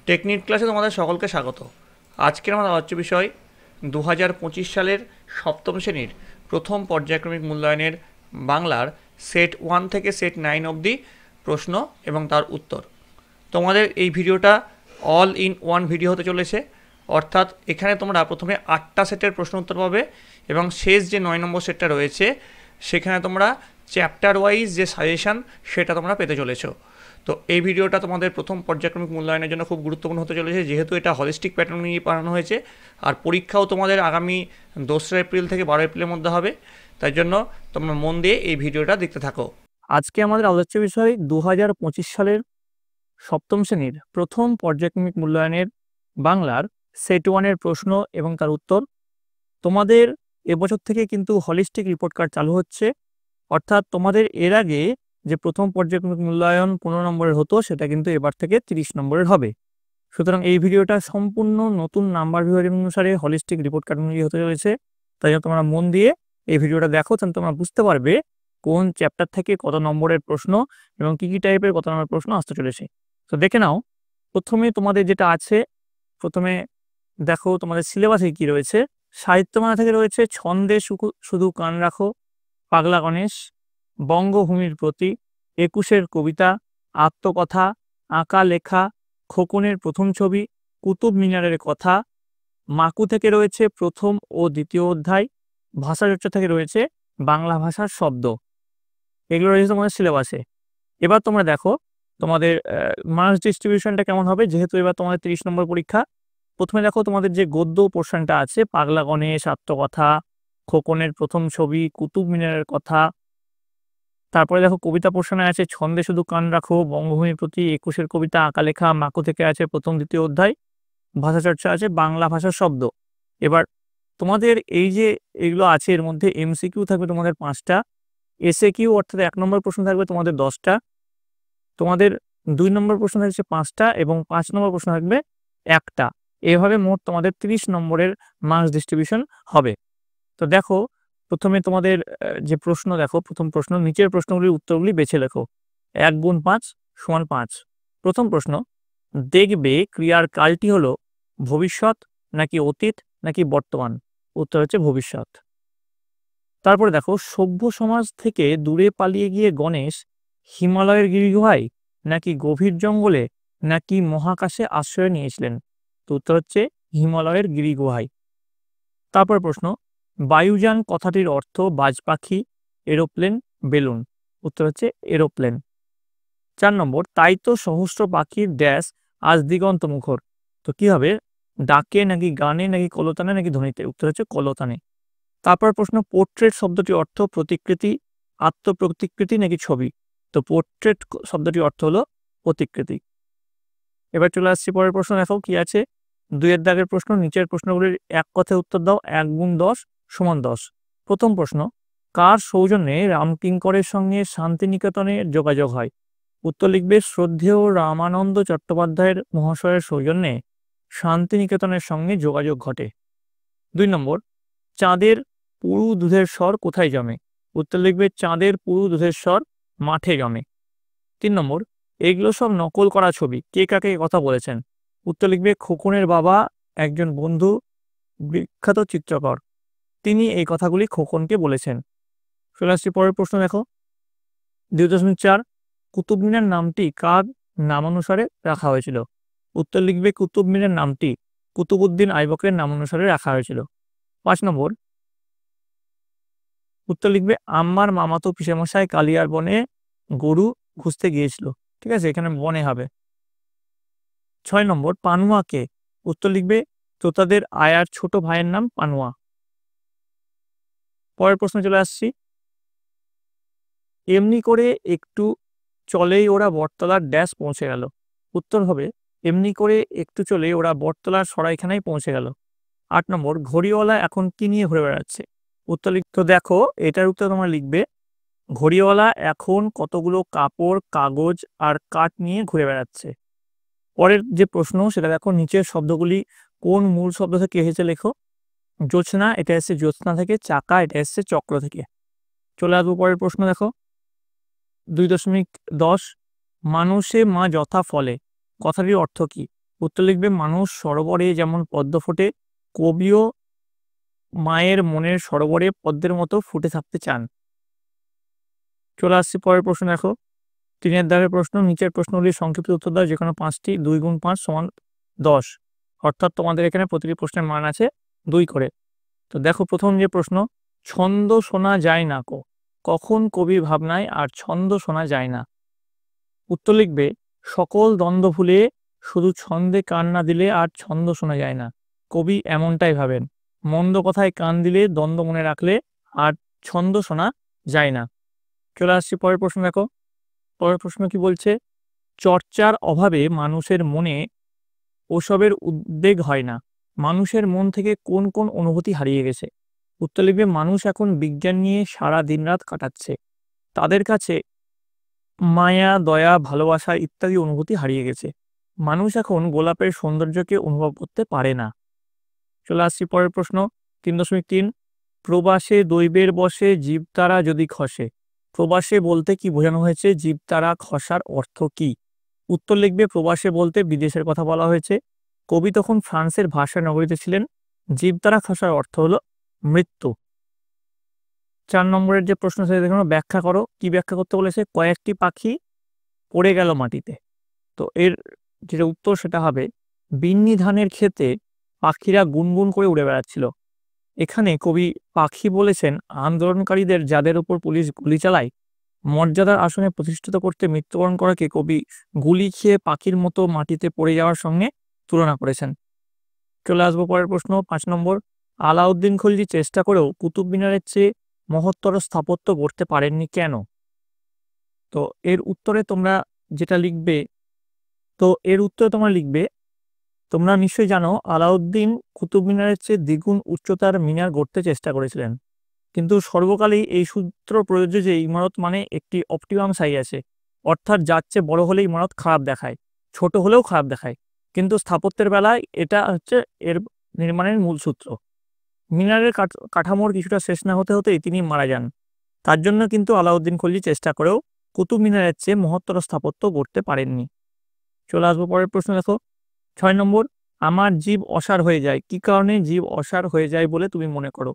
Technique ক্লাসে তোমাদের সকলকে স্বাগত। আজকের আমাদের আলোচ্য বিষয় 2025 সালের সপ্তম শ্রেণীর প্রথম পর্যায়ক্রমিক মূল্যায়নের বাংলার সেট 1 থেকে সেট 9 অবধি প্রশ্ন এবং তার উত্তর। তোমাদের এই ভিডিওটা অল ইন ওয়ান ভিডিও হতে চলেছে, অর্থাৎ এখানে তোমরা প্রথমে 8টা সেটের প্রশ্ন উত্তর পাবে এবং শেষ যে 9 নম্বর সেটটা রয়েছে সেখানে তোমরা চ্যাপ্টার ওয়াইজ যে সাজেশান সেটা তোমরা পেতে চলেছো। তো এই ভিডিওটা তোমাদের প্রথম পর্যায়ক্রমিক মূল্যায়নের জন্য খুব গুরুত্বপূর্ণ হতে চলেছে, যেহেতু এটা হলিস্টিক প্যাটার্ন নিয়ে বানানো হয়েছে আর পরীক্ষাও তোমাদের আগামী 2রা এপ্রিল থেকে 12 এপ্রিলের মধ্যে হবে। তাই জন্য তোমরা মন দিয়ে এই ভিডিওটা দেখতে থাকো। আজকে আমাদের আলোচ্য বিষয় 2025 সালের সপ্তম শ্রেণীর প্রথম পর্যায়ক্রমিক মূল্যায়নের বাংলার সেট 1-এর প্রশ্ন এবং তার উত্তর। তোমাদের এবছর থেকে কিন্তু হলিস্টিক রিপোর্ট কার্ড চালু হচ্ছে, অর্থাৎ তোমাদের এর আগে যে প্রথম পর্যায়ক্রমিক মূল্যায়ন 15 নম্বরের হতো সেটা কিন্তু এবার থেকে 30 নম্বরের হবে। সুতরাং এই ভিডিওটা সম্পূর্ণ নতুন নাম্বার বিভাজন অনুসারে হলিস্টিক রিপোর্ট কার্ড অনুযায়ী হতে চলেছে। তাই জন্য তোমরা মন দিয়ে এই ভিডিওটা দেখো, তাহলে তোমরা বুঝতে পারবে কোন চ্যাপ্টার থেকে কত নম্বরের প্রশ্ন এবং কী কী টাইপের কত নম্বরের প্রশ্ন আসতে চলেছে। তো দেখে নাও, প্রথমে তোমাদের যেটা আছে, প্রথমে দেখো তোমাদের সিলেবাসে কি রয়েছে। সাহিত্যমালা থেকে রয়েছে ছন্দে শুধু কান রাখো, পাগলা গণেশ, বঙ্গভূমির প্রতি, 21-এর কবিতা, আত্মকথা, আঁকা লেখা, খোকনের প্রথম ছবি, কুতুব মিনারের কথা। মাকু থেকে রয়েছে প্রথম ও দ্বিতীয় অধ্যায়। ভাষাচর্চা থেকে রয়েছে বাংলা ভাষার শব্দ। এগুলো রয়েছে তোমাদের সিলেবাসে। এবার তোমরা দেখো তোমাদের মার্কস ডিস্ট্রিবিউশনটা কেমন হবে, যেহেতু এবার তোমাদের 30 নম্বর পরীক্ষা। প্রথমে দেখো তোমাদের যে গদ্য পোর্শনটা আছে, পাগলা গণেশ, আত্মকথা, খোকনের প্রথম ছবি, কুতুব মিনারের কথা। তারপরে দেখো কবিতা পোর্শনে আছে ছন্দে শুধু কান রাখো, বঙ্গভূমির প্রতি, 21-এর কবিতা, আঁকা লেখা। মাকু থেকে আছে প্রথম দ্বিতীয় অধ্যায়। ভাষাচর্চা আছে বাংলা ভাষার শব্দ। এবার তোমাদের এই যে এগুলো আছে, এর মধ্যে এমসিকিউ থাকবে তোমাদের 5টা, এসএকিউ অর্থাৎ 1 নম্বর প্রশ্ন থাকবে তোমাদের 10টা, তোমাদের 2 নম্বর প্রশ্ন থাকছে 5টা এবং 5 নম্বর প্রশ্ন থাকবে 1টা। এভাবে মোট তোমাদের 30 নম্বরের মার্কস ডিস্ট্রিবিউশন হবে। তো দেখো প্রথমে তোমাদের যে প্রশ্ন দেখো, প্রথম প্রশ্ন, নিচের প্রশ্নগুলির উত্তরগুলি বেছে লেখো। 1 গুণ 5 সমান 5। প্রথম প্রশ্ন, দেখবে ক্রিয়ার কালটি হলো ভবিষ্যৎ নাকি অতীত নাকি বর্তমান? উত্তর হচ্ছে ভবিষ্যৎ। তারপরে দেখো, সভ্য সমাজ থেকে দূরে পালিয়ে গিয়ে গণেশ হিমালয়ের গিরিগুহায় নাকি গভীর জঙ্গলে নাকি মহাকাশে আশ্রয় নিয়েছিলেন? তো উত্তর হচ্ছে হিমালয়ের গিরিগুহায়। তারপর প্রশ্ন, বায়ুযান কথাটির অর্থ বাজ পাখি, এরোপ্লেন, বেলুন? উত্তর হচ্ছে এরোপ্লেন। 4 নম্বর, তাই তো সহস্র পাখির ড্যাশ আজ দিগন্ত মুখর। তো কি হবে, ডাকে নাকি গানে নাকি কলতানে নাকি ধ্বনিতে? উত্তর হচ্ছে কলতানে। তারপর প্রশ্ন, পোর্ট্রেট শব্দটির অর্থ প্রতিকৃতি, আত্মপ্রতিকৃতি নাকি ছবি? তো পোর্ট্রেট শব্দটির অর্থ হলো প্রতিকৃতি। এবার চলে আসছি পরের প্রশ্ন, দেখো কি আছে। 2-এর দাগের প্রশ্ন, নিচের প্রশ্নগুলির এক কথায় উত্তর দাও। 1 গুণ 10 সমান 10। প্রথম প্রশ্ন, কার সৌজন্যে রামকিঙ্করের সঙ্গে শান্তিনিকেতনে যোগাযোগ হয়? উত্তর লিখবে শ্রদ্ধেয় রামানন্দ চট্টোপাধ্যায়ের মহাশয়ের সৌজন্যে শান্তিনিকেতনের সঙ্গে যোগাযোগ ঘটে। 2 নম্বর, চাঁদের পুরু দুধের স্বর কোথায় জমে? উত্তর লিখবে চাঁদের পুরু দুধের স্বর মাঠে জমে। 3 নম্বর, এগুলো সব নকল করা ছবি, কে কাকে কথা বলেছেন? উত্তর লিখবে খোকনের বাবা একজন বন্ধু, বিখ্যাত চিত্রকর, তিনি এই কথাগুলি খোকনকে বলেছেন। চলে আসছি পরের প্রশ্ন, দেখো 2.4, কুতুব মিনার নামটি কার নামানুসারে রাখা হয়েছিল? উত্তর লিখবে কুতুব মিনার নামটি কুতুবউদ্দিন আইবকের নামানুসারে রাখা হয়েছিল। 5 নম্বর, উত্তর লিখবে আম্মার মামাতো পিসেমশাই কালিয়ার বনে গরু খুঁজতে গিয়েছিল। ঠিক আছে, এখানে বনে হবে। 6 নম্বর, পানুয়া কে? উত্তর লিখবে তোতাদের আয়ার ছোট ভাইয়ের নাম পানুয়া। পরের প্রশ্ন চলে আসছি, এমনি করে একটু চলেই ওরা বটতলার ড্যাশ পৌঁছে গেল। উত্তর হবে এমনি করে একটু চলে ওরা বটতলার সরাইখানায় পৌঁছে গেল। 8 নম্বর, ঘড়িওয়ালা এখন কি নিয়ে ঘুরে বেড়াচ্ছে? উত্তর তো দেখো এটার উত্তর তোমরা লিখবে ঘড়িওয়ালা এখন কতগুলো কাপড়, কাগজ আর কাঠ নিয়ে ঘুরে বেড়াচ্ছে। পরের যে প্রশ্ন সেটা দেখো, নিচের শব্দগুলি কোন মূল শব্দ থেকে এসেছে লেখো। জ্যোৎস্না, এটা এসছে জ্যোৎস্না থেকে। চাকা, এটা এসছে চক্র থেকে। চলে আসবো পরের প্রশ্ন, দেখো 2.10, মানুষে মা যথা ফলে কথাটির অর্থ কি? উত্তর লিখবে মানুষ সরোবরে যেমন পদ্ম ফোটে, কবিও মায়ের মনের সরোবরে পদ্মের মতো ফুটে থাকতে চান। চলে আসছি পরের প্রশ্ন। দেখো 3 দাগের প্রশ্ন, নিচের প্রশ্নগুলির সংক্ষিপ্ত উত্তর দাও, যে কোনো 5টি। 2 গুণ 5 সমান 10, অর্থাৎ তোমাদের এখানে প্রতিটি প্রশ্নের মান আছে 2 করে। তো দেখো প্রথম যে প্রশ্ন, ছন্দ শোনা যায় না কো, কখন কবি ভাবনায় আর ছন্দ শোনা যায় না? উত্তর লিখবে সকল দ্বন্দ্ব ভুলে শুধু ছন্দে কান না দিলে আর ছন্দ শোনা যায় না। কবি এমনটাই ভাবেন, মন্দ কথায় কান দিলে দ্বন্দ্ব মনে রাখলে আর ছন্দ শোনা যায় না। চলে আসছি পরের প্রশ্ন। দেখো পরের প্রশ্ন কি বলছে, চর্চার অভাবে মানুষের মনে ওসবের উদ্বেগ হয় না, মানুষের মন থেকে কোন কোন অনুভূতি হারিয়ে গেছে? উত্তর লিখবে মানুষ এখন বিজ্ঞান নিয়ে সারা দিন রাত কাটাচ্ছে, তাদের কাছে মায়া দয়া ভালোবাসা ইত্যাদি অনুভূতি হারিয়ে গেছে। মানুষ এখন গোলাপের সৌন্দর্যকে অনুভব করতে পারে না। চলে আসছি পরের প্রশ্ন 3.3, প্রবাসে দৈবের বসে জীবতারা যদি খসে, প্রবাসে বলতে কি বোঝানো হয়েছে, জীবতারা খসার অর্থ কি? উত্তর লিখবে প্রবাসে বলতে বিদেশের কথা বলা হয়েছে, কবি তখন ফ্রান্সের ভাষা নগরীতে ছিলেন। জীবতারা খসার অর্থ হলো মৃত্যু। 4 নম্বরের যে প্রশ্ন সেটা দেখুন, ব্যাখ্যা করো। কি ব্যাখ্যা করতে বলেছে, কয়েকটি পাখি পড়ে গেল মাটিতে। তো এর যেটা উত্তর সেটা হবে, বিন্নি ধানের ক্ষেতে পাখিরা গুনগুন করে উড়ে বেড়াচ্ছিল। এখানে কবি পাখি বলেছেন আন্দোলনকারীদের যাদের উপর পুলিশ গুলি চালায়, মর্যাদার আসনে প্রতিষ্ঠিত করতে মৃত্যুবরণ করাকে কবি গুলি খেয়ে পাখির মতো মাটিতে পড়ে যাওয়ার সঙ্গে তুলনা করেছেন। চলে আসবো পরের প্রশ্ন 5 নম্বর, আলাউদ্দিন খলজি চেষ্টা করেও কুতুব মিনারের চেয়ে মহত্তর স্থাপত্য গড়তে পারেননি কেন? তো এর উত্তরে তোমরা যেটা লিখবে, তোমরা নিশ্চয়ই জানো আলাউদ্দিন কুতুব মিনারের চেয়ে দ্বিগুণ উচ্চতার মিনার গড়তে চেষ্টা করেছিলেন, কিন্তু সর্বকালেই এই সূত্র প্রযোজ্য যে ইমারত মানে একটি অপটিমাম সাইজ আছে, অর্থাৎ যার চেয়ে বড় হলে ইমারত খারাপ দেখায়, ছোট হলেও খারাপ দেখায়, কিন্তু স্থাপত্যের বেলায় এটা হচ্ছে এর নির্মাণের মূল সূত্র। মিনারের কাঠামোর কিছুটা শেষ না হতে হতেই তিনি মারা যান, তার জন্য কিন্তু আলাউদ্দিন খলজি চেষ্টা করেও কুতুব মিনারের চেয়ে মহত্তর স্থাপত্য গড়তে পারেননি। চলে আসবো পরের প্রশ্ন। দেখো 6 নম্বর, আমার জীব অসার হয়ে যায়, কি কারণে জীব অসার হয়ে যায় বলে তুমি মনে করো?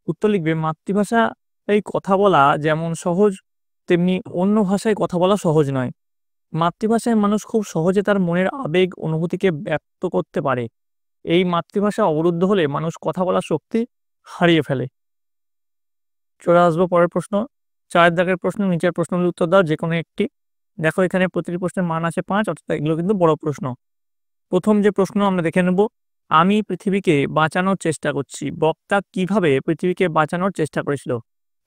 উত্তর লিখবে মাতৃভাষা এই কথা বলা যেমন সহজ, তেমনি অন্য ভাষায় কথা বলা সহজ নয়। মাতৃভাষায় মানুষ খুব সহজে তার মনের আবেগ অনুভূতিকে ব্যক্ত করতে পারে, এই মাতৃভাষা অবরুদ্ধ হলে মানুষ কথা বলার শক্তি হারিয়ে ফেলে। চলে আসবো পরের প্রশ্ন 4 দাগের প্রশ্ন, নিচের প্রশ্নগুলির উত্তর দাও যে কোনো একটি। দেখো এখানে প্রতিটি প্রশ্নের মান আছে 5, অর্থাৎ এগুলো কিন্তু বড় প্রশ্ন। প্রথম যে প্রশ্ন আমরা দেখে নেব, আমি পৃথিবীকে বাঁচানোর চেষ্টা করছি, বক্তা কিভাবে পৃথিবীকে বাঁচানোর চেষ্টা করেছিল,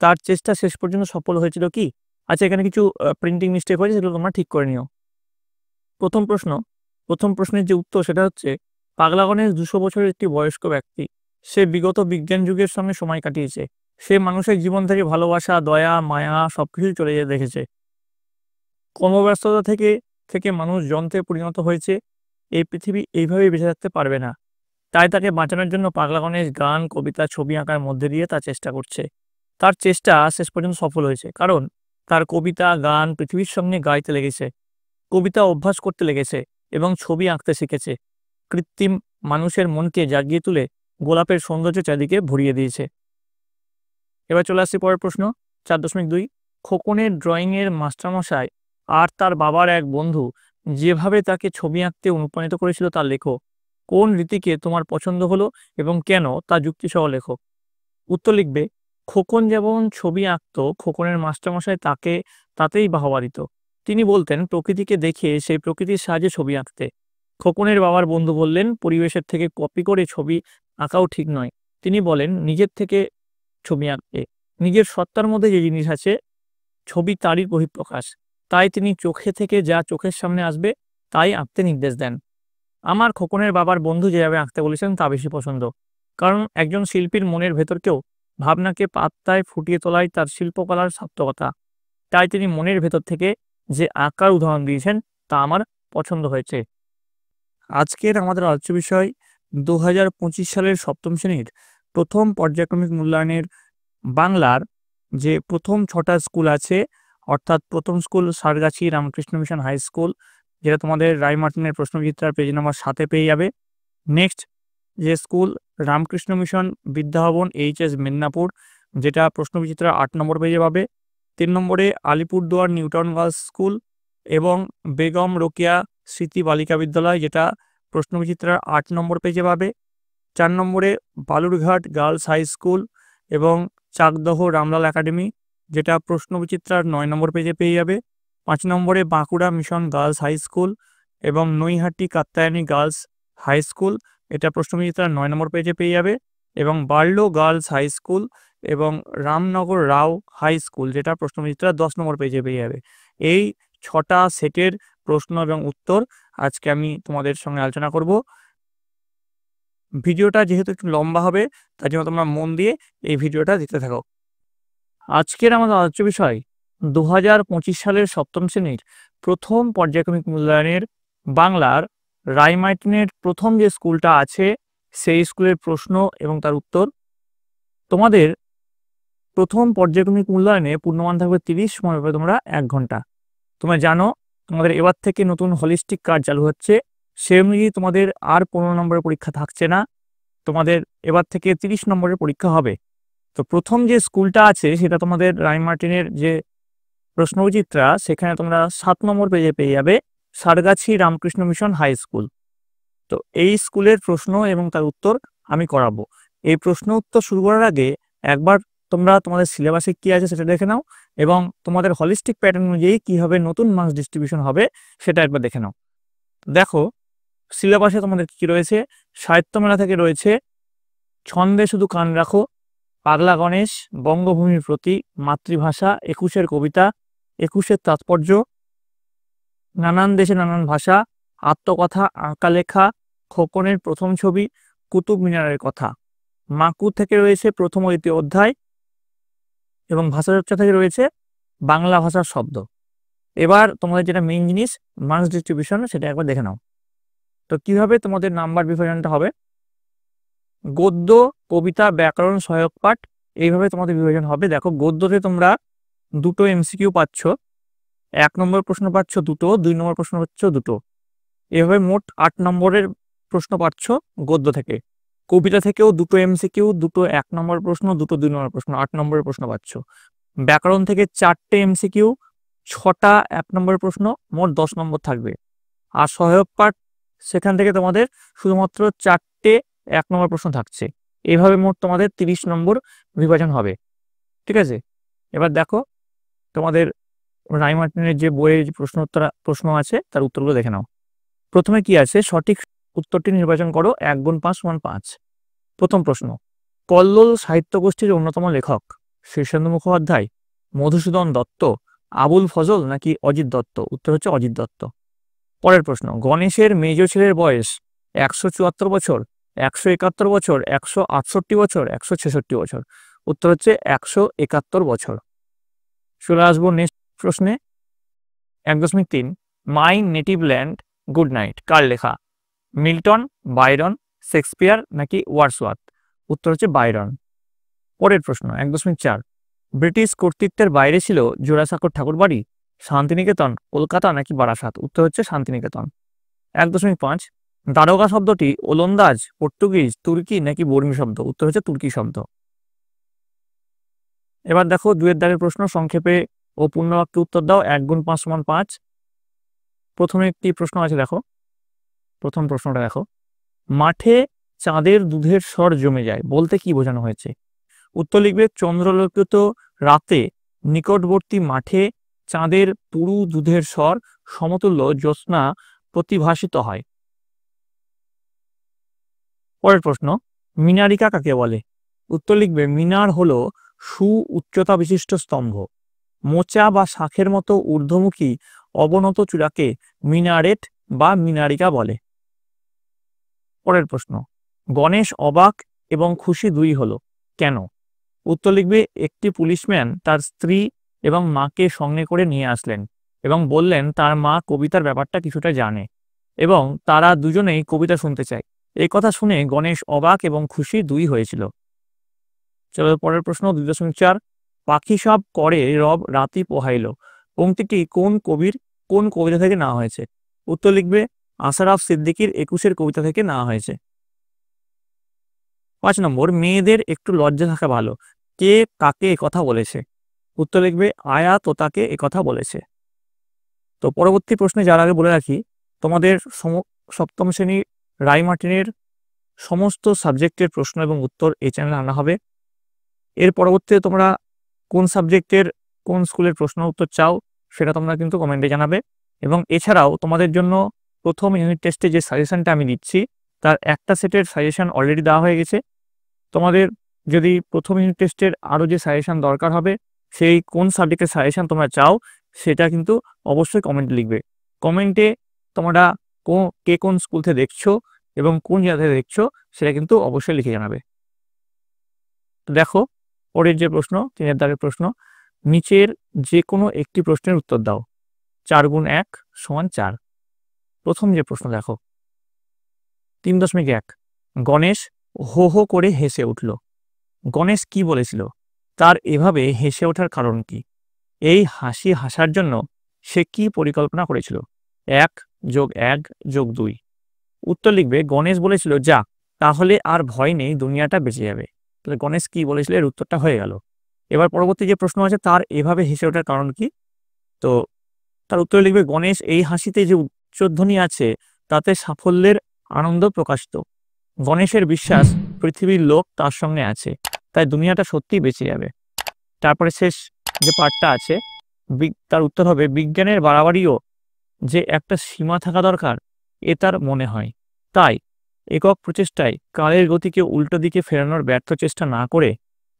তার চেষ্টা শেষ পর্যন্ত সফল হয়েছিল কি? আচ্ছা এখানে কিছু প্রিন্টিং মিস্টেক হয়েছে, সেগুলো তোমরা ঠিক করে নিও। প্রথম প্রশ্নের যে উত্তর সেটা হচ্ছে, পাগলা গণেশ 200 বছরের একটি বয়স্ক ব্যক্তি, সে বিগত বিজ্ঞান যুগের সঙ্গে সময় কাটিয়েছে, সে মানুষের জীবন থেকে ভালোবাসা দয়া মায়া সবকিছুই চলে যেতে দেখেছে। কর্মব্যস্ততা থেকে থেকে মানুষ যন্ত্রে পরিণত হয়েছে, এই পৃথিবী এইভাবেই বেঁচে থাকতে পারবে না, তাই তাকে বাঁচানোর জন্য পাগলা গণেশ গান কবিতা ছবি আঁকার মধ্যে দিয়ে তার চেষ্টা করছে। তার চেষ্টা শেষ পর্যন্ত সফল হয়েছে, কারণ তার কবিতা গান পৃথিবীর সঙ্গে গাইতে লেগেছে, কবিতা অভ্যাস করতে লেগেছে এবং ছবি আঁকতে শিখেছে। কৃত্রিম মানুষের মনকে জাগিয়ে তুলে গোলাপের সৌন্দর্য চারিদিকে ভরিয়ে দিয়েছে। এবার চলে আসছি পরের প্রশ্ন 4.2, খোকনের ড্রয়িংয়ের মাস্টারমশাই আর তার বাবার এক বন্ধু যেভাবে তাকে ছবি আঁকতে অনুপ্রাণিত করেছিল তা লেখো। কোন রীতিকে তোমার পছন্দ হলো এবং কেন, তা যুক্তিসহ লেখো। উত্তর লিখবে খোকন যেমন ছবি আঁকতো, খোকনের মাস্টারমশাই তাতেই বাহবা দিত। তিনি বলতেন প্রকৃতিকে দেখে সেই প্রকৃতির সাহায্যে ছবি আঁকতে। খোকনের বাবার বন্ধু বললেন পরিবেশের থেকে কপি করে ছবি আঁকাও ঠিক নয়, তিনি বলেন নিজের থেকে ছবি আঁকতে। নিজের সত্তার মধ্যে যে জিনিস আছে ছবি তারই বহিঃপ্রকাশ, তাই তিনি চোখে থেকে যা চোখের সামনে আসবে তাই আঁকতে নির্দেশ দেন। আমার খোকনের বাবার বন্ধু যেভাবে আঁকতে বলেছেন তা বেশি পছন্দ, কারণ একজন শিল্পীর মনের ভেতরকেও ভাবনাকে পাত্তায় ফুটিয়ে তোলাই তার শিল্পকলার সার্থকতা, তাই তিনি মনের ভেতর থেকে যে আঁকার উদাহরণ দিয়েছেন তা আমার পছন্দ হয়েছে। আজকের আমাদের আলোচ্য বিষয় 2025 সালের সপ্তম শ্রেণীর প্রথম পর্যায়ক্রমিক মূল্যায়নের বাংলার যে প্রথম 6টা স্কুল আছে, অর্থাৎ প্রথম school Sargachhi Ramakrishna Mission High school, যেটা তোমাদের রায় মার্টিনের প্রশ্নবিচিত্রার পেজ নাম্বার 7-এ পেয়ে যাবে। নেক্সট যে school, Ramakrishna mission Vidyabhavan HS Medinipur, যেটা প্রশ্নবিচিত্রার 8 নম্বর পেজে পাবে। 3 নম্বরে আলিপুরদুয়ার নিউটাউন গার্লস স্কুল এবং বেগম রোকেয়া স্মৃতি বালিকা বিদ্যালয়, যেটা প্রশ্নবিচিত্রার 8 নম্বর পেজে পাবে। 4 নম্বরে বালুরঘাট গার্লস হাই স্কুল এবং চাকদহ রামলাল একাডেমি, যেটা প্রশ্নবিচিত্রার 9 নম্বর পেজে পেয়ে যাবে। 5 নম্বরে Bankura mission girls high school এবং Naihati Katyayani girls high school, এটা প্রশ্নবিচিত্রার 9 নম্বর পেজে পেয়ে যাবে। এবং বার্লো গার্লস হাই স্কুল এবং রামনগর রাও হাই স্কুল, যেটা প্রশ্নবিচিত্রার 10 নম্বর পেজে পেয়ে যাবে। এই 6টা সেটের প্রশ্ন এবং উত্তর আজকে আমি তোমাদের সঙ্গে আলোচনা করব। ভিডিওটা যেহেতু একটু লম্বা হবে, তার জন্য তোমরা মন দিয়ে এই ভিডিওটা দেখতে থাকো। আজকের আমাদের আলোচ্য বিষয় 2025 সালের সপ্তম শ্রেণীর প্রথম পর্যায়ক্রমিক মূল্যায়নের বাংলার রায়-মার্টিনের প্রথম যে স্কুলটা আছে সেই স্কুলের প্রশ্ন এবং তার উত্তর। তোমাদের প্রথম পর্যায়ক্রমিক মূল্যায়নে পূর্ণমান থাকবে 30, সময় পাবে তোমরা 1 ঘন্টা। তোমরা জানো তোমাদের এবার থেকে নতুন হলিস্টিক কার্ড চালু হচ্ছে, সে অনুযায়ী তোমাদের আর 15 নম্বরের পরীক্ষা থাকছে না, তোমাদের এবার থেকে 30 নম্বরের পরীক্ষা হবে। তো প্রথম যে স্কুলটা আছে সেটা তোমাদের রায়-মার্টিনের যে প্রশ্নবিচিত্রা, সেখানে তোমরা 7 নম্বর পেজে পেয়ে যাবে Sargachhi Ramakrishna Mission High School. তো এই স্কুলের প্রশ্ন এবং তার উত্তর আমি করাবো। এই প্রশ্ন উত্তর শুরু করার আগে একবার তোমরা তোমাদের সিলেবাসে কি আছে সেটা দেখে নাও এবং তোমাদের হলিস্টিক প্যাটার্ন অনুযায়ী কীভাবে নতুন মার্কস ডিস্ট্রিবিউশন হবে সেটা একবার দেখে নাও। দেখো সিলেবাসে তোমাদের কী রয়েছে। সাহিত্য মেলা থেকে রয়েছে ছন্দে শুধু কান রাখো, পাগলা গণেশ, বঙ্গভূমির প্রতি, মাতৃভাষা, 21-এর কবিতা, 21-এর তাৎপর্য, নানান দেশে নানান ভাষা, আত্মকথা, আঁকা লেখা, খোকনের প্রথম ছবি, কুতুব মিনারের কথা। মাকু থেকে রয়েছে প্রথম ও দ্বিতীয় অধ্যায় এবং ভাষাচর্চা থেকে রয়েছে বাংলা ভাষার শব্দ। এবার তোমাদের যেটা মেইন জিনিস মার্কস ডিস্ট্রিবিউশন, সেটা একবার দেখে নাও। তো কিভাবে তোমাদের নাম্বার বিভাজনটা হবে, গদ্য, কবিতা, ব্যাকরণ, সহায়ক পাঠ, এইভাবে তোমাদের বিভাজন হবে। দেখো গদ্যতে তোমরা 2টো MCQ পাচ্ছ, 1 নম্বর প্রশ্ন পাচ্ছ 2টো, 2 নম্বর প্রশ্ন পাচ্ছ 2টো, এভাবে মোট 8 নম্বরের প্রশ্ন পাচ্ছ গদ্য থেকে। কবিতা থেকেও 2টো MCQ, 2টো 1 নম্বর প্রশ্ন, 2টো 2 নম্বর প্রশ্ন, 8 নম্বরের প্রশ্ন পাচ্ছ। ব্যাকরণ থেকে 4টে MCQ, 6টা 1 নম্বরের প্রশ্ন, মোট 10 নম্বর থাকবে। আর সহায়ক পাঠ সেখান থেকে তোমাদের শুধুমাত্র 4টে 1 নম্বর প্রশ্ন থাকছে। এইভাবে মোট তোমাদের 30 নম্বর বিভাজন হবে। ঠিক আছে, এবার দেখো তোমাদের রায়-মার্টিনের যে বইয়ের প্রশ্ন আছে তার উত্তরগুলো দেখে নাও। প্রথমে কি আছে, সঠিক উত্তরটি নির্বাচন করো, 1 গুণ 5 সমান 5। প্রথম প্রশ্ন, কল্লোল সাহিত্য গোষ্ঠীর অন্যতম লেখক শীর্ষেন্দু মুখোপাধ্যায়, মধুসূদন দত্ত, আবুল ফজল নাকি অজিত দত্ত? উত্তর হচ্ছে অজিত দত্ত। পরের প্রশ্ন, গণেশের মেজ ছেলের বয়স 174 বছর, 171 বছর, 168 বছর, 166 বছর? উত্তর হচ্ছে 171 বছর। চলে আসবো নেক্সট প্রশ্নে। 1.3, my native land good night কার লেখা? মিল্টন, বাইরন, শেক্সপিয়ার নাকি ওয়ার্ডসওয়ার্থ? উত্তর হচ্ছে বাইরন। পরের প্রশ্ন 1.4, ব্রিটিশ কর্তৃত্বের বাইরে ছিল জোড়াসাঁকোর ঠাকুরবাড়ি, শান্তিনিকেতন, কলকাতা নাকি বারাসাত? উত্তর হচ্ছে শান্তিনিকেতন। 1.5, দারোগা শব্দটি ওলন্দাজ, পর্তুগিজ, তুর্কি নাকি বর্মী শব্দ? উত্তর হচ্ছে তুর্কি শব্দ। এবার দেখো 2-এর দাগের প্রশ্ন, সংক্ষেপে ও পূর্ণ বাক্যে উত্তর দাও। 1 গুণ 5 সমান 5। প্রথমে একটি প্রশ্ন আছে, দেখো প্রথম প্রশ্নটা দেখো, মাঠে চাঁদের দুধের স্বর জমে যায় বলতে কি বোঝানো হয়েছে? উত্তর লিখবে, চন্দ্রালোকিত রাতে নিকটবর্তী মাঠে চাঁদের পুরু দুধের স্বর সমতুল্য জ্যোৎস্না প্রতিভাসিত হয়। পরের প্রশ্ন, মিনারিকা কাকে বলে? উত্তর লিখবে, মিনার হলো উচ্চতা বিশিষ্ট স্তম্ভ। মোচা বা শাখের মতো ঊর্ধ্বমুখী অবনত চূড়াকে মিনারেট বা মিনারিকা বলে। পরের প্রশ্ন, গণেশ অবাক এবং খুশি দুই হলো কেন? উত্তর লিখবে, একটি পুলিশম্যান তার স্ত্রী এবং মাকে সঙ্গে করে নিয়ে আসলেন এবং বললেন তার মা কবিতার ব্যাপারটা কিছুটা জানে এবং তারা দুজনেই কবিতা শুনতে চায়। এই কথা শুনে গণেশ অবাক এবং খুশি দুই হয়েছিল। চলো পরের প্রশ্ন 2.4, পাখি সব করে রব রাতি পোহাইল পংক্তিটি কোন কবির কোন কবিতা থেকে নেওয়া হয়েছে? উত্তর লিখবে আশরাফ সিদ্দিকীর 21-এর কবিতা থেকে নেওয়া হয়েছে। 5 নম্বর, মেয়েদের একটু লজ্জা থাকা ভালো, কে কাকে কথা বলেছে? উত্তর লিখবে আয়া তোতাকে একথা বলেছে। তো পরবর্তী প্রশ্নে যার আগে বলে রাখি, তোমাদের সপ্তম শ্রেণী রায় মার্টিনের সমস্ত সাবজেক্টের প্রশ্ন এবং উত্তর এই চ্যানেলে আনা হবে। এর পরবর্তীতে তোমরা কোন সাবজেক্টের কোন স্কুলের প্রশ্ন উত্তর চাও সেটা তোমরা কিন্তু কমেন্টে জানাবে। এবং এছাড়াও তোমাদের জন্য প্রথম ইউনিট টেস্টে যে সাজেশনটা আমি দিচ্ছি তার একটা সেটের সাজেশন অলরেডি দেওয়া হয়ে গেছে। তোমাদের যদি প্রথম ইউনিট টেস্টের আরও যে সাজেশন দরকার হবে, সেই কোন সাবজেক্টের সাজেশন তোমরা চাও সেটা কিন্তু অবশ্যই কমেন্টে লিখবে। কমেন্টে তোমরা কে কোন স্কুল থেকে দেখছো এবং কোন জায়গা থেকে দেখছো সেটা কিন্তু অবশ্যই লিখে জানাবে। তো দেখো পরের যে প্রশ্ন, 3 দাগের প্রশ্ন, নিচের যে কোনো একটি প্রশ্নের উত্তর দাও। 4 গুণ 1 সমান 4। প্রথম যে প্রশ্ন দেখো, 3.1, গণেশ হো হো করে হেসে উঠল। গণেশ কি বলেছিল? তার এভাবে হেসে ওঠার কারণ কি? এই হাসি হাসার জন্য সে কি পরিকল্পনা করেছিল? 1 + 1 + 2। উত্তর লিখবে গণেশ বলেছিল যা, তাহলে আর ভয় নেই, দুনিয়াটা বেঁচে যাবে। তাহলে গণেশ কি বলেছিল এর উত্তরটা হয়ে গেল। এবার পরবর্তী যে প্রশ্ন আছে, তার এভাবে হেসে ওঠার কারণ কি? তো তার উত্তর লিখবে গণেশ এই হাসিতে যে উচ্চধ্বনি আছে তাতে সাফল্যের আনন্দ প্রকাশিত। গণেশের বিশ্বাস পৃথিবীর লোক তার সঙ্গে আছে, তাই দুনিয়াটা সত্যিই বেঁচে যাবে। তারপরে শেষ যে পার্টটা আছে, তার উত্তর হবে বিজ্ঞানের বাড়াবাড়িও যে একটা সীমা থাকা দরকার এ তার মনে হয়। তাই একক প্রচেষ্টায় কালের গতিকে উল্টো দিকে ফেরানোর ব্যর্থ চেষ্টা না করে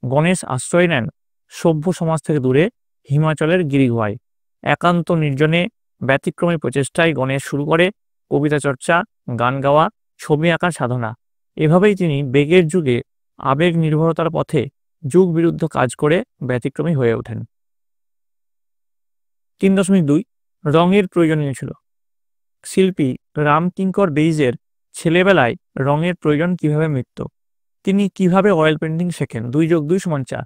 গণেশ আশ্রয় নেন সভ্য সমাজ থেকে দূরে হিমাচলের গিরিগুহায়। একান্ত নির্জনে ব্যতিক্রমী প্রচেষ্টায় গণেশ শুরু করে কবিতা চর্চা, গান গাওয়া, ছবি আঁকার সাধনা। এভাবেই তিনি বেগের যুগে আবেগ নির্ভরতার পথে যুগ বিরুদ্ধ কাজ করে ব্যতিক্রমী হয়ে ওঠেন। 3.2, রঙের প্রয়োজনীয় ছিল। শিল্পী রামকিঙ্কর বেইজের ছেলেবেলায় রঙের প্রয়োজন কিভাবে মিটত? তিনি কিভাবে অয়েল পেন্টিং শেখেন? 2 + 2 = 4।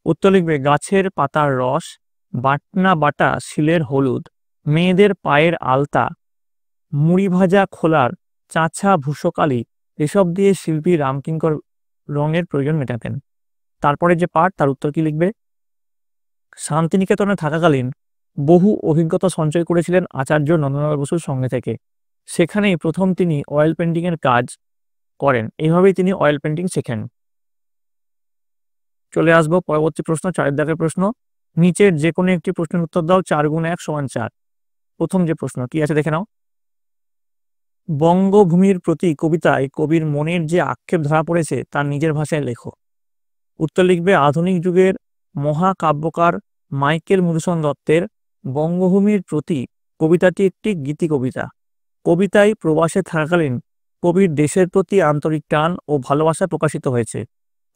উত্তর লিখবে গাছের পাতার রস, বাটনা বাটা শিলের হলুদ, মেয়েদের পায়ের আলতা, মুড়ি ভাজা খোলার চাঁচা ভূষকালি, এসব দিয়ে শিল্পী রামকিঙ্কর রঙের প্রয়োজন মেটাতেন। তারপরে যে পার্ট, তার উত্তর কি লিখবে? শান্তিনিকেতনে থাকাকালীন বহু অভিজ্ঞতা সঞ্চয় করেছিলেন আচার্য নন্দলাল বসুর সঙ্গে থেকে। সেখানেই প্রথম তিনি অয়েল পেন্টিংয়ের কাজ করেন। এইভাবেই তিনি অয়েল পেন্টিং শেখেন। চলে আসবো পরবর্তী প্রশ্ন, 4 দাগের প্রশ্ন, নিচের যে কোনো একটি প্রশ্নের উত্তর দাও। 4 গুণ 1 সমান 4। প্রথম যে প্রশ্ন কি আছে দেখে নাও। বঙ্গভূমির প্রতি কবিতায় কবির মনের যে আক্ষেপ ধরা পড়েছে তার নিজের ভাষায় লেখো। উত্তর লিখবে আধুনিক যুগের মহাকাব্যকার মাইকেল মধুসূদন দত্তের বঙ্গভূমির প্রতি কবিতাটি একটি গীতি কবিতা। কবিতায় প্রবাসে থাকাকালীন কবির দেশের প্রতি আন্তরিক টান ও ভালোবাসা প্রকাশিত হয়েছে।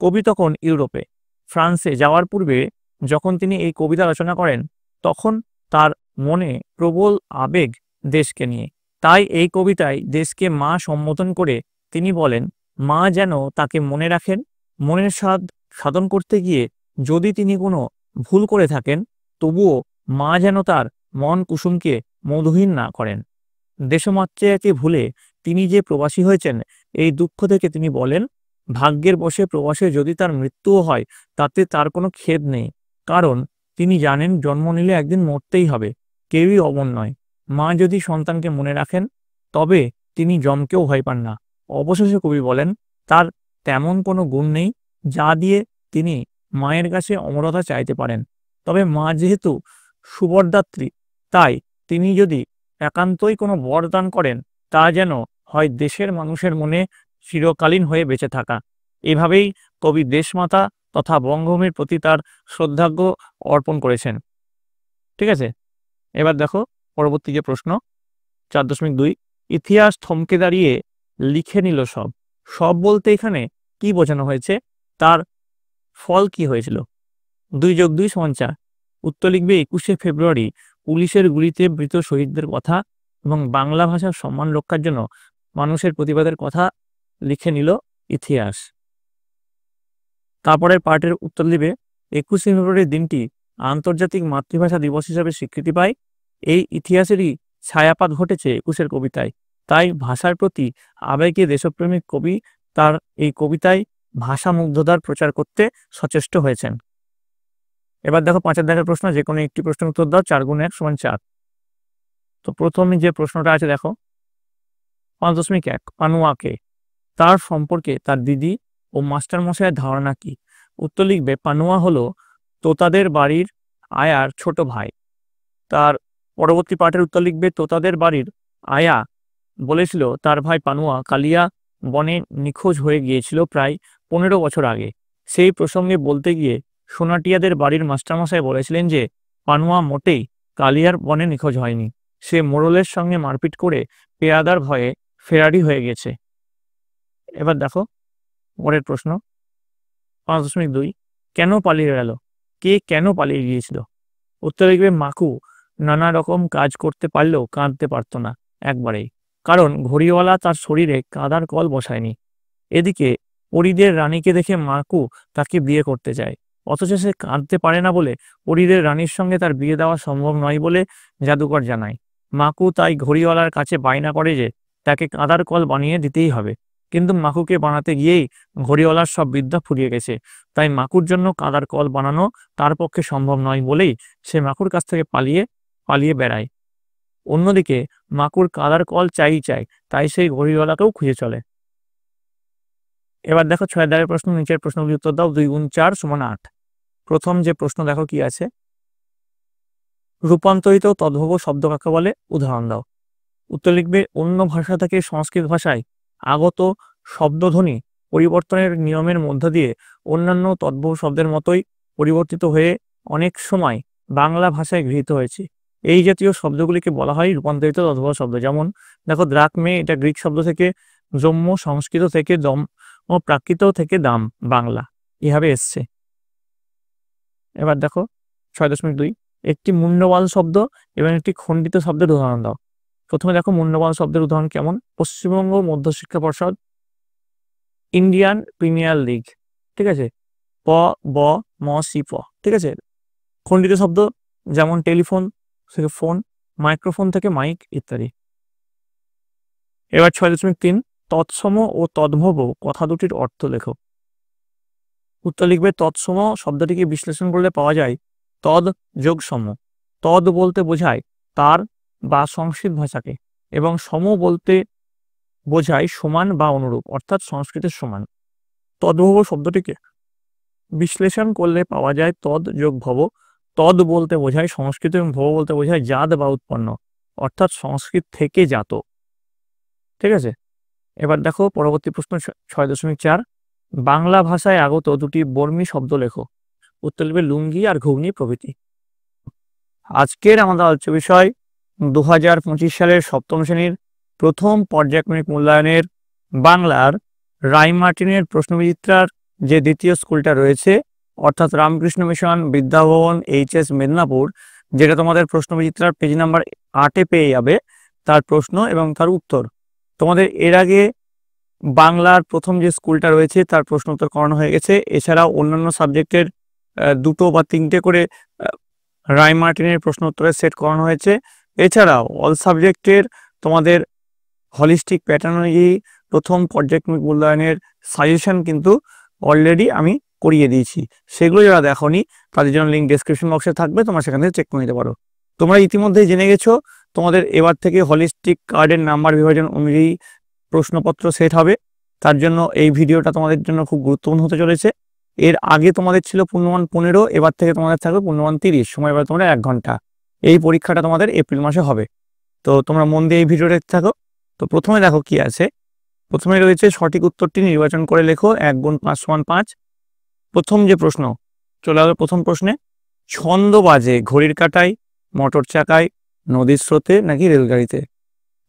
কবি তখন ইউরোপে, ফ্রান্সে যাওয়ার পূর্বে যখন তিনি এই কবিতা রচনা করেন তখন তার মনে প্রবল আবেগ দেশকে নিয়ে। তাই এই কবিতায় দেশকে মা সম্বোধন করে তিনি বলেন মা যেন তাকে মনে রাখেন, মনের স্বাদ সাধন করতে গিয়ে যদি তিনি কোনো ভুল করে থাকেন তবুও মা যেন তার মন কুসুমকে মধুহীন না করেন। দেশমাতৃকাকে ভুলে তিনি যে প্রবাসী হয়েছেন এই দুঃখ থেকে তিনি বলেন ভাগ্যের বশে প্রবাসে যদি তার মৃত্যুও হয় তাতে তার কোনো খেদ নেই, কারণ তিনি জানেন জন্ম নিলে একদিন মরতেই হবে, কেউই অমর নয়। মা যদি সন্তানকে মনে রাখেন তবে তিনি যমকেও ভয় পান না। অবশেষে কবি বলেন তার তেমন কোনো গুণ নেই যা দিয়ে তিনি মায়ের কাছে অমরতা চাইতে পারেন, তবে মা যেহেতু সুবরদাত্রী তাই তিনি যদি একান্তই কোনো বরদান করেন তা যেন হয় দেশের মানুষের মনে চিরকালীন হয়ে বেঁচে থাকা। এভাবেই কবি দেশমাতা তথা বঙ্গভূমির প্রতি তার শ্রদ্ধার্ঘ্য অর্পণ করেছেন। ঠিক আছে, এবার দেখো পরবর্তী যে প্রশ্ন 4.2, ইতিহাস থমকে দাঁড়িয়ে লিখে নিল সব। সব বলতে এখানে কি বোঝানো হয়েছে, তার ফল কি হয়েছিল? 2 + 2 = 4। উত্তর লিখবে 21শে ফেব্রুয়ারি পুলিশের গুলিতে মৃত শহীদদের কথা এবং বাংলা ভাষার সম্মান রক্ষার জন্য মানুষের প্রতিবাদের কথা লিখে নিল ইতিহাস। তারপরের পার্টের উত্তর দিবে 21শে ফেব্রুয়ারির দিনটি আন্তর্জাতিক মাতৃভাষা দিবস হিসাবে স্বীকৃতি পায়। এই ইতিহাসেরই ছায়াপাত ঘটেছে একুশের কবিতায়। তাই ভাষার প্রতি আবেগে দেশপ্রেমিক কবি তার এই কবিতায় ভাষা মুগ্ধতার প্রচার করতে সচেষ্ট হয়েছেন। এবার দেখো 5 দাগের প্রশ্ন, যে কোনো একটি প্রশ্নের উত্তর দাও। 4 গুণ 1 সমান 4। তো প্রথমে যে প্রশ্নটা আছে দেখো, 5.1 পানুয়াকে, তার সম্পর্কে তার দিদি ও মাস্টারমশাইয়ের ধারণা কি? উত্তর লিখবে পানুয়া হলো তোতাদের বাড়ির আয়ার ছোট ভাই। তার পরবর্তী পাঠের উত্তর লিখবে তোতাদের বাড়ির আয়া বলেছিল তার ভাই পানুয়া কালিয়া বনে নিখোঁজ হয়ে গিয়েছিল প্রায় 15 বছর আগে। সেই প্রসঙ্গে বলতে গিয়ে সোনাটিয়াদের বাড়ির মাস্টারমশাই বলেছিলেন যে পানুয়া মোটেই কালিয়ার বনে নিখোঁজ হয়নি, সে মোড়লের সঙ্গে মারপিট করে পেয়াদার ভয়ে ফেরারি হয়ে গেছে। এবার দেখো পরের প্রশ্ন, 5.2 কেন পালিয়ে গেল? কে কেন পালিয়ে গিয়েছিল? উত্তর লিখবে মাকু নানা রকম কাজ করতে পারলেও কাঁদতে পারত না একবারেই, কারণ ঘড়িওয়ালা তার শরীরে কাদার কল বসায়নি। এদিকে পরীদের রানীকে দেখে মাকু তাকে বিয়ে করতে চায়, অথচ সে কাঁদতে পারে না বলে পরীদের রানীর সঙ্গে তার বিয়ে দেওয়া সম্ভব নয় বলে জাদুকর জানায়। মাকু তাই ঘড়িওয়ালার কাছে বায়না করে যে তাকে কাদার কল বানিয়ে দিতেই হবে, কিন্তু মাকুকে বানাতে গিয়েই ঘড়িওয়ালার সব বিদ্যা ফুরিয়ে গেছে, তাই মাকুর জন্য কাদার কল বানানো তার পক্ষে সম্ভব নয় বলেই সে মাকুর কাছ থেকে পালিয়ে পালিয়ে বেড়ায়। অন্যদিকে মাকুর কাদার কল চাই, তাই সেই ঘড়িওয়ালাকেও খুঁজে চলে। এবার দেখো 6 দাগের প্রশ্ন, নিচের প্রশ্নগুলির উত্তর দাও। 2 গুণ 4 সমান 8। প্রথম যে প্রশ্ন দেখো কি আছে, রূপান্তরিত তদ্ভব শব্দ কাকে বলে? উদাহরণ দাও। উত্তর লিখবে অন্য ভাষা থেকে সংস্কৃত ভাষায় আগত শব্দধ্বনি পরিবর্তনের নিয়মের মধ্য দিয়ে অন্যান্য তদ্ভব শব্দের মতোই পরিবর্তিত হয়ে অনেক সময় বাংলা ভাষায় গৃহীত হয়েছে। এই জাতীয় শব্দগুলিকে বলা হয় রূপান্তরিত তদ্ভব শব্দ। যেমন দেখো দ্রাকমে, এটা গ্রিক শব্দ থেকে যম্য, সংস্কৃত থেকে দম ও প্রাকৃত থেকে দাম বাংলা এভাবে এসছে। এবার দেখো 6.2 একটি মুন্ডবাল শব্দ এবং একটি খণ্ডিত শব্দের উদাহরণ দাও। প্রথমে দেখো মুন্ডবাল শব্দের উদাহরণ কেমন, পশ্চিমবঙ্গ মধ্যশিক্ষা পর্ষদ, ইন্ডিয়ান প্রিমিয়ার লিগ, ঠিক আছে, প ব ম সি প, ঠিক আছে। খণ্ডিত শব্দ যেমন টেলিফোন থেকে ফোন, মাইক্রোফোন থেকে মাইক ইত্যাদি। এবার 6.3 তৎসম ও তদ্ভব কথা দুটির অর্থ লেখো। উত্তর লিখবে তৎসম শব্দটিকে বিশ্লেষণ করলে পাওয়া যায় তদ যোগ সম। তদ বলতে বোঝায় তার বা সংস্কৃত ভাষাকে, এবং সম বলতে বোঝায় সমান বা অনুরূপ, অর্থাৎ সংস্কৃতের সমান। তদ্ভব শব্দটিকে বিশ্লেষণ করলে পাওয়া যায় তদ যোগ ভব। তদ বলতে বোঝায় সংস্কৃত এবং ভব বলতে বোঝায় জাত বা উৎপন্ন, অর্থাৎ সংস্কৃত থেকে জাত, ঠিক আছে। এবার দেখো পরবর্তী প্রশ্ন 6.4 বাংলা ভাষায় আগত দুটি বর্মী শব্দ লেখো। উত্তর লিখবে লুঙ্গি আর ঘুগনি প্রভৃতি। আজকের আমাদের আলোচ্য বিষয় 2025 সালের সপ্তম শ্রেণীর প্রথম পর্যায়ক্রমিক মূল্যায়নের বাংলার রায়মার্টিনের প্রশ্নবিচিত্রার যে দ্বিতীয় স্কুলটা রয়েছে, অর্থাৎ রামকৃষ্ণ মিশন বিদ্যাভবন HS মেদিনীপুর, যেটা তোমাদের প্রশ্নবিচিত্রার পেজ নাম্বার 8-এ পেয়ে যাবে, তার প্রশ্ন এবং তার উত্তর। তোমাদের এর আগে বাংলার প্রথম যে স্কুলটা রয়েছে তার প্রশ্ন উত্তর করানো হয়ে গেছে। এছাড়াও অন্যান্য সাবজেক্টের 2 বা 3টে করে রায়মার্টিনের প্রশ্ন উত্তরের সেট করানো হয়েছে। এছাড়াও অল সাবজেক্টের তোমাদের হলিস্টিক প্যাটার্নজি প্রথম পর্যায়ক্রমিক মূল্যায়নের সাজেশন কিন্তু অলরেডি আমি করিয়ে দিয়েছি। সেগুলো যারা দেখোনি তাদের জন্য লিঙ্ক ডেসক্রিপশন বক্সে থাকবে, তোমরা সেখান থেকে চেক করে নিতে পারো। তোমরা ইতিমধ্যেই জেনে গেছো তোমাদের এবার থেকে হলিস্টিক কার্ডের নাম্বার বিভাজন অনুযায়ী প্রশ্নপত্র সেট হবে। তার জন্য এই ভিডিওটা তোমাদের জন্য খুব গুরুত্বপূর্ণ হতে চলেছে। এর আগে তোমাদের ছিল পূর্ণমান 15, এবার থেকে তোমাদের থাকবে পূর্ণমান 30, সময় এবার তোমরা 1 ঘন্টা। এই পরীক্ষাটা তোমাদের এপ্রিল মাসে হবে, তো তোমরা মন দিয়ে এই ভিডিওটা দেখতে থাকো। তো প্রথমে দেখো কি আছে, প্রথমে রয়েছে সঠিক উত্তরটি নির্বাচন করে লেখো। 1 গুণ 5 সমান 5। প্রথম যে প্রশ্ন চলে আসবে, প্রথম প্রশ্নে ছন্দ বাজে ঘড়ির কাঁটায়, মোটর চাকায়, নদীর স্রোতে নাকি রেলগাড়িতে?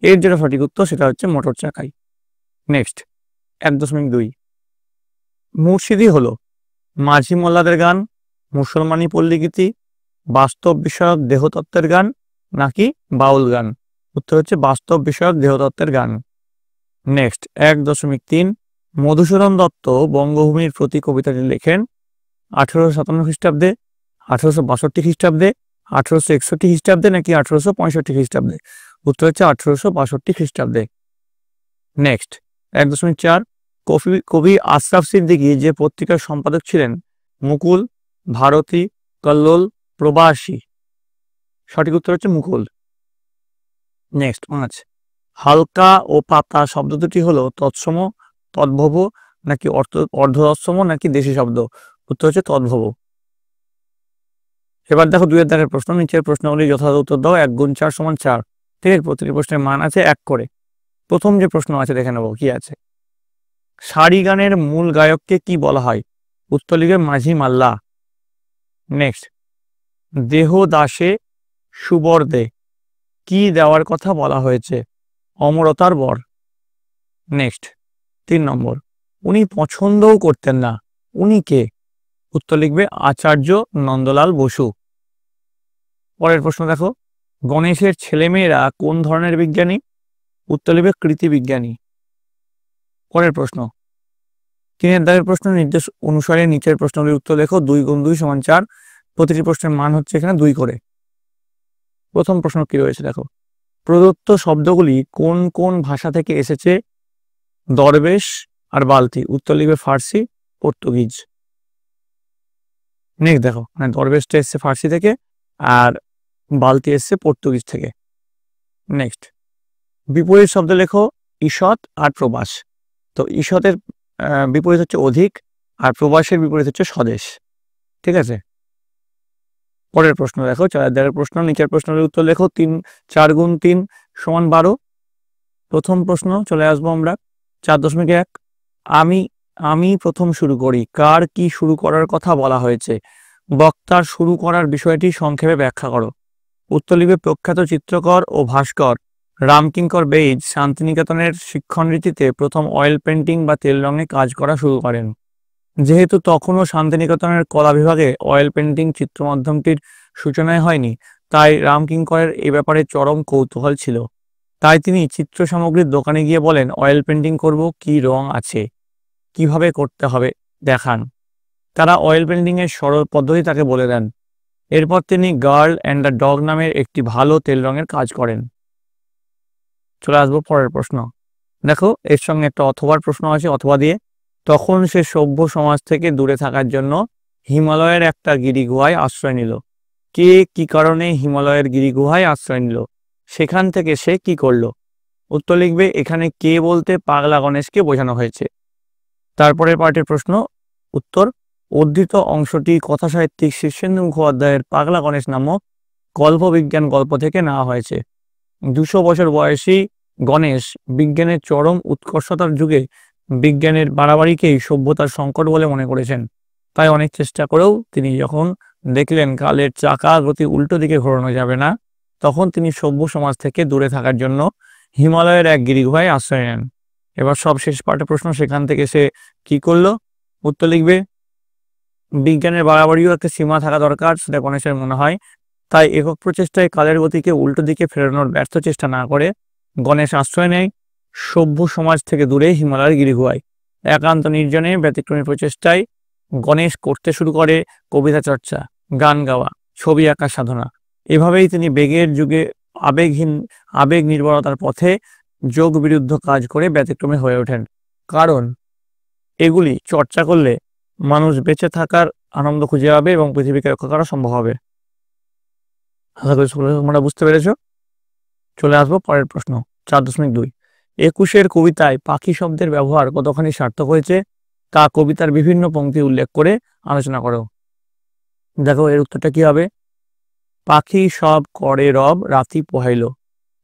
এর যেটা সঠিক উত্তর সেটা হচ্ছে মোটর চাকায়। নেক্সট 1.2 মুর্শিদি হলো মাঝি মোল্লাদের গান, মুসলমানি পল্লীগীতি, বাস্তব বিষয়ক দেহতত্ত্বের গান নাকি বাউল গান? উত্তর হচ্ছে বাস্তব বিষয়ক দেহতত্ত্বের গান। নেক্সট 1.3 মধুসূদন দত্ত বঙ্গভূমির প্রতি কবিতাটি লেখেন 1857 খ্রিস্টাব্দে, 1862 খ্রিস্টাব্দে, 1861 খ্রিস্টাব্দে নাকি 1865 খ্রিস্টাব্দে? উত্তর হচ্ছে 1862 খ্রিস্টাব্দে। নেক্সট 1.4 কবি আশরাফ সিদ্দিকী যে পত্রিকার সম্পাদক ছিলেন? মুকুল, ভারতী, কল্লোল, প্রবাসী। সঠিক উত্তর হচ্ছে মুকুল। নেক্সট 5 হালকা ও পাতা শব্দ দুটি হলো তৎসম, তদ্ভব নাকি অর্ধতৎসম নাকি দেশি শব্দ? উত্তর হচ্ছে তদ্ভব। এবার দেখো 2 এর দাগের প্রশ্ন, নিচের প্রশ্নগুলি যথাযথ উত্তর দাও। 1 গুণ 4 সমান 4। ঠিক আছে, প্রতিটি প্রশ্নের মান আছে 1 করে। প্রথম যে প্রশ্ন আছে দেখে নেবো কি আছে। সারি গানের মূল গায়ককে কি বলা হয়? উত্তর লিখবে মাঝি মাল্লা। নেক্সট দেহ দাসে সুবর্দে কি দেওয়ার কথা বলা হয়েছে? অমরতার বর। নেক্সট 3 নম্বর উনি পছন্দও করতেন না, উনি কে? উত্তর লিখবে আচার্য নন্দলাল বসু। পরের প্রশ্ন দেখো, গণেশের ছেলেমেয়েরা কোন ধরনের বিজ্ঞানী? উত্তর লিখবে কৃতি বিজ্ঞানী। পরের প্রশ্ন 3 এর দাগের প্রশ্ন, নির্দেশ অনুসারে নিচের প্রশ্নগুলির উত্তর লেখো। 2 গুণ 2 সমান 4। প্রতিটি প্রশ্নের মান হচ্ছে এখানে 2 করে। প্রথম প্রশ্ন কি রয়েছে দেখো, প্রদত্ত শব্দগুলি কোন কোন ভাষা থেকে এসেছে? দরবেশ আর বালতি। উত্তর লিখবে ফার্সি, পর্তুগিজ। নেক্সট দেখো, মানে দরবেশটা এসছে ফার্সি থেকে আর বালতি এসছে পর্তুগিজ থেকে। নেক্সট বিপরীত শব্দ লেখো ঈষৎ আর প্রবাস। তো ঈষতের বিপরীত হচ্ছে অধিক আর প্রবাসের বিপরীত হচ্ছে স্বদেশ। ঠিক আছে, পরের প্রশ্ন দেখো 4 এর প্রশ্ন, নিচের প্রশ্নের উত্তর লেখো। 4 গুণ 3 সমান 12। প্রথম প্রশ্ন চলে আসবো আমরা 4.1 আমি প্রথম শুরু করি, কার কি শুরু করার কথা বলা হয়েছে? বক্তার শুরু করার বিষয়টি সংক্ষেপে ব্যাখ্যা করো। উত্তর লিখবে প্রখ্যাত চিত্রকর ও ভাস্কর রামকিঙ্কর বেইজ শান্তিনিকেতনের শিক্ষণরীতিতে প্রথম অয়েল পেন্টিং বা তেল রঙে কাজ করা শুরু করেন। যেহেতু তখনও শান্তিনিকেতনের কলা বিভাগে অয়েল পেন্টিং চিত্র মাধ্যমটির সূচনায় হয়নি, তাই রামকিঙ্করের এ ব্যাপারে চরম কৌতূহল ছিল। তাই তিনি চিত্র সামগ্রীর দোকানে গিয়ে বলেন, অয়েল পেন্টিং করব, কি রং আছে, কিভাবে করতে হবে দেখান। তারা অয়েল পেন্টিং এর সরল পদ্ধতি তাকে বলে দেন। এরপর তিনি গার্ল অ্যান্ড দ্য ডগ নামের একটি ভালো তেল রঙের কাজ করেন। চলে আসবো পরের প্রশ্ন দেখো, এর সঙ্গে একটা অথবার প্রশ্ন আছে, অথবা দিয়ে। তখন সে সভ্য সমাজ থেকে দূরে থাকার জন্য হিমালয়ের একটা গিরিগুহায় আশ্রয় নিল। কে কি কারণে হিমালয়ের গিরিগুহায় আশ্রয় নিল? সেখান থেকে সে কি করলো? উত্তর লিখবে এখানে কে বলতে পাগলা গণেশকে বোঝানো হয়েছে। তারপরে পার্টির প্রশ্ন উত্তর, উদ্ধৃত অংশটি কথা সাহিত্যিক শীর্ষেন্দু মুখোপাধ্যায়ের পাগলা গণেশ নামক কল্পবিজ্ঞান গল্প থেকে নেওয়া হয়েছে। 200 বছর বয়সী গণেশ বিজ্ঞানের চরম উৎকর্ষতার যুগে বিজ্ঞানের বাড়াবাড়িকেই সভ্যতার সংকট বলে মনে করেছেন। তাই অনেক চেষ্টা করেও তিনি যখন দেখলেন কালের চাকা গতি উল্টো দিকে ঘোরানো যাবে না, তখন তিনি সভ্য সমাজ থেকে দূরে থাকার জন্য হিমালয়ের এক গিরিগুহায় আশ্রয় নেন। এবার সব শেষ পাঠের প্রশ্ন, সেখান থেকে সে কি করলো? উত্তর লিখবে বিজ্ঞানের বাড়াবাড়িও একটা সীমা থাকা দরকার, সেটা গণেশের মনে হয়। তাই একক প্রচেষ্টায় কালের গতিকে উল্টো দিকে ফেরানোর ব্যর্থ চেষ্টা না করে গণেশ আশ্রয় নেয় সভ্য সমাজ থেকে দূরে হিমালয়ের গিরিগুহায়। একান্ত নির্জনে ব্যতিক্রমী প্রচেষ্টায় গণেশ করতে শুরু করে কবিতা চর্চা, গান গাওয়া, ছবি আঁকা সাধনা। এভাবেই তিনি বেগের যুগে আবেগ নির্ভরতার পথে যোগ বিরুদ্ধ কাজ করে ব্যতিক্রমী হয়ে ওঠেন। কারণ এগুলি চর্চা করলে মানুষ বেঁচে থাকার আনন্দ খুঁজে পাবে এবং পৃথিবীকে রক্ষা করা সম্ভব হবে। আশা করি তোমরা বুঝতে পেরেছ। চলে আসবো পরের প্রশ্ন 4.2। 21 কবিতায় পাখি শব্দের ব্যবহার কতখানি সার্থক হয়েছে তা কবিতার বিভিন্ন পংক্তি উল্লেখ করে আলোচনা করো। দেখো এর উত্তরটা কি হবে। পাখি সব করে রব রাতি পোহাইল।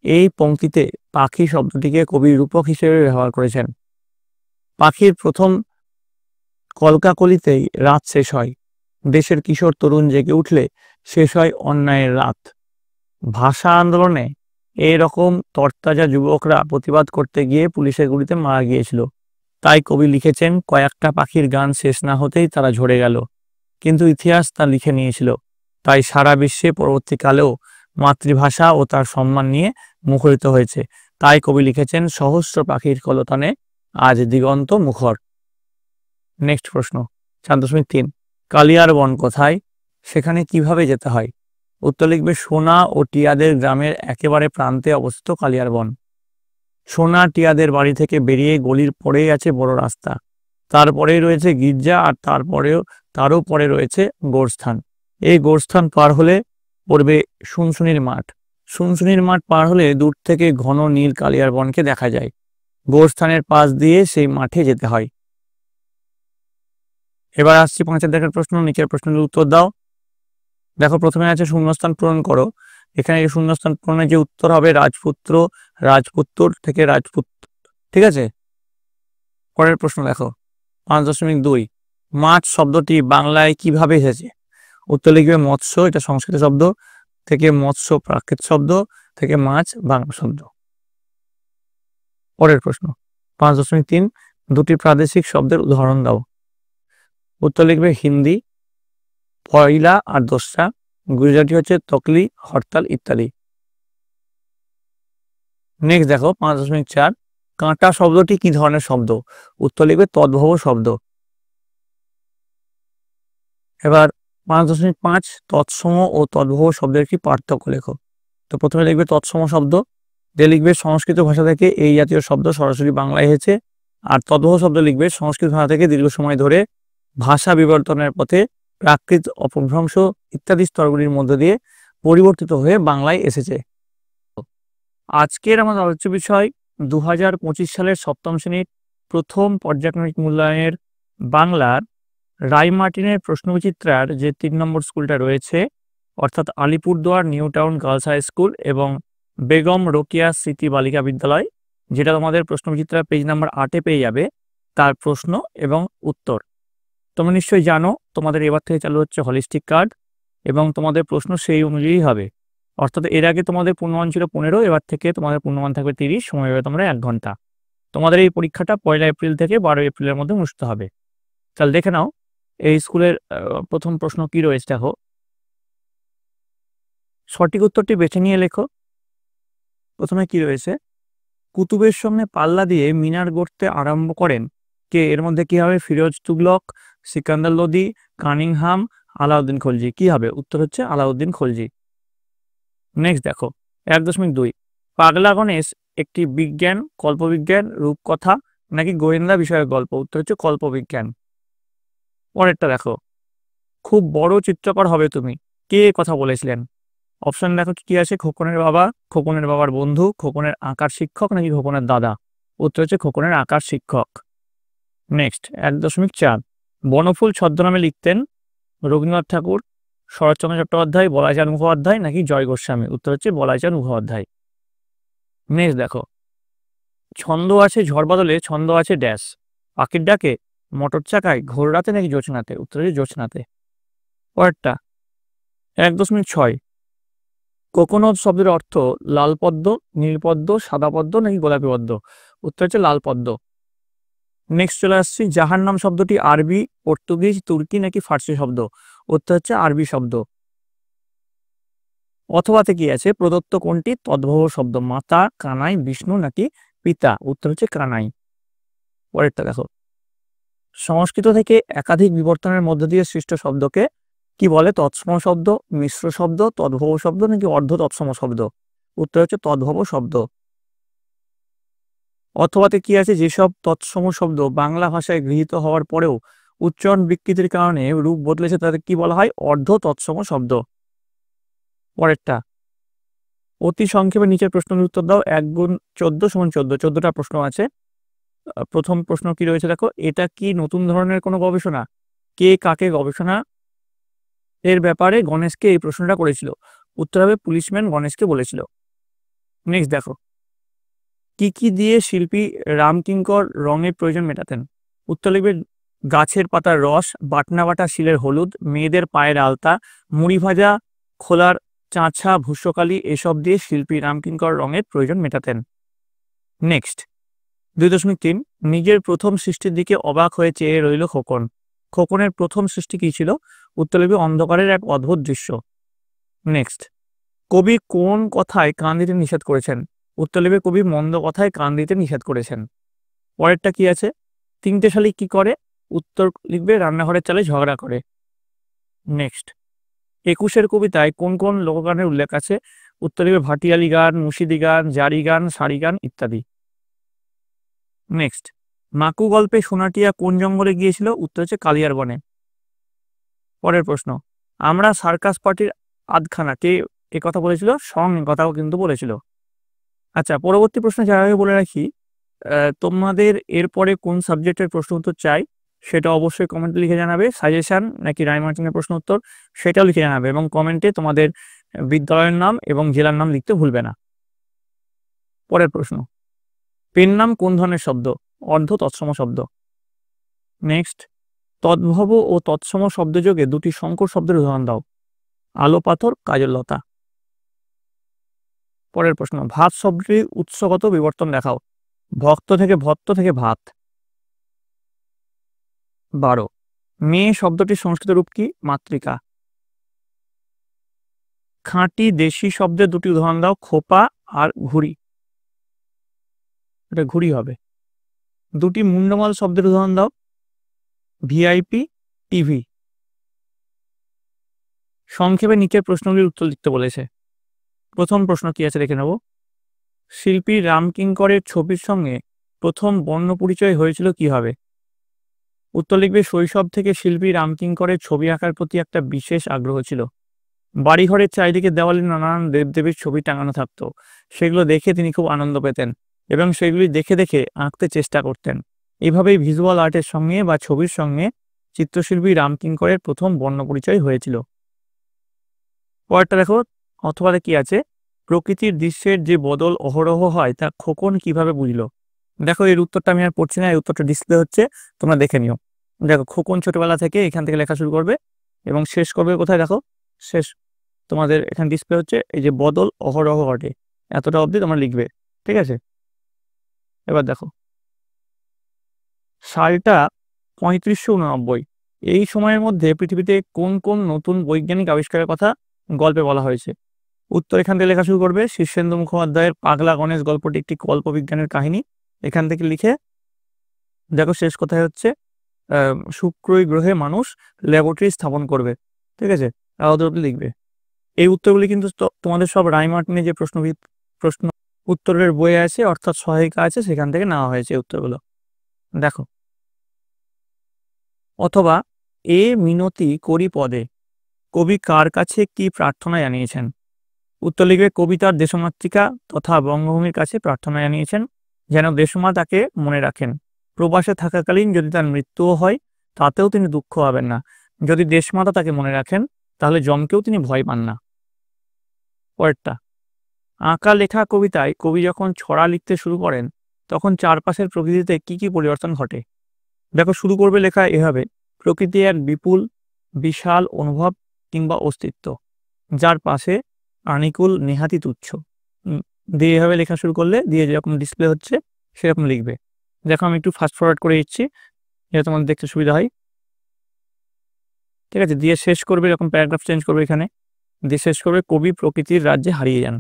এই পংক্তিতে পাখি শব্দটিকে কবি রূপক হিসেবে ব্যবহার করেছেন। পাখির প্রথম কলকাকলিতেই রাত শেষ হয়। দেশের কিশোর তরুণ জেগে উঠলে শেষ হয় অন্যায়ের রাত। ভাষা আন্দোলনে এরকম তরতাজা যুবকরা প্রতিবাদ করতে গিয়ে পুলিশের গুলিতে মারা গিয়েছিল। তাই কবি লিখেছেন, কয়েকটা পাখির গান শেষ না হতেই তারা ঝরে গেল, কিন্তু ইতিহাস তা লিখে নিয়েছিল। তাই সারা বিশ্বে পরবর্তীকালেও মাতৃভাষা ও তার সম্মান নিয়ে মুখরিত হয়েছে। তাই কবি লিখেছেন, সহস্র পাখির কলতানে আজ দিগন্ত মুখর। নেক্সট প্রশ্ন 4.3। কালিয়ার বন কোথায়? সেখানে কিভাবে যেতে হয়? উত্তর লিখবে সোনা ও টিয়াদের গ্রামের একেবারে প্রান্তে অবস্থিত কালিয়ার বন। সোনা টিয়াদের বাড়ি থেকে বেরিয়ে গলির পরেই আছে বড় রাস্তা, তারপরেই রয়েছে গির্জা, আর তারও পরে রয়েছে গোরস্থান। এই গোরস্থান পার হলে পড়বে শুনশুনির মাঠ। শুনশুনির মাঠ পার হলে দূর থেকে ঘন নীল কালিয়ার বনকে দেখা যায়। গোরস্থানের পাশ দিয়ে সেই মাঠে যেতে হয়। এবার আসছি 5 দেখার প্রশ্ন, নিচের প্রশ্নের উত্তর দাও। দেখো প্রথমে আছে শূন্যস্থান পূরণ করো। এখানে শূন্যস্থান পূরণের যে উত্তর হবে রাজপুত্র, রাজপুত্তর থেকে রাজপুত্র, ঠিক আছে। পরের প্রশ্ন দেখো 5.2, মাছ শব্দটি বাংলায় কিভাবে এসেছে? উত্তর লিখবে মৎস্য, এটা সংস্কৃত শব্দ, থেকে মৎস্য প্রাকৃত শব্দ, থেকে মাছ বাংলা শব্দ। পরের প্রশ্ন 5.3, দুটি প্রাদেশিক শব্দের উদাহরণ দাও। উত্তর লিখবে হিন্দি পয়লা আর দোসরা, গুজরাটি হচ্ছে তকলি, হরতাল ইত্যাদি। নেক্সট দেখো 5.4, কাঁটা শব্দটি কি ধরনের শব্দ? উত্তর লিখবে তদ্ভব শব্দ। এবার 5.5, তৎসম ও তদ্ভব শব্দের কি পার্থক্য লেখো। তো প্রথমে লিখবে তৎসম শব্দ, যে লিখবে সংস্কৃত ভাষা থেকে এই জাতীয় শব্দ সরাসরি বাংলায় এসেছে। আর তদ্ভব শব্দ লিখবে সংস্কৃত ভাষা থেকে দীর্ঘ সময় ধরে ভাষা বিবর্তনের পথে প্রাকৃত, অপভ্রংশ ইত্যাদি স্তরগুলির মধ্য দিয়ে পরিবর্তিত হয়ে বাংলায় এসেছে। আজকের আমাদের আলোচ্য বিষয় 2025 সালের সপ্তম শ্রেণীর প্রথম পর্যায়ক্রমিক মূল্যায়নের বাংলার রায়মার্টিনের প্রশ্নবিচিত্রার যে 3 নম্বর স্কুলটা রয়েছে, অর্থাৎ Alipurduar New Town Girls high school এবং বেগম রোকেয়া স্মৃতি বালিকা বিদ্যালয়, যেটা তোমাদের প্রশ্নবিচিত্রা পেজ নাম্বার 8-এ পেয়ে যাবে, তার প্রশ্ন এবং উত্তর। তোমরা নিশ্চয়ই জানো তোমাদের এবার থেকে চালু হচ্ছে হলিস্টিক কার্ড এবং তোমাদের প্রশ্ন সেই অনুযায়ী হবে। অর্থাৎ এর আগে তোমাদের পূর্ণমান ছিল 15, এবার থেকে তোমাদের পূর্ণমান থাকবে 30, সময় হবে তোমরা 1 ঘন্টা। তোমাদের এই পরীক্ষাটা 1 এপ্রিল থেকে 12 এপ্রিলের মধ্যে অনুষ্ঠিত হবে। তাহলে দেখে নাও এই স্কুলের প্রথম প্রশ্ন কি রয়েছে। দেখো সঠিক উত্তরটি বেছে নিয়ে লেখো। প্রথমে কি রয়েছে, কুতুবের সঙ্গে পাল্লা দিয়ে মিনার গড়তে আরম্ভ করেন কে? এর মধ্যে কি হবে? ফিরোজ তুগলক, সিকান্দার লোদি, কানিংহাম, আলাউদ্দিন খলজি। কি হবে? উত্তর হচ্ছে আলাউদ্দিন খলজি। নেক্সট দেখো 1.2, পাগলা গণেশ একটি বিজ্ঞান, কল্পবিজ্ঞান, রূপকথা নাকি গোয়েন্দা বিষয়ক গল্প? উত্তর হচ্ছে কল্পবিজ্ঞান। পরেরটা দেখো, খুব বড় চিত্রকর হবে তুমি, কে কথা বলেছিলেন? অপশন দেখো কি আছে, খোকনের বাবা, খোকনের বাবার বন্ধু, খোকনের আঁকার শিক্ষক নাকি খোকনের দাদা? উত্তর হচ্ছে খোকনের আঁকার শিক্ষক। নেক্সট 1.4, বনফুল ছদ্মনামে লিখতেন রবীন্দ্রনাথ ঠাকুর, শরৎচন্দ্র চট্টোপাধ্যায়, বলাইচাঁদ মুখোপাধ্যায় নাকি জয় গোস্বামী? উত্তর হচ্ছে বলাইচাঁদ মুখোপাধ্যায়। নেক্সট দেখো, ছন্দ আছে ঝড় বাদলে, ছন্দ আছে ড্যাশ, পাখির ডাকে, মোটর চাকায়, ঘোর রাতে নাকি জোছনাতে? উত্তর হচ্ছে জোছনাতে। পরেরটা 1.6, কোকোনট শব্দের অর্থ লাল পদ্ম, নীল পদ্ম, সাদা পদ্ম নাকি গোলাপি পদ্ম? উত্তর হচ্ছে লাল পদ্ম। নেক্সট চলে আসছি, জাহান্নাম শব্দটি আরবি, পর্তুগিজ, তুর্কি নাকি ফার্সি শব্দ? উত্তর হচ্ছে আরবি শব্দ। অথবাতে কি আছে, প্রদত্ত কোনটি তদ্ভব শব্দ? মাতা, কানাই, বিষ্ণু নাকি পিতা? উত্তর হচ্ছে কানাই। পরেরটা দেখো, সংস্কৃত থেকে একাধিক বিবর্তনের মধ্য দিয়ে সৃষ্ট শব্দকে কি বলে? তৎসম শব্দ, মিশ্র শব্দ, তদ্ভব শব্দ নাকি অর্ধ তৎসম শব্দ? উত্তর হচ্ছে তদ্ভব শব্দ। অথবাতে কি আছে, যেসব তৎসম শব্দ বাংলা ভাষায় গৃহীত হওয়ার পরেও উচ্চারণ বিকৃতির কারণে রূপ বদলেছে তাদের কি বলা হয়? অর্ধ তৎসম শব্দ। পরেরটা, অতি সংক্ষেপে নিচের প্রশ্নের উত্তর দাও। 1×14 = 14, 14টা প্রশ্ন আছে। প্রথম প্রশ্ন কি রয়েছে দেখো, এটা কি নতুন ধরনের কোনো গবেষণা? কে কাকে গবেষণা এর ব্যাপারে গণেশকে এই প্রশ্নটা করেছিল? উত্তর হবে পুলিশম্যান গণেশকে বলেছিল। নেক্সট দেখো, কি কি দিয়ে শিল্পী রামকিঙ্কর রঙের প্রয়োজন মেটাতেন? উত্তর লিখবে গাছের পাতার রস, বাটনা বাটা শিলের হলুদ, মেয়েদের পায়ের আলতা, মুড়ি ভাজা খোলার চাঁচা, ভূস্যকালি, এসব দিয়ে শিল্পী রামকিঙ্কর রঙের প্রয়োজন মেটাতেন। নেক্সট 2.3, নিজের প্রথম সৃষ্টির দিকে অবাক হয়ে চেয়ে রইল খোকন। খোকনের প্রথম সৃষ্টি কি ছিল? উত্তর লিখবে অন্ধকারের এক অদ্ভুত দৃশ্য। নেক্সট, কবি কোন কথায় কান দিতে নিষেধ করেছেন? উত্তর লিখবে কবি মন্দ কথায় কান দিতে নিষেধ করেছেন। পরেরটা কি আছে, 3টে শালিক কি করে? উত্তর লিখবে রান্নাঘরের চালে ঝগড়া করে। নেক্সট একুশের কবিতায় কোন কোন লোকগানের উল্লেখ আছে? উত্তর লিখবে ভাটিয়ালি গান, মুর্শিদি গান, জারি গান, সারি গান ইত্যাদি। নেক্সট, মাকু গল্পে সোনাটিয়া কোন জঙ্গলে গিয়েছিল? উত্তর হচ্ছে কালিয়ার বনে। পরের প্রশ্ন, আমরা সার্কাস পার্টির আধখানা কে এ কথা বলেছিল? সং কথাও কিন্তু বলেছিল। আচ্ছা, পরবর্তী প্রশ্ন যার আগে বলে রাখি, তোমাদের এরপরে কোন সাবজেক্টের প্রশ্ন উত্তর চাই সেটা অবশ্যই কমেন্টে লিখে জানাবে। সাজেশন নাকি রায়মার্টিনের প্রশ্ন উত্তর সেটাও লিখে জানাবে, এবং কমেন্টে তোমাদের বিদ্যালয়ের নাম এবং জেলার নাম লিখতে ভুলবে না। পরের প্রশ্ন, পেন নাম কোন ধরনের শব্দ? অর্ধ তৎসম শব্দ। নেক্সট, তদ্ভব ও তৎসম শব্দযোগে দুটি সংকর শব্দের উদাহরণ দাও। আলো পাথর, কাজল লতা। পরের প্রশ্ন, ভাত শব্দটির উৎসগত বিবর্তন দেখাও। ভক্ত থেকে ভত্ত থেকে ভাত। 12, মেয়ে শব্দটির সংস্কৃত রূপ কি? মাতৃকা। খাঁটি দেশি শব্দের দুটি উদাহরণ দাও। খোপা আর ঘুড়ি। এটা ঘুড়ি হবে। দুটি মুন্ডমাল শব্দের উদাহরণ দাও। VIP, TV. সংক্ষেপে নিচের প্রশ্নগুলির উত্তর লিখতে বলেছে। প্রথম প্রশ্ন কি আছে দেখে নেব। শিল্পী রামকিঙ্করের ছবির সঙ্গে প্রথম বর্ণ পরিচয় হয়েছিল কিভাবে? উত্তর লিখবে শৈশব থেকে শিল্পী রামকিঙ্করের ছবি আঁকার প্রতি একটা বিশেষ আগ্রহ ছিল। বাড়িঘরের চারিদিকে দেওয়ালে নানান দেবদেবীর ছবি টাঙানো থাকতো, সেগুলো দেখে তিনি খুব আনন্দ পেতেন এবং সেগুলি দেখে দেখে আঁকতে চেষ্টা করতেন। এভাবেই ভিজুয়াল আর্টের সঙ্গে বা ছবির সঙ্গে চিত্রশিল্পী রামকিঙ্করের প্রথম বর্ণ পরিচয় হয়েছিল। পরেরটা দেখো, অথবা কি আছে, প্রকৃতির দৃশ্যের যে বদল অহরহ হয় তা খোকন কিভাবে বুঝলো? দেখো, এর উত্তরটা আমি আর পড়ছি না, এই উত্তরটা ডিসপ্লে হচ্ছে, তোমরা দেখে নিও। দেখো, খোকন ছোটবেলা থেকে এখান থেকে লেখা শুরু করবে এবং শেষ করবে কোথায়? দেখো, শেষ তোমাদের এখানে ডিসপ্লে হচ্ছে, এই যে বদল অহরহ ঘটে, এতটা অবধি তোমরা লিখবে। ঠিক আছে, এবার দেখো, সালটা 3589। এই সময়ের মধ্যে পৃথিবীতে কোন কোন নতুন বৈজ্ঞানিক আবিষ্কারের কথা গল্পে বলা হয়েছে? উত্তর এখান থেকে লেখা শুরু করবে। শীর্ষেন্দু মুখোপাধ্যায়ের পাগলা গণেশ গল্পটি একটি কল্পবিজ্ঞানের কাহিনী, এখান থেকে লিখে দেখো শেষ কোথায় হচ্ছে, শুক্রই গ্রহে মানুষ ল্যাবরেটরি স্থাপন করবে। ঠিক আছে, ওদের লিখবে। এই উত্তরগুলি কিন্তু তোমাদের সব রায়মার্টিনে যে প্রশ্ন উত্তরের বইয়ে আছে, অর্থাৎ সহায়িকা আছে, সেখান থেকে নেওয়া হয়েছে উত্তরগুলো। দেখো, অথবা এ মিনতি করি পদে কবি কার কাছে কি প্রার্থনা জানিয়েছেন? উত্তর লিখবে কবিতার দেশমাতৃকা তথা বঙ্গভূমির কাছে প্রার্থনা জানিয়েছেন যেন দেশমা তাকে মনে রাখেন। প্রবাসে থাকাকালীন যদি তার মৃত্যুও হয় তাতেও তিনি দুঃখ হবেন না। যদি দেশমাতা তাকে মনে রাখেন তাহলে জমকেও তিনি ভয় পান না। পরেরটা, আঁকা লেখা কবিতায় কবি যখন ছড়া লিখতে শুরু করেন তখন চারপাশের প্রকৃতিতে কি কি পরিবর্তন ঘটে? দেখো, শুরু করবে লেখা এভাবে, প্রকৃতি এক বিপুল বিশাল অনুভব কিংবা অস্তিত্ব, যার পাশে আনিকুল নেহাতি তুচ্ছ। দিয়ে এভাবে লেখা শুরু করলে, দিয়ে যেরকম ডিসপ্লে হচ্ছে সেরকম লিখবে। দেখো, আমি একটু ফাস্ট ফরওয়ার্ড করে দিচ্ছি যাতে তোমাদের দেখতে সুবিধা হয়। ঠিক আছে, দিয়ে শেষ করবে, এরকম প্যারাগ্রাফ চেঞ্জ করবে এখানে, দিয়ে শেষ করবে কবি প্রকৃতির রাজ্যে হারিয়ে যান।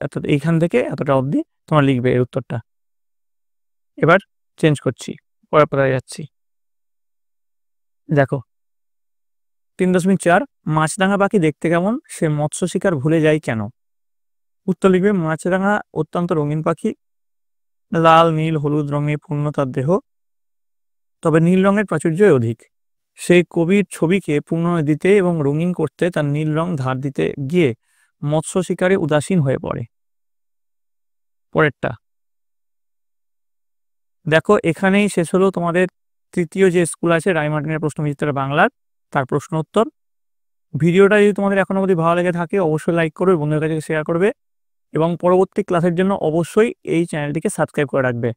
অর্থাৎ এইখান থেকে এতটা অবধি তোমার লিখবে এর উত্তরটা। এবার চেঞ্জ করছি, পরের পাতায় যাচ্ছি। দেখো, 3.4, মাছরাঙা পাখি দেখতে কেমন, সে মৎস্য শিকার ভুলে যায় কেন? উত্তর লিখবে মাছরাঙা অত্যন্ত রঙিন পাখি, লাল নীল হলুদ রঙে পূর্ণ তার দেহ, তবে নীল রঙের প্রাচুর্যই অধিক। সেই কবির ছবিকে পূর্ণ দিতে এবং রঙিন করতে তার নীল রং ধার দিতে গিয়ে মৎস্য শিকারে উদাসীন হয়ে পড়ে। পরেরটা দেখো, এখানেই শেষ হলো তোমাদের তৃতীয় যে স্কুল আছে রায়মার্টিনের প্রশ্নবিচিত্রা বাংলার, তার প্রশ্ন উত্তর। ভিডিওটা যদি তোমাদের এখনো অবধি ভালো লেগে থাকে অবশ্যই লাইক করবে, বন্ধুদের কাছে শেয়ার করবে এবং পরবর্তী ক্লাসের জন্য অবশ্যই এই চ্যানেলটিকে সাবস্ক্রাইব করে রাখবে।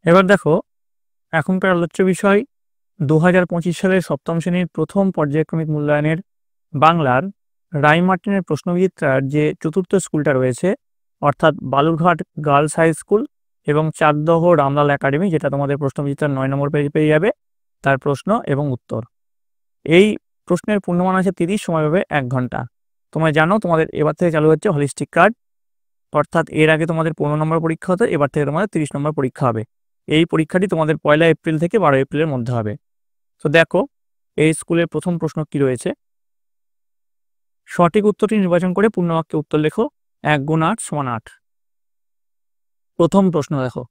এবার দেখো, এখনকার আলোচ্য বিষয় 2025 সালের সপ্তম শ্রেণীর প্রথম পর্যায়ক্রমিক মূল্যায়নের বাংলার রায়মার্টিনের প্রশ্নবিচিত্রার যে চতুর্থ স্কুলটা রয়েছে, অর্থাৎ বালুরঘাট গার্লস হাই স্কুল এবং চাকদহ রামলাল একাডেমি, যেটা তোমাদের প্রশ্নবিচিত্রার 9 নম্বর পেজে পেয়ে যাবে, তার প্রশ্ন এবং উত্তর। এই প্রশ্নের পূর্ণমান আছে 30, সময় পাবে 1 ঘন্টা। তোমরা জানো তোমাদের এবার থেকে চালু হচ্ছে হলিস্টিক কার্ড, অর্থাৎ এর আগে তোমাদের 15 নম্বর পরীক্ষা হতো, এবার থেকে তোমাদের 30 নম্বর পরীক্ষা হবে। এই পরীক্ষাটি তোমাদের 1 এপ্রিল থেকে 12 এপ্রিলের মধ্যে হবে। তো দেখো, এই স্কুলের প্রথম প্রশ্ন কি রয়েছে, সঠিক উত্তরটি নির্বাচন করে পূর্ণবাক্যে উত্তর লেখো। 1 গুণ 8 সমান 8। প্রথম প্রশ্ন দেখো,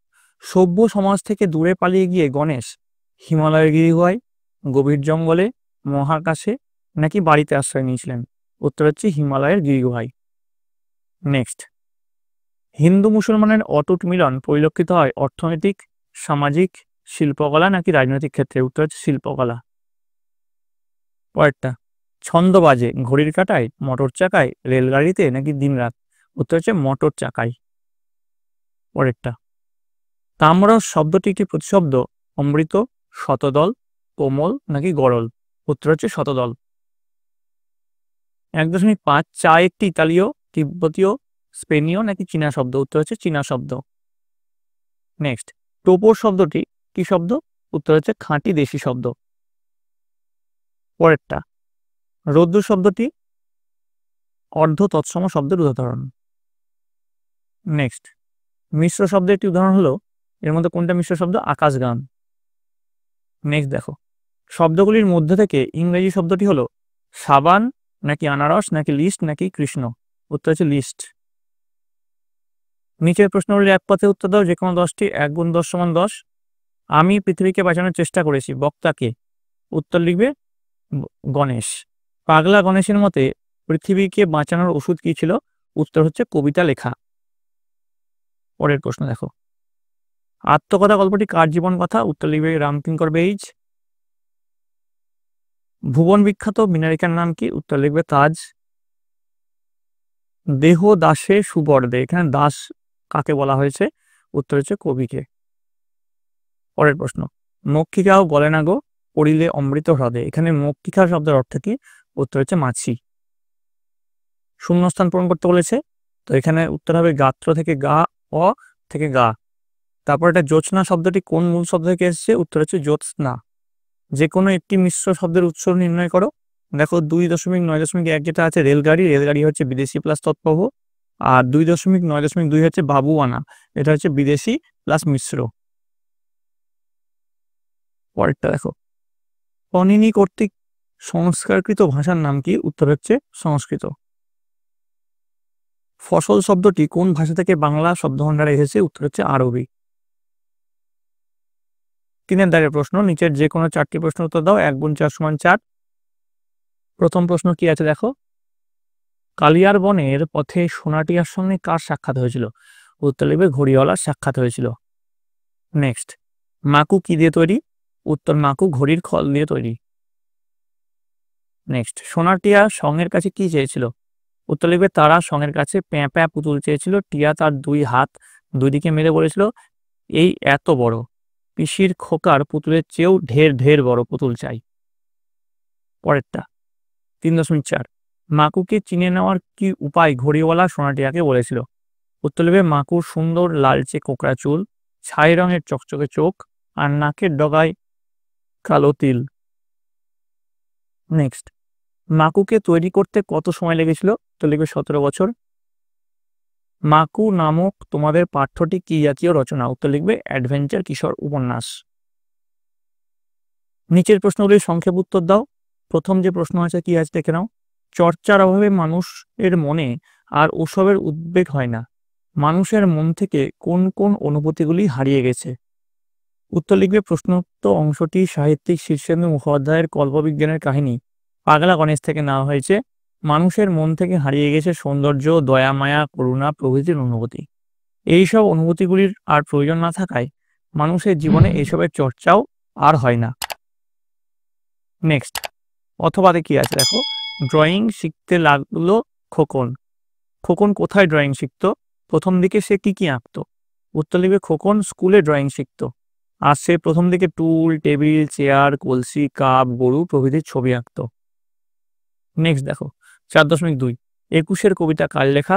সভ্য সমাজ থেকে দূরে পালিয়ে গিয়ে গণেশ হিমালয়ের গিরিগুহায়, গভীর জঙ্গলে, মহাকাশে নাকি বাড়িতে আশ্রয় নিয়েছিলেন? উত্তর হচ্ছে হিমালয়ের গিরিগুহায়। নেক্সট, হিন্দু মুসলমানের অটুট মিলন পরিলক্ষিত হয় অর্থনৈতিক, সামাজিক, শিল্পকলা নাকি রাজনৈতিক ক্ষেত্রে? উত্তর হচ্ছে শিল্পকলা। পরেরটা, ছন্দ বাজে ঘড়ির কাঁটায়, মোটর চাকায়, রেলগাড়িতে নাকি দিনরাত? উত্তর হচ্ছে মোটর চাকায়। পরেরটা, তাম্রস শব্দটি একটি প্রতিশব্দ, অমৃত, শতদল, কোমল নাকি গরল? উত্তর হচ্ছে শতদল। 1.5, চা একটি ইতালীয়, তিব্বতীয়, স্পেনীয় নাকি চীনা শব্দ? উত্তর হচ্ছে চীনা শব্দ। নেক্সট, টোপর শব্দটি কি শব্দ? উত্তর হচ্ছে খাঁটি দেশি শব্দ। পরেরটা, রৌদ্র শব্দটি অর্ধ তৎসম শব্দের উদাহরণ। নেক্সট, মিশ্র শব্দের একটি উদাহরণ হলো, এর মধ্যে কোনটা মিশ্র শব্দ? আকাশগান। নেক্সট দেখো, শব্দগুলির মধ্যে থেকে ইংরেজি শব্দটি হলো সাবান নাকি আনারস নাকি লিস্ট নাকি কৃষ্ণ? উত্তর হচ্ছে লিস্ট। নিচের প্রশ্নগুলির এক পথে উত্তর দাও, যে কোনো 10টি। 1 গুণ 10 সমান 10। আমি পৃথিবীকে বাঁচানোর চেষ্টা করেছি, বক্তাকে? উত্তর লিখবে গণেশ। পাগলা গণেশের মতে পৃথিবীকে বাঁচানোর ওষুধ কি ছিল? উত্তর হচ্ছে কবিতা লেখা। পরের প্রশ্ন দেখো, আত্মকথা গল্পটি কার জীবন কথা? উত্তর লিখবে রামকিঙ্কর বেইজ। ভুবন বিখ্যাত মিনারিকার নাম কি? উত্তর লিখবে তাজ। দেহ দাসে সুবর্দে, এখানে দাস কাকে বলা হয়েছে? উত্তর হচ্ছে কবিকে। পরের প্রশ্ন, মক্ষিকাও বলে না গো পড়িলে অমৃত হ্রদে, এখানে মক্ষিকা শব্দের অর্থ কি? উত্তর হচ্ছে মাছি। শূন্যস্থান পূরণ করতে বলেছে, তো এখানে উত্তর হবে গাত্র থেকে গা, অ থেকে গা। তারপর এটা জ্যোৎস্না শব্দটি কোন মূল শব্দ থেকে এসেছে? উত্তর হচ্ছে জ্যোৎস্না। যে কোনো একটি মিশ্র শব্দের উৎস নির্ণয় করো। দেখো 2.9.1 যেটা আছে রেলগাড়ি, রেলগাড়ি হচ্ছে বিদেশি প্লাস তৎপ্রভ। আর 2.9.2 হচ্ছে বাবুয়ানা, এটা হচ্ছে বিদেশি প্লাস মিশ্র। পরেরটা দেখো, পনিনি কর্তৃক সংস্কারকৃত ভাষার নাম কি? উত্তর হচ্ছে সংস্কৃত। ফসল শব্দটি কোন ভাষা থেকে বাংলা শব্দভাণ্ডারে এসেছে? উত্তর হচ্ছে আরবি। 3 দাগের প্রশ্ন, নিচের যে কোনো 4টি প্রশ্ন উত্তর দাও। 1 গুণ 4 সমান 4। প্রথম প্রশ্ন কি আছে দেখো, কালিয়ার বনের পথে সোনাটিয়ার সঙ্গে কার সাক্ষাৎ হয়েছিল? উত্তর লিখবে ঘড়িওয়ালার সাক্ষাৎ হয়েছিল। নেক্সট, মাকু কি দিয়ে তৈরি? উত্তর মাকু ঘড়ির খল দিয়ে তৈরি। নেক্সট, সোনাটিয়া সঙ্গের কাছে কি চেয়েছিল? উত্তর লিখবে তারা সঙ্গের কাছে প্যাঁ প্যাঁ পুতুল চেয়েছিল। টিয়া তার 2 হাত 2 দিকে মেলে বলেছিল, এই এত বড়, পিসির খোকার পুতুলের চেয়েও ঢের ঢের বড় পুতুল চাই। পরেরটা 3.4, মাকুকে চিনে নেওয়ার কি উপায় ঘড়িওয়ালা সোনাটিয়াকে বলেছিল? উত্তর লিখবে মাকুর সুন্দর লালচে কোকড়া চুল, ছাই রঙের চকচকে চোখ আর নাকের ডগায় কালো তিল। নেক্সট, মাকুকে তৈরি করতে কত সময় লেগেছিল? তো লিখবে 17 বছর। মাকু নামক তোমাদের পাঠ্যটি কি জাতীয় রচনা? উত্তর লিখবে অ্যাডভেঞ্চার কিশোর উপন্যাস। নিচের প্রশ্নগুলির সংক্ষেপ উত্তর দাও। প্রথম যে প্রশ্ন আছে কি আছে দেখে নাও, চর্চার অভাবে মানুষের মনে আর ওসবের উদ্বেগ হয় না, মানুষের মন থেকে কোন কোন অনুভূতিগুলি হারিয়ে গেছে? উত্তর লিখবে প্রশ্নোক্ত অংশটি সাহিত্যিক শীর্ষেন্দু মুখোপাধ্যায়ের কল্পবিজ্ঞানের কাহিনী পাগলা গণেশ থেকে নেওয়া হয়েছে। মানুষের মন থেকে হারিয়ে গেছে সৌন্দর্য, দয়া, মায়া, করুণা প্রভৃতির অনুভূতি। এইসব অনুভূতিগুলির আর প্রয়োজন না থাকায় মানুষের জীবনে এইসবের চর্চাও আর হয় না। নেক্সট, অথবাতে কি আছে দেখো, ড্রয়িং শিখতে লাগলো খোকন। খোকন কোথায় ড্রয়িং শিখতো? প্রথম দিকে সে কি কি আঁকতো? উত্তর লিখবে খোকন স্কুলে ড্রয়িং শিখতো। আর সে প্রথম দিকে টুল, টেবিল, চেয়ার, কলসি, কাপ, গরু প্রভৃতির ছবি আঁকতো। নেক্সট দেখো 4.2, 21 কবিতা কার লেখা?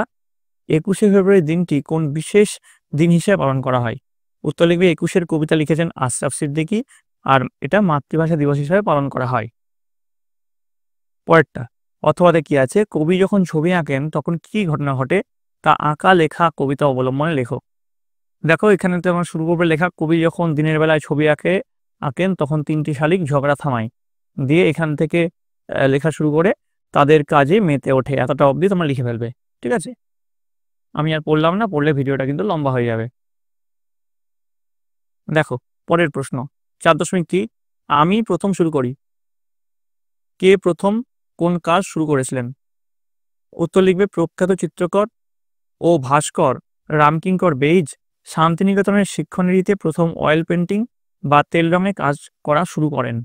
21শে ফেব্রুয়ারি দিনটি কোন বিশেষ দিন হিসেবে পালন করা হয়? উত্তর লিখবে 21 কবিতা লিখেছেন আশরাফ সিদ্দিকী, আর এটা মাতৃভাষা দিবস হিসেবে পালন করা হয়। পরেরটা, অথবাতে কি আছে, কবি যখন ছবি আঁকেন তখন কি ঘটনা ঘটে? তা আঁকা লেখা কবিতা অবলম্বনে লেখো। দেখো এখানে তো আমার শুরু করবে লেখা, কবি যখন দিনের বেলায় ছবি আঁকেন তখন 3টি শালিক ঝগড়া থামায়, দিয়ে এখান থেকে লেখা শুরু করে, তাদের কাজে মেতে ওঠে। এতটা অবধি তোমরা লিখে ফেলবে, ঠিক আছে? আমি আর পড়লাম না, পড়লে ভিডিওটা কিন্তু লম্বা হয়ে যাবে। দেখো পরের প্রশ্ন 4.3, আমি প্রথম শুরু করি। কে প্রথম কোন কাজ শুরু করেছিলেন? উত্তর লিখবে প্রখ্যাত চিত্রকর ও ভাস্কর রামকিঙ্কর বেইজ শান্তিনিকেতনের শিক্ষানীতিতে প্রথম অয়েল পেন্টিং বা তেল রঙে কাজ করা শুরু করেন।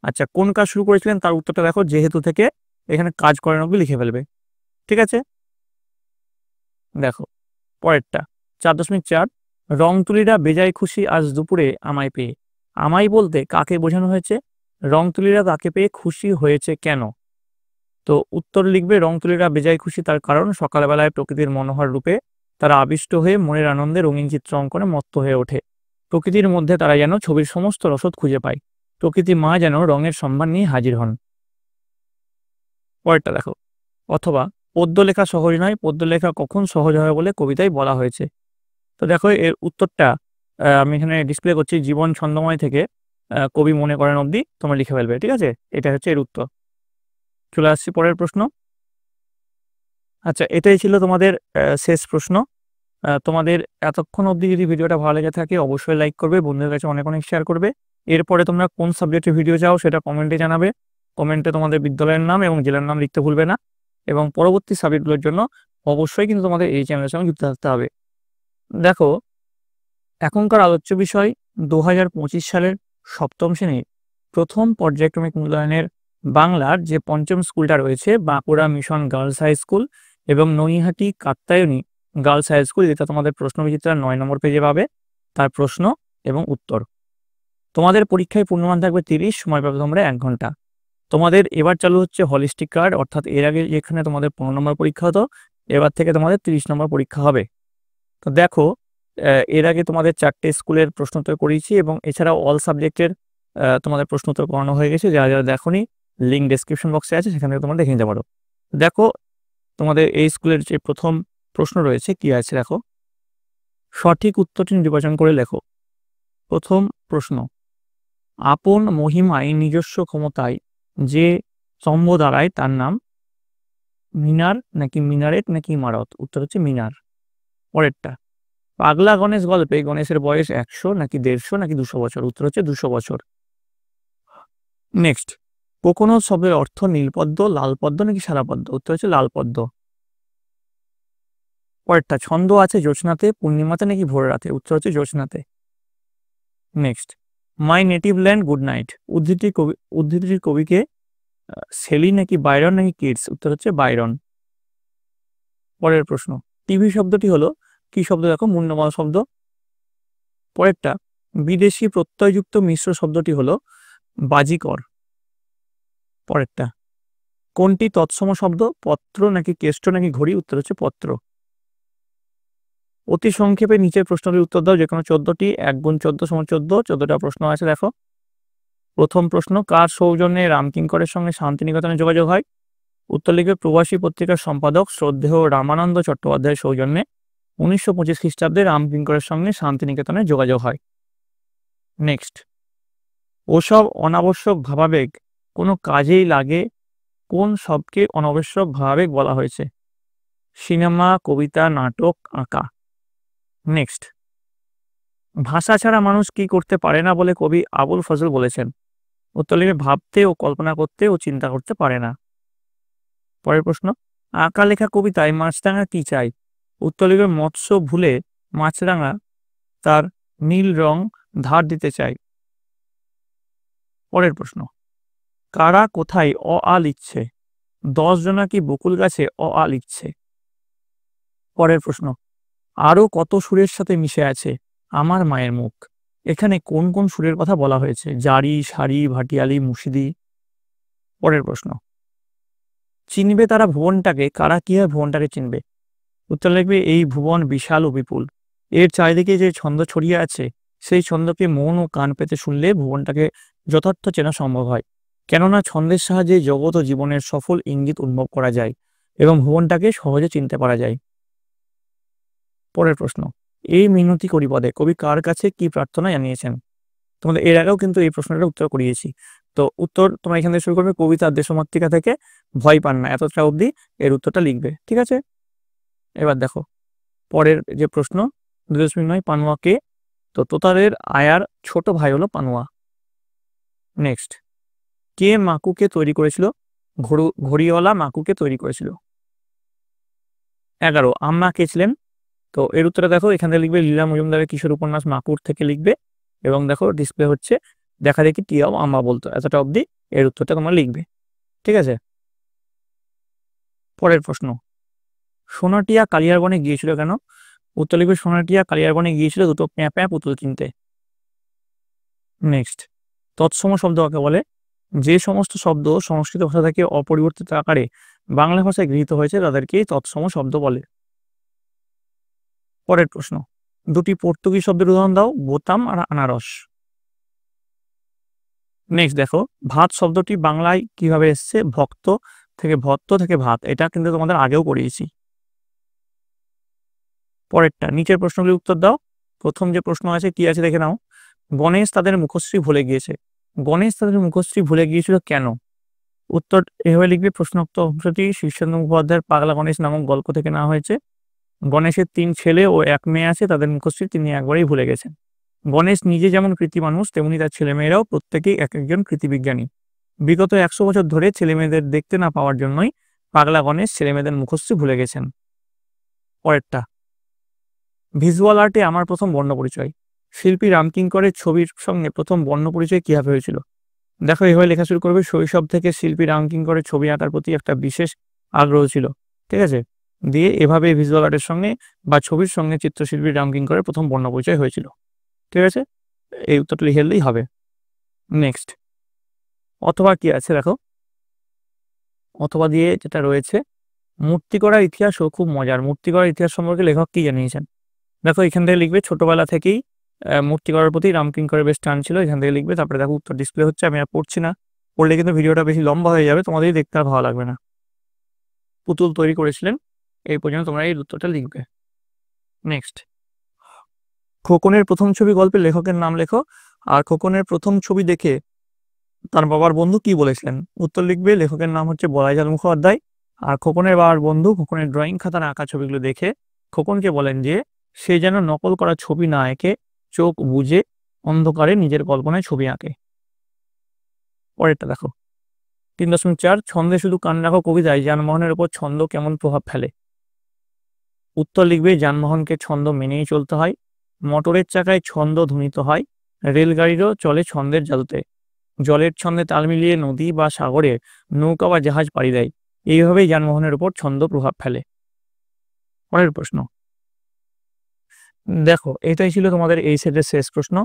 আচ্ছা, কোন কাজ শুরু করেছিলেন তার উত্তরটা দেখো, যেহেতু থেকে এখানে কাজ করেন অবধি লিখে ফেলবে, ঠিক আছে? দেখো পরেরটা 4.4, রং তুলিরা বেজায় খুশি আজ দুপুরে আমায় পেয়ে। আমায় বলতে কাকে বোঝানো হয়েছে? রং তুলিরা তাকে পেয়ে খুশি হয়েছে কেন? তো উত্তর লিখবে রং তুলিরা বেজায় খুশি তার কারণ সকালবেলায় প্রকৃতির মনোহর রূপে তারা আবিষ্ট হয়ে মনের আনন্দে রঙিন চিত্র অঙ্কনে মত্ত হয়ে ওঠে। প্রকৃতির মধ্যে তারা যেন ছবির সমস্ত রসদ খুঁজে পায়। প্রকৃতি মা যেন রঙের সম্মান নিয়ে হাজির হন। পরেরটা দেখো, অথবা পদ্য লেখা সহজ নয়, পদ্য লেখা কখন সহজ হয় বলে কবিতায় বলা হয়েছে। তো দেখো এর উত্তরটা আমি এখানে ডিসপ্লে করছি, জীবন ছন্দময় থেকে কবি মনে করেন অবধি তোমরা লিখে ফেলবে, ঠিক আছে? এটা হচ্ছে এর উত্তর। চলে আসছি পরের প্রশ্ন। আচ্ছা, এটাই ছিল তোমাদের শেষ প্রশ্ন। তোমাদের এতক্ষণ অবধি যদি ভিডিওটা ভালো লেগে থাকে অবশ্যই লাইক করবে, বন্ধুদের কাছে অনেক অনেক শেয়ার করবে। এরপরে তোমরা কোন সাবজেক্টের ভিডিও চাও সেটা কমেন্টে জানাবে। কমেন্টে তোমাদের বিদ্যালয়ের নাম এবং জেলার নাম লিখতে ভুলবে না। এবং পরবর্তী সাবজেক্টগুলোর জন্য অবশ্যই কিন্তু তোমাদের এই চ্যানেলের সঙ্গে যুক্ত থাকতে হবে। দেখো এখনকার আলোচ্য বিষয় 2025 সালের সপ্তম শ্রেণীর প্রথম পর্যায়ক্রমিক মূল্যায়নের বাংলার যে পঞ্চম স্কুলটা রয়েছে, Bankura mission girls high school এবং Naihati Katyayani girls high school, যেটা তোমাদের প্রশ্নবিচিত্রা 9 নম্বর পেজে পাবে, তার প্রশ্ন এবং উত্তর। তোমাদের পরীক্ষায় পূর্ণমান থাকবে 30, সময় পাবে তোমরা 1 ঘন্টা। তোমাদের এবার চালু হচ্ছে হলিস্টিক কার্ড, অর্থাৎ এর আগে যেখানে তোমাদের 15 নম্বর পরীক্ষা হতো, এবার থেকে তোমাদের 30 নম্বর পরীক্ষা হবে। তো দেখো এর আগে তোমাদের 4টে স্কুলের প্রশ্নোত্তর করিয়েছি এবং এছাড়াও অল সাবজেক্টের তোমাদের প্রশ্নোত্তর করানো হয়ে গেছে। যারা যারা দেখোনি লিঙ্ক ডেসক্রিপশন বক্সে আছে, সেখান থেকে তোমরা দেখে নিতে পারো। দেখো তোমাদের এই স্কুলের যে প্রথম প্রশ্ন রয়েছে কি আছে দেখো, সঠিক উত্তরটি নির্বাচন করে লেখো। প্রথম প্রশ্ন, আপন মহিমায় নিজস্ব ক্ষমতায় যে স্তম্ভ দাঁড়ায় তার নাম মিনার নাকি মিনারেট নাকি ইমারত? উত্তর হচ্ছে মিনার। পরেরটা, পাগলা গণেশ গল্পে গণেশের বয়স 100 নাকি 150 নাকি 200 বছর? উত্তর হচ্ছে 200 বছর। নেক্সট, কোকোনট শব্দের অর্থ নীলপদ্ম, লাল পদ্ম নাকি সাদা পদ্ম? উত্তর হচ্ছে লাল পদ্ম। পরেরটা, ছন্দ আছে জ্যোৎস্নাতে, পূর্ণিমাতে নাকি ভোর রাতে? উত্তর হচ্ছে জ্যোৎস্নাতে। Next, my native land good night উদ্ধৃতির কবিকে শেলি নাকি বাইরন নাকি কিটস? উত্তর হচ্ছে বাইরন। পরের প্রশ্ন, টিভি শব্দটি হলো কি শব্দ? দেখো মুন্ডমাল শব্দ। পরেরটা, বিদেশি প্রত্যয়যুক্ত মিশ্র শব্দটি হলো বাজিকর। পরেরটা, কোনটি তৎসম শব্দ? পত্র নাকি কেষ্ট নাকি ঘড়ি? উত্তর হচ্ছে পত্র। অতি সংক্ষেপে নিচের প্রশ্নটির উত্তর দাও, যে কোনো 14টি। 1 গুণ 14 সমান 14। 14টা প্রশ্ন আছে দেখো। প্রথম প্রশ্ন, কার সৌজন্যে রামকিঙ্করের সঙ্গে শান্তিনিকেতনে যোগাযোগ হয়? উত্তর লিখবে প্রবাসী পত্রিকার সম্পাদক শ্রদ্ধেয় রামানন্দ চট্টোপাধ্যায়ের সৌজন্যে 1925 খ্রিস্টাব্দে রামকিঙ্করের সঙ্গে শান্তিনিকেতনে যোগাযোগ হয়। নেক্সট, ওসব অনাবশ্যক ভাবাবেগ কোনো কাজেই লাগে কোন সবকে অনাবশ্যক ভাবাবেগ বলা হয়েছে? সিনেমা, কবিতা, নাটক, আঁকা। নেক্সট, ভাষা ছাড়া মানুষ কি করতে পারে না বলে কবি আবুল ফজল বলেছেন? উত্তর লিখবে ভাবতে ও কল্পনা করতে ও চিন্তা করতে পারে না। পরের প্রশ্ন, আঁকা লেখা কবিতায় মাছরাঙা কি চাই? উত্তর লিখবে মৎস্য ভুলে মাছরাঙা তার নীল রং ধার দিতে চায়। পরের প্রশ্ন, কারা কোথায় অ আ লিখছে? 10 জনা কি বকুল গাছে অ আ লিখছে? পরের প্রশ্ন, আরো কত সুরের সাথে মিশে আছে আমার মায়ের মুখ? এখানে কোন কোন সুরের কথা বলা হয়েছে? জারি, সারি, ভাটিয়ালি, মুর্শিদি। পরের প্রশ্ন, চিনবে তারা ভুবনটাকে, কারা কিভাবে ভুবনটাকে চিনবে? উত্তর লিখবে এই ভুবন বিশাল ও বিপুল, এর চারিদিকে যে ছন্দ ছড়িয়ে আছে সেই ছন্দকে মন ও কান পেতে শুনলে ভুবনটাকে যথার্থ চেনা সম্ভব হয়। কেননা ছন্দের সাহায্যে জগৎ ও জীবনের সফল ইঙ্গিত অনুভব করা যায় এবং ভুবনটাকে সহজে চিনতে পারা যায়। পরের প্রশ্ন, এই মিনতি করি পদে কবি কার কাছে কি প্রার্থনা জানিয়েছেন? তোমাদের এর আগেও কিন্তু এই প্রশ্নটার উত্তর করিয়েছি। তো উত্তর তোমরা এখান থেকে শুরু করবে কবিতা দেশমাতৃকা থেকে ভয় পান না, এতটা অবধি এর উত্তরটা লিখবে। ঠিক আছে, এবার দেখো পরের যে প্রশ্ন 2.9 পানুয়া কে? তো তোতারের আয়ার ছোট ভাই হলো পানুয়া। নেক্সট, কে মাকুকে তৈরি করেছিল? ঘড়িওয়ালা মাকুকে তৈরি করেছিল। 11, আম্মা কে ছিলেন? তো এর উত্তরে দেখো এখানে লিখবে লীলা মজুমদারের কিশোর উপন্যাস মাকুর থেকে লিখবে, এবং দেখো ডিসপ্লে হচ্ছে দেখা দেখি টিয়াও আম্মা বলতো, এতটা অবধি এর উত্তরটা তোমরা লিখবে। ঠিক আছে, পরের প্রশ্ন, সোনাটিয়া কালিয়ারবনে গিয়েছিল কেন? উত্তর লিখবে সোনাটিয়া কালিয়ারবনে গিয়েছিল দুটো প্যাঁ প্যাঁ পুতুল কিনতে। নেক্সট, তৎসম শব্দ কাকে বলে? যে সমস্ত শব্দ সংস্কৃত ভাষা থেকে অপরিবর্তিত আকারে বাংলা ভাষায় গৃহীত হয়েছে তাদেরকেই তৎসম শব্দ বলে। পরের প্রশ্ন, দুটি পর্তুগিজ শব্দের উদাহরণ দাও, বোতাম আর আনারস। নেক্সট দেখো, ভাত শব্দটি বাংলায় কিভাবে এসছে? ভক্ত থেকে ভত্ত থেকে ভাত, এটা কিন্তু তোমাদের আগেও করিয়েছি। পরেরটা, নিচের প্রশ্নগুলির উত্তর দাও। প্রথম যে প্রশ্ন আছে কি আছে দেখে নাও। গণেশ তাদের মুখশ্রী ভুলে গিয়েছে। গণেশ তাদের মুখশ্রী ভুলে গিয়েছিল কেন? উত্তর এভাবে লিখবে, প্রশ্নোক্ত অংশটি শীর্ষেন্দু মুখোপাধ্যায়ের পাগলা গণেশ নামক গল্প থেকে নেওয়া হয়েছে। গণেশের 3 ছেলে ও 1 মেয়ে আছে, তাদের মুখশ্রী তিনি একবারেই ভুলে গেছেন। গণেশ নিজে যেমন কৃতি মানুষ, তেমনি তার ছেলেমেয়েরাও প্রত্যেকেই এক একজন কৃতিবিজ্ঞানী। বিগত 100 বছর ধরে ছেলেমেয়েদের দেখতে না পাওয়ার জন্যই পাগলা গণেশ ছেলেমেয়েদের মুখশ্রী ভুলে গেছেন। পরেরটা, ভিজুয়াল আর্টে আমার প্রথম বর্ণ পরিচয়। শিল্পী রামকিঙ্করের ছবির সঙ্গে প্রথম বর্ণ পরিচয় কিভাবে হয়েছিল? দেখো এভাবে লেখা শুরু করবে, শৈশব থেকে শিল্পী রামকিঙ্করের ছবি আঁকার প্রতি একটা বিশেষ আগ্রহ ছিল। ঠিক আছে, দিয়ে এভাবে ভিজুয়াল আর্টের সঙ্গে বা ছবির সঙ্গে চিত্রশিল্পী রামকিঙ্করের প্রথম বর্ণ পরিচয় হয়েছিল। ঠিক আছে, এই উত্তরটা লিখে দিলেই হবে। নেক্সট, অথবা কি আছে দেখো, অথবা দিয়ে যেটা রয়েছে, মূর্তি করার ইতিহাসও খুব মজার। মূর্তি করার ইতিহাস সম্পর্কে লেখক কি জানিয়েছেন? দেখো এখান থেকে লিখবে ছোটবেলা থেকেই মূর্তি করার প্রতি রামকিঙ্করের বেশ টান ছিল, এখান থেকে লিখবে। তারপরে দেখো উত্তর ডিসপ্লে হচ্ছে, আমি আর পড়ছি না, পড়লে কিন্তু ভিডিওটা বেশি লম্বা হয়ে যাবে, তোমাদেরই দেখতে আর ভালো লাগবে না। পুতুল তৈরি করেছিলেন, এই পর্যন্ত তোমরা এই উত্তরটা লিখবে। নেক্সট, খোকনের প্রথম ছবি গল্পের লেখকের নাম লেখো, আর খোকনের প্রথম ছবি দেখে তার বাবার বন্ধু কি বলেছিলেন? উত্তর লিখবে, লেখকের নাম হচ্ছে বলাইচাঁদ মুখোপাধ্যায়। আর খোকনের বাবার বন্ধু খোকনের ড্রয়িং খাতার আঁকা ছবিগুলো দেখে খোকনকে বলেন যে সে যেন নকল করা ছবি না এঁকে চোখ বুজে অন্ধকারে নিজের কল্পনায় ছবি আঁকে। পরেরটা দেখো, 3.4, ছন্দে শুধু কান রাখো কবিতায় যানবাহনের উপর ছন্দ কেমন প্রভাব ফেলে? উত্তর লিখবে, যানবাহনকে ছন্দ মেনেই চলতে হয়। মোটরের চাকায় ছন্দ ধ্বনিত হয়, রেলগাড়িরও চলে ছন্দের জাদুতে। জলের ছন্দে তাল মিলিয়ে নদী বা সাগরে নৌকা বা জাহাজ পাড়ি দেয়। এইভাবেই যানবাহনের উপর ছন্দ প্রভাব ফেলে। পরের প্রশ্ন দেখো, এটাই ছিল তোমাদের এই সেটের শেষ প্রশ্ন।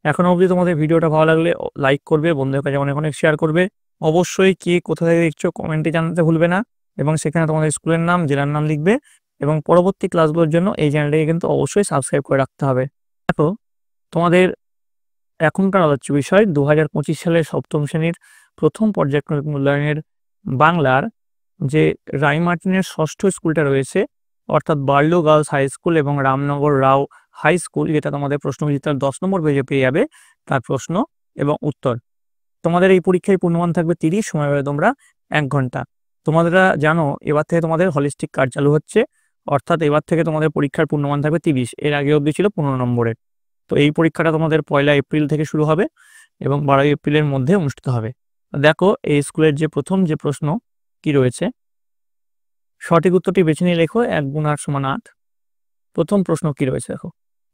এখনো অবধি তোমাদের ভিডিওটা ভালো লাগলে লাইক করবে, বন্ধুদের কাছে অনেক অনেক শেয়ার করবে। অবশ্যই কে কোথা থেকে দেখছো কমেন্টে জানাতে ভুলবে না, এবং সেখানে তোমাদের স্কুলের নাম জেলার নাম লিখবে। এবং পরবর্তী ক্লাসগুলোর জন্য এই চ্যানেলটাকে কিন্তু অবশ্যই সাবস্ক্রাইব করে রাখতে হবে। দেখো তোমাদের এখনকার আলোচ্য বিষয় 2025 সালের সপ্তম শ্রেণীর প্রথম পর্যায়ক্রমিক মূল্যায়নের বাংলার যে রায়মার্টিনের ষষ্ঠ স্কুলটা রয়েছে, অর্থাৎ বার্লো গার্লস হাই স্কুল এবং রামনগর রাও হাই স্কুল, যেটা তোমাদের প্রশ্নবিচিত্রার 10 নম্বর পেজে পেয়ে যাবে, তার প্রশ্ন এবং উত্তর। তোমাদের এই পরীক্ষায় পূর্ণমান থাকবে 30, সময় পাবে তোমরা 1 ঘন্টা। তোমরা জানো এবার থেকে তোমাদের হলিস্টিক কার্ড চালু হচ্ছে, অর্থাৎ এবার থেকে তোমাদের পরীক্ষার পূর্ণমান থাকবে 30, এর আগে অবধি ছিল 15 নম্বরের। তো এই পরীক্ষাটা তোমাদের 1 এপ্রিল থেকে শুরু হবে এবং 12 এপ্রিলের মধ্যে অনুষ্ঠিত হবে। দেখো এই স্কুলের যে প্রথম যে প্রশ্ন কি রয়েছে, সঠিক উত্তরটি বেছে নিয়ে লেখো, 1 গুণ 8 সমান 8। প্রথম প্রশ্ন কি রয়েছে দেখো,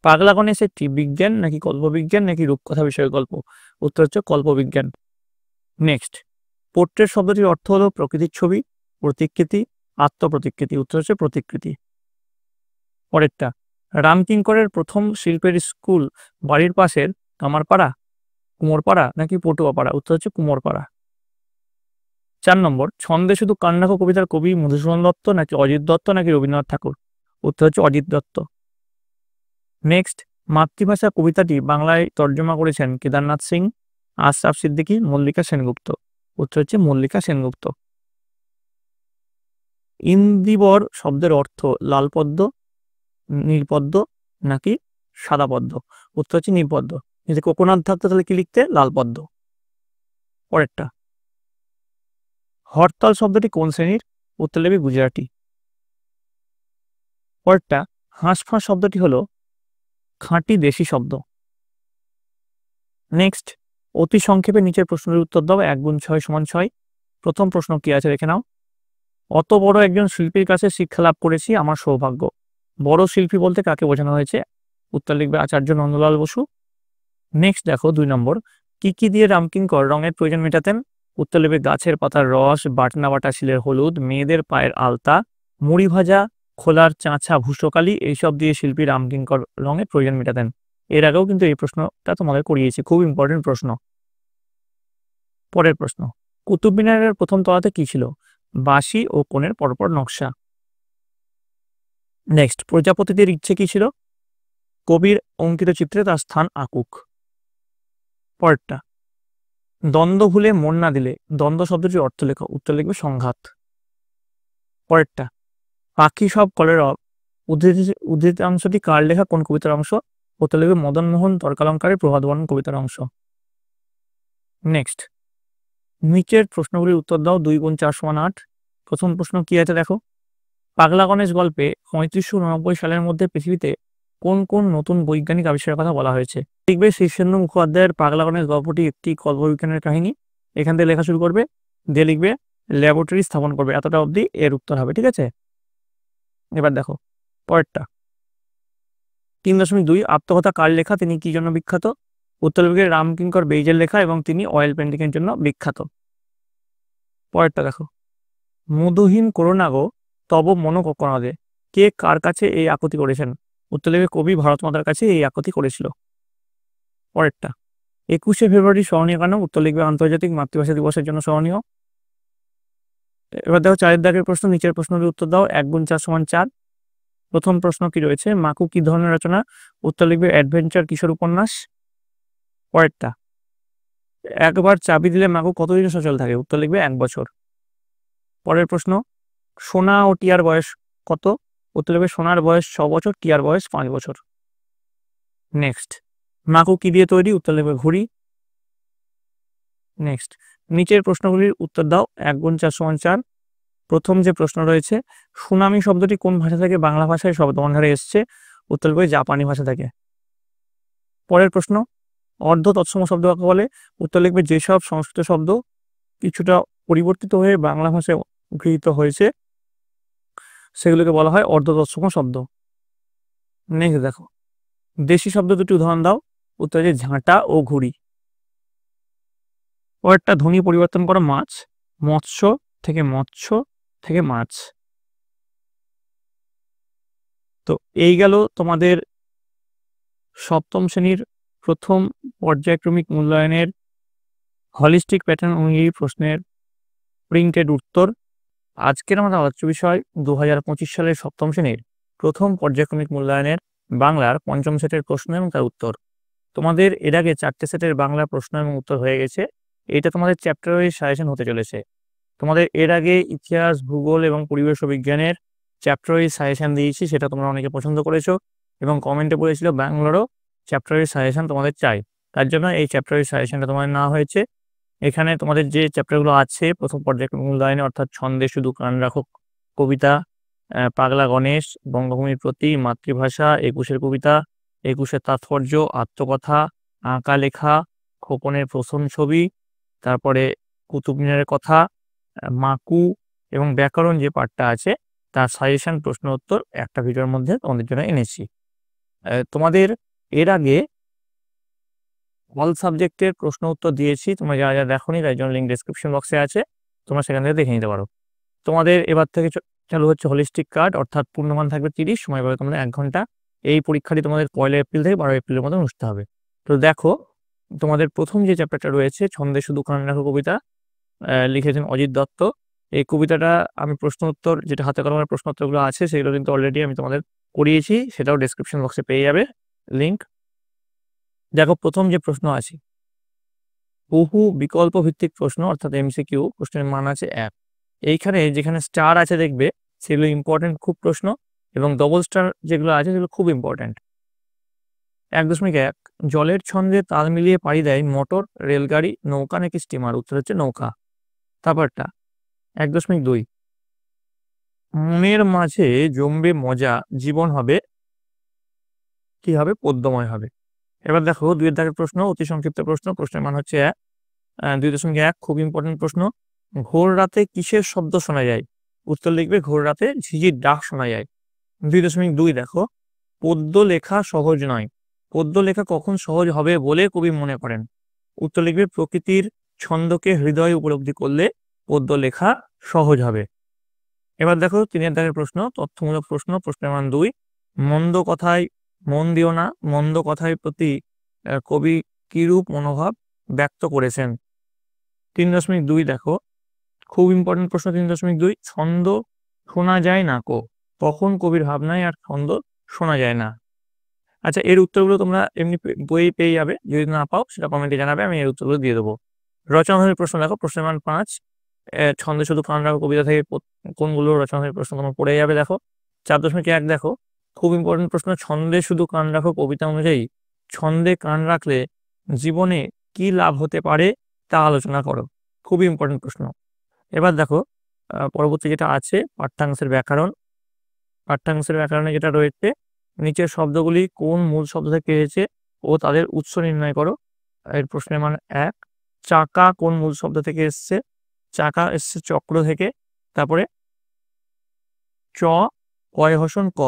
পাগলা গণেশ একটি বিজ্ঞান নাকি কল্পবিজ্ঞান নাকি রূপকথা বিষয়ক গল্প? উত্তর হচ্ছে কল্পবিজ্ঞান। নেক্সট, পোর্ট্রেট শব্দটির অর্থ হলো প্রকৃতির ছবি, প্রতিকৃতি, আত্মপ্রতিকৃতি। উত্তর হচ্ছে প্রতিকৃতি। পরেরটা, রামকিঙ্করের প্রথম শিল্পের স্কুল বাড়ির পাশের কামারপাড়া, কুমোরপাড়া নাকি পটুয়াপাড়া? উত্তর হচ্ছে কুমোরপাড়া। 4 নম্বর, ছন্দে শুধু কান রাখো কবিতার কবি মধুসূদন দত্ত নাকি অজিত দত্ত নাকি রবীন্দ্রনাথ ঠাকুর? উত্তর হচ্ছে অজিত দত্ত। নেক্সট, মাতৃভাষা কবিতাটি বাংলায় তর্জমা করেছেন কেদারনাথ সিং, আশরাফ সিদ্দিকী, মল্লিকা সেনগুপ্ত। উত্তর হচ্ছে মল্লিকা সেনগুপ্ত। ইন্দিবর শব্দের অর্থ লাল পদ্ম, নীলপদ্ম নাকি সাদা পদ্ম? উত্তর হচ্ছে নীলপদ্ম। যদি কোকোনাট থাকতো তাহলে কি লিখতে? লাল পদ্ম। পরেরটা, হরতাল শব্দটি কোন শ্রেণীর? উত্তর লিখবে গুজরাটি। পরেরটা, হাঁসফাঁস শব্দটি হলো খাঁটি দেশি শব্দ। নেক্সট, অতি সংক্ষেপে নিচের প্রশ্নের উত্তর দাও। 1 × 6 = 6। প্রথম প্রশ্ন কি আছে দেখে নাও। অত বড় একজন শিল্পীর কাছে শিক্ষা লাভ করেছি, আমার সৌভাগ্য। বড় শিল্পী বলতে কাকে বোঝানো হয়েছে? উত্তর লিখবে আচার্য নন্দলাল বসু। নেক্সট দেখো 2 নম্বর, কি দিয়ে রামকিঙ্কর রঙের প্রয়োজন মেটাতেন? উত্তর লিখবে গাছের পাতার রস, বাটনা বাটা শিলের হলুদ, মেয়েদের পায়ের আলতা, মুড়ি ভাজা, খোলার চাঁচা, ভূষকালি, এইসব দিয়ে শিল্পী রামকিঙ্কর রঙের প্রয়োজন মেটাতেন। এর আগেও কিন্তু এই প্রশ্নটা তোমাদের করিয়েছি, খুব ইম্পর্টেন্ট প্রশ্ন। পরের প্রশ্ন, কুতুব মিনারের প্রথম তলাতে কি ছিল? বাঁশি ও কোণের পরপর নকশা। নেক্সট, প্রজাপতিদের ইচ্ছে কি ছিল? কবির অঙ্কিত চিত্রে তার স্থান আঁকুক। পরেরটা, দ্বন্দ্ব ভুলে মন না দিলে, দ্বন্দ্ব শব্দটির অর্থ লেখো। উত্তর লিখবে সংঘাত। পরেরটা, পাখি সব কলেরব উদ্ধৃতাংশটি কার লেখা, কোন কবিতার অংশ? উত্তর লিখবে মদনমোহন তর্কালঙ্কারের প্রভাত বর্ণন কবিতার অংশ। নেক্সট, নিচের প্রশ্নগুলির উত্তর দাও। 2 × 4 = 8। প্রথম প্রশ্ন কি আছে দেখো। পাগলা গণেশ গল্পে 3589 সালের মধ্যে পৃথিবীতে কোন কোন নতুন বৈজ্ঞানিক আবিষ্কারের কথা বলা হয়েছে? লিখবে শীর্ষেন্দু মুখোপাধ্যায়ের পাগলা গণেশ গল্পটি একটি কল্পবিজ্ঞানের কাহিনী। এখান থেকে লেখা শুরু করবে, দিয়ে লিখবে ল্যাবরেটরি স্থাপন করবে। এতটা অবধি এর উত্তর হবে, ঠিক আছে? এবার দেখো পরেরটা, 3.2, আত্মকথা কার লেখা, তিনি কি জন্য বিখ্যাত? উত্তর লিখবে রামকিঙ্কর বেইজের লেখা এবং তিনি অয়েল পেন্টিং এর জন্য বিখ্যাত। পরেরটা দেখো, মধুহীন করোনা গো তব মন কোকোনাদে, কে কার কাছে এই আকুতি করেছেন? উত্তর লিখবে কবি ভারত মাতার কাছে এই আকুতি করেছিল। পরেরটা, 21শে ফেব্রুয়ারি স্মরণীয় কেন? উত্তর লিখবে আন্তর্জাতিক মাতৃভাষা দিবসের জন্য স্মরণীয়। এবার দেখো 4 দাগের প্রশ্ন, নিচের প্রশ্নের উত্তর দাও। 1 × 4 = 4। প্রথম প্রশ্ন কি রয়েছে? মাকু কি ধরনের রচনা? উত্তর লিখবে অ্যাডভেঞ্চার কিশোর উপন্যাস। পরেরটা, একবার চাবি দিলে মাকু কতদিন সচল থাকে? উত্তর লিখবে 1 বছর। পরের প্রশ্ন, সোনা ও টিয়ার বয়স কত? উত্তর লিখবে সোনার বয়স 6 বছর, টিয়ার বয়স 5 বছর। নেক্সট, মাকু কি দিয়ে তৈরি? উত্তর লিখবে ঘুড়ি। নেক্সট, নিচের প্রশ্নগুলির উত্তর দাও। 1 × 4 = 4। প্রথম যে প্রশ্ন রয়েছে, সুনামি শব্দটি কোন ভাষা থেকে বাংলা ভাষায় শব্দভাণ্ডারে এসছে? উত্তর লিখবে জাপানি ভাষা থেকে। পরের প্রশ্ন, অর্ধ তৎসম শব্দ কাকে বলে? উত্তর লিখবে যেসব সংস্কৃত শব্দ কিছুটা পরিবর্তিত হয়ে বাংলা ভাষায় গৃহীত হয়েছে সেগুলোকে বলা হয় অর্ধ তৎসম শব্দ। নেক্সট দেখো, দেশি শব্দ দুটি উদাহরণ দাও। উত্তর হচ্ছে ঝাঁটা ও ঘুড়ি। পরেরটা, ধ্বনি পরিবর্তন করা মাছ, মৎস্য থেকে মৎস্য থেকে মাছ। তো এই গেল তোমাদের সপ্তম শ্রেণীর প্রথম পর্যায়ক্রমিক মূল্যায়নের হলিস্টিক প্যাটার্ন অনুযায়ী প্রশ্নের প্রিন্টেড উত্তর। আজকের আমাদের আলোচ্য বিষয় 2025 সালের সপ্তম শ্রেণীর প্রথম পর্যায়ক্রমিক মূল্যায়নের বাংলার পঞ্চম সেটের প্রশ্ন এবং তার উত্তর। তোমাদের এর আগে 4টে সেটের বাংলা প্রশ্ন এবং উত্তর হয়ে গেছে। এটা তোমাদের চ্যাপ্টার ওয়াইজ সাজেশন হতে চলেছে। তোমাদের এর আগে ইতিহাস, ভূগোল এবং পরিবেশ বিজ্ঞানের চ্যাপ্টার ওয়াইজ সাজেশন দিয়েছি, সেটা তোমরা অনেকে পছন্দ করেছো এবং কমেন্টে বলেছিল বাংলারও চ্যাপ্টার ওয়াইজ সাজেশন তোমাদের চাই। তার জন্য এই চ্যাপ্টার ওয়াইজ সাজেশনটা তোমাদের নেওয়া হয়েছে। এখানে তোমাদের যে চ্যাপ্টারগুলো আছে প্রথম পর্যায়ক্রমিক মূল্যায়নে, অর্থাৎ ছন্দে শুধু কান রাখো কবিতা, পাগলা গণেশ, বঙ্গভূমির প্রতি, মাতৃভাষা, 21-এর কবিতা, 21-এর তাৎপর্য, আত্মকথা, আঁকা লেখা, খোকনের প্রথম ছবি, তারপরে কুতুব মিনারের কথা, মাকু এবং ব্যাকরণ যে পার্টটা আছে তার সাজেশন প্রশ্ন উত্তর একটা ভিডিওর মধ্যে তোমাদের জন্য এনেছি। তোমাদের এর আগে অল সাবজেক্টের প্রশ্ন উত্তর দিয়েছি, তোমরা যারা যারা দেখোনি তার জন্য লিঙ্ক ডেসক্রিপশন বক্সে আছে, তোমরা সেখান থেকে দেখে নিতে পারো। তোমাদের এবার থেকে চালু হচ্ছে হলিস্টিক কার্ড, অর্থাৎ পূর্ণমান থাকবে 30, সময় পাবে তোমাদের 1 ঘন্টা। এই পরীক্ষাটি তোমাদের 1 এপ্রিল থেকে 12 এপ্রিলের মধ্যে অনুষ্ঠিত হবে। তো দেখো তোমাদের প্রথম যে চ্যাপ্টারটা রয়েছে ছন্দে শুধু কান রাখো কবিতা, লিখেছেন অজিত দত্ত। এই কবিতাটা আমি প্রশ্ন উত্তর যেটা হাতে কলমের প্রশ্ন উত্তরগুলো আছে সেগুলো কিন্তু অলরেডি আমি তোমাদের করিয়েছি, সেটাও ডেসক্রিপশন বক্সে পেয়ে যাবে লিঙ্ক। দেখো প্রথম যে প্রশ্ন আছে, বহু বিকল্প ভিত্তিক প্রশ্ন অর্থাৎ এমসিকিউ, প্রশ্নের মান আছে 1। এইখানে যেখানে স্টার আছে দেখবে সেগুলো ইম্পর্টেন্ট খুব প্রশ্ন, এবং ডবল স্টার যেগুলো আছে সেগুলো খুব ইম্পর্টেন্ট। 1.1 জলের ছন্দে তাল মিলিয়ে পাড়ি দেয় মোটর, রেলগাড়ি, নৌকা নাকি স্টিমার? উত্তর হচ্ছে নৌকা। তারপরটা 1.2, মনের মাঝে জমবে মজা, জীবন হবে কি হবে? পদ্যময় হবে। এবার দেখো 2 দাগের প্রশ্ন, অতি সংক্ষিপ্ত প্রশ্ন, প্রশ্নের মান হচ্ছে 2.1, খুব ইম্পর্টেন্ট প্রশ্ন। ঘোর রাতে কিসের শব্দ শোনা যায়? উত্তর লিখবে ঘোর রাতে ঝিঝির ডাক শোনা যায়। 2.2 দেখো, পদ্য লেখা সহজ নয়, পদ্য লেখা কখন সহজ হবে বলে কবি মনে করেন? উত্তর লিখবে প্রকৃতির ছন্দকে হৃদয়ে উপলব্ধি করলে পদ্য লেখা সহজ হবে। এবার দেখো 3 দাগের প্রশ্ন, তথ্যমূলক প্রশ্ন, প্রশ্নের মান 2। মন্দ কথায় মন দিও না, মন্দ কথায় প্রতি কবি কিরূপ মনোভাব ব্যক্ত করেছেন? 3.2 দেখো, খুব ইম্পর্টেন্ট প্রশ্ন। 3.2, ছন্দ শোনা যায় না কখন কবির ভাবনায় আর ছন্দ শোনা যায় না? আচ্ছা, এর উত্তরগুলো তোমরা এমনি বইয়ে পেয়ে যাবে, যদি না পাও সেটা কমেন্টে জানাবে, আমি এর উত্তরগুলো দিয়ে দেবো। রচনাধর্মী প্রশ্ন দেখো, প্রশ্নের মান 5। ছন্দে শুধু কান রাখো কবিতা থেকে কোনগুলো রচনাধর্মী প্রশ্ন তোমার পড়ে যাবে দেখো। 4.1 দেখো, খুব ইম্পর্টেন্ট প্রশ্ন। ছন্দে শুধু কান রাখো কবিতা অনুযায়ী ছন্দে কান রাখলে জীবনে কি লাভ হতে পারে তা আলোচনা করো। খুবই ইম্পর্টেন্ট প্রশ্ন। এবার দেখো পরবর্তী যেটা আছে পাঠ্যাংশের ব্যাকরণ। পাঠ্যাংশের ব্যাকরণে যেটা রয়েছে, নিচের শব্দগুলি কোন মূল শব্দ থেকে এসেছে ও তাদের উৎস নির্ণয় করো। এর প্রশ্নের মান 1। চাকা কোন মূল শব্দ থেকে এসছে? চাকা এসছে চক্র থেকে। তারপরে চ কয় হসন ক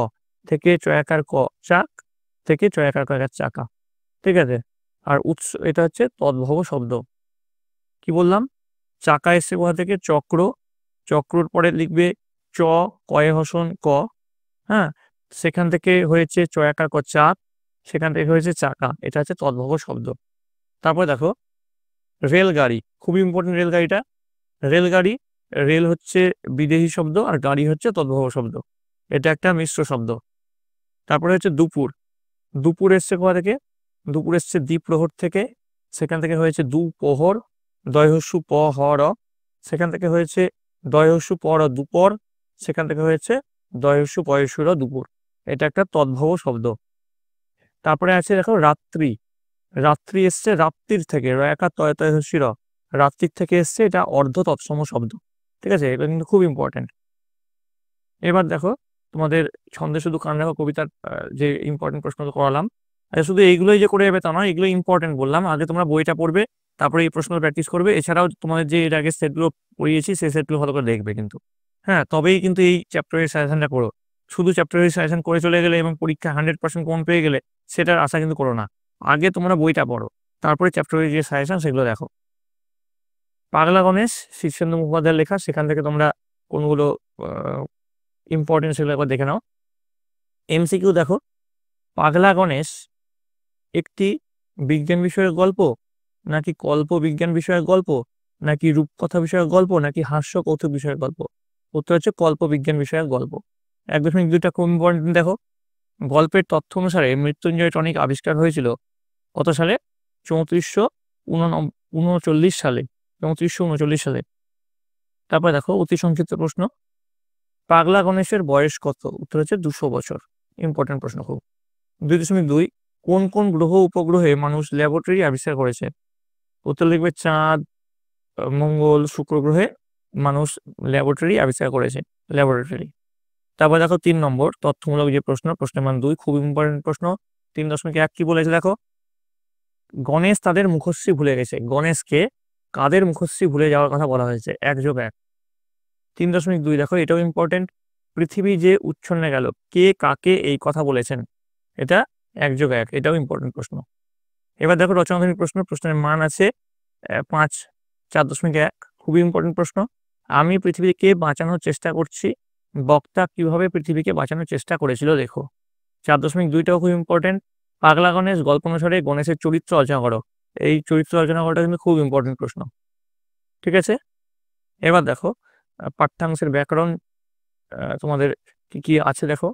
থেকে চয়াকার ক, চাক থেকে চয়াকার কয়াকার চাকা। ঠিক আছে। আর উৎস এটা হচ্ছে তদ্ভব শব্দ। কি বললাম? চাকা এসছে কোথা থেকে? চক্র, চক্রর পরে লিখবে চ কয় হসন ক, হ্যাঁ, সেখান থেকে হয়েছে চয়াকার ক চাক, সেখান থেকে হয়েছে চাকা, এটা হচ্ছে তদ্ভব শব্দ। তারপরে দেখো রেলগাড়ি, খুবই ইম্পর্টেন্ট রেলগাড়িটা। রেলগাড়ি, রেল হচ্ছে বিদেশি শব্দ আর গাড়ি হচ্ছে তদ্ভব শব্দ, এটা একটা মিশ্র শব্দ। তারপরে হচ্ছে দুপুর, দুপুর এসছে কোথা থেকে? দুপুর এসছে দ্বীপ্রহর থেকে, সেখান থেকে হয়েছে দুপোহর, দয়হস্যু প হ র, সেখান থেকে হয়েছে দয়হস্যু প র দুপর, সেখান থেকে হয়েছে দয়হস্যু পয়স্যু র দুপুর, এটা একটা তদ্ভব শব্দ। তারপরে আছে দেখো রাত্রি, রাত্রি এসছে রাত্রির থেকে, রয়াকা তয় তয় হস্যি র, রাত্রির থেকে এসছে, এটা অর্ধ তৎসম শব্দ। ঠিক আছে, এটা কিন্তু খুব ইম্পর্টেন্ট। এবার দেখো তোমাদের ছন্দে শুধু কান রাখো কবিতার যে ইম্পর্টেন্ট প্রশ্নগুলো করালাম, শুধু এইগুলোই যে করে যাবে তা নয়, এগুলো ইম্পর্টেন্ট বললাম। আগে তোমরা বইটা পড়বে, তারপরে এই প্রশ্নগুলো প্র্যাকটিস করবে। এছাড়াও তোমাদের যে এর আগে সেটগুলো পড়িয়েছি সেই সেটগুলো ভালো করে দেখবে কিন্তু, হ্যাঁ, তবেই কিন্তু এই চ্যাপ্টারের সাজেশনটা করো। শুধু চ্যাপ্টারের সাজেশন করে চলে গেলে এবং পরীক্ষা 100% কমন পেয়ে গেলে সেটার আশা কিন্তু করো না। আগে তোমরা বইটা পড়ো, তারপরে চ্যাপ্টারের যে সাজেশন সেগুলো দেখো। পাগলা গণেশ শীর্ষেন্দু মুখোপাধ্যায়ের লেখা, সেখান থেকে তোমরা কোনগুলো ইম্পর্টেন্ট সেগুলো একবার দেখে নাও। এমসিকিউ দেখো, পাগলা গণেশ একটি বিজ্ঞান বিষয়ের গল্প, নাকি কল্প বিজ্ঞান বিষয়ের গল্প, নাকি রূপকথা বিষয়ক গল্প, নাকি হাস্য কৌতুক বিষয়ক গল্প? উত্তর হচ্ছে কল্প বিজ্ঞান বিষয়ক গল্প। 1.2টা খুব ইম্পর্টেন্ট দেখো, গল্পের তথ্য অনুসারে মৃত্যুঞ্জয় টনিক আবিষ্কার হয়েছিল কত সালে? 3439 সালে, 3439 সালে। তারপরে দেখো অতি সংক্ষিপ্ত প্রশ্ন, পাগলা গণেশের বয়স কত? উত্তর হচ্ছে 200 বছর। ইম্পর্টেন্ট প্রশ্ন খুব। 2.2, কোন কোন গ্রহ উপগ্রহে মানুষ ল্যাবরেটরি আবিষ্কার করেছে? উত্তর লিখবে চাঁদ, মঙ্গল, শুক্র গ্রহে মানুষ ল্যাবরেটরি আবিষ্কার করেছে, ল্যাবরেটরি। তারপর দেখো 3 নম্বর তথ্যমূলক যে প্রশ্ন, প্রশ্নের মান 2, খুব ইম্পর্টেন্ট প্রশ্ন। 3.1 কি বলেছে দেখো, গণেশ তাদের মুখশ্রী ভুলে গেছে, গণেশকে কাদের মুখশ্রী ভুলে যাওয়ার কথা বলা হয়েছে? 1+1। 3.2 দেখো, এটাও ইম্পর্টেন্ট, পৃথিবী যে উচ্ছন্নে গেল কে কাকে এই কথা বলেছেন? এটা 1+1, এটাও ইম্পর্টেন্ট প্রশ্ন। এবার দেখো রচনাধর্মী প্রশ্ন, প্রশ্নের মান আছে 5। 4.1 খুবই ইম্পর্টেন্ট প্রশ্ন, আমি পৃথিবীকে বাঁচানোর চেষ্টা করছি, বক্তা কিভাবে পৃথিবীকে বাঁচানোর চেষ্টা করেছিল দেখো। 4.2টাও খুব ইম্পর্টেন্ট, পাগলা গণেশ গল্প অনুসারে গণেশের চরিত্র আলোচনা করো। এই চরিত্র আলোচনা করাটা কিন্তু খুব ইম্পর্টেন্ট প্রশ্ন। ঠিক আছে, এবার দেখো পাঠ্যাংশের ব্যাকরণ তোমাদের কি কি আছে দেখো,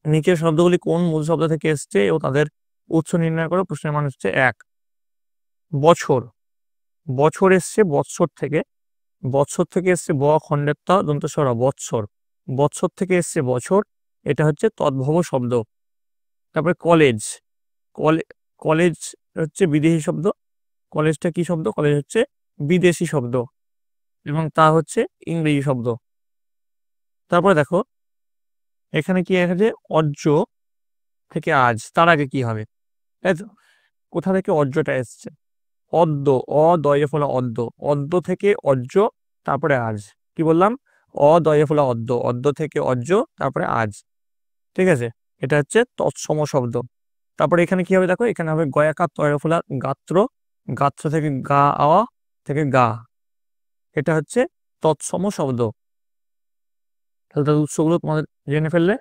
নিচের শব্দগুলি কোন মূল শব্দ থেকে এসছে ও তাদের উৎস নির্ণয় করো। প্রশ্নের মান হচ্ছে 1। বছর, বছর এসছে বৎসর থেকে, বৎসর থেকে এসছে ব খণ্ডের ত দন্তস্বর বৎসর, বৎসর থেকে এসছে বছর, এটা হচ্ছে তদ্ভব শব্দ। তারপরে কলেজ, কলেজ হচ্ছে বিদেশি শব্দ, কলেজটা কি শব্দ? কলেজ হচ্ছে বিদেশি শব্দ এবং তা হচ্ছে ইংরেজি শব্দ। তারপরে দেখো এখানে কি আছে, অর্য থেকে আজ, তার আগে কি হবে? তাই তো, কোথা থেকে অর্যটা এসছে? অদ্য, অদয়ে ফলা অদ্য, অদ্য থেকে অর্য, তারপরে আজ। কি বললাম? অদয়ে ফলা অদ্য, অদ্য থেকে অর্য, তারপরে আজ। ঠিক আছে, এটা হচ্ছে তৎসম শব্দ। তারপরে এখানে কি হবে দেখো, এখানে হবে গয়াকার তয় ফলা গাত্র, গাত্র থেকে গা, আওয়া থেকে গা, এটা হচ্ছে তৎসম শব্দ। তাহলে তার উৎসগুলো তোমাদের জেনে ফেললে।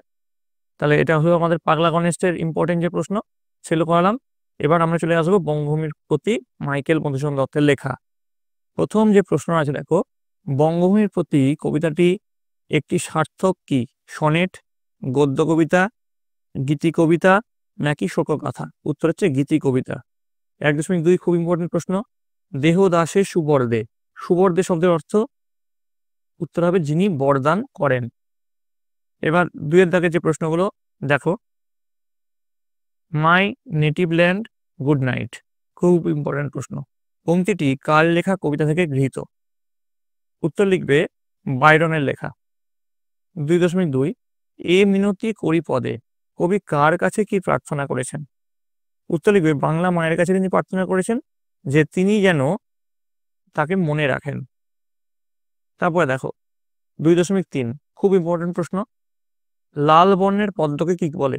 তাহলে এটা হলো আমাদের পাগলা গণেশের ইম্পর্টেন্ট যে প্রশ্ন, সেগুলো করালাম। এবার আমরা চলে আসবো বঙ্গভূমির প্রতি মাইকেল মধুসূদন দত্তের লেখা। প্রথম যে প্রশ্ন আছে দেখো, বঙ্গভূমির প্রতি কবিতাটি একটি সার্থক কি? সনেট, গদ্য কবিতা, গীতি কবিতা নাকি শোকগাথা? উত্তর হচ্ছে গীতি কবিতা। 1.2 খুব ইম্পর্টেন্ট প্রশ্ন, দেহ দাসে সুবর্দে, সুবর্দে শব্দের অর্থ? উত্তর হবে যিনি বরদান করেন। এবার 2 দাগের যে প্রশ্নগুলো দেখো, মাই নেটিভ ল্যান্ড, গুড নাইট, খুব ইম্পর্টেন্ট প্রশ্ন। পংক্তিটি কার লেখা কবিতা থেকে গৃহীত? উত্তর লিখবে বাইরনের লেখা। 2.2 এ মিনতি করি পদে, কবি কার কাছে কি প্রার্থনা করেছেন? উত্তর লিখবে বাংলা মায়ের কাছে তিনি প্রার্থনা করেছেন যে তিনি যেন তাকে মনে রাখেন। তারপরে দেখো 2.3 খুব ইম্পর্টেন্ট প্রশ্ন, লাল বর্ণের পদ্মকে কি বলে?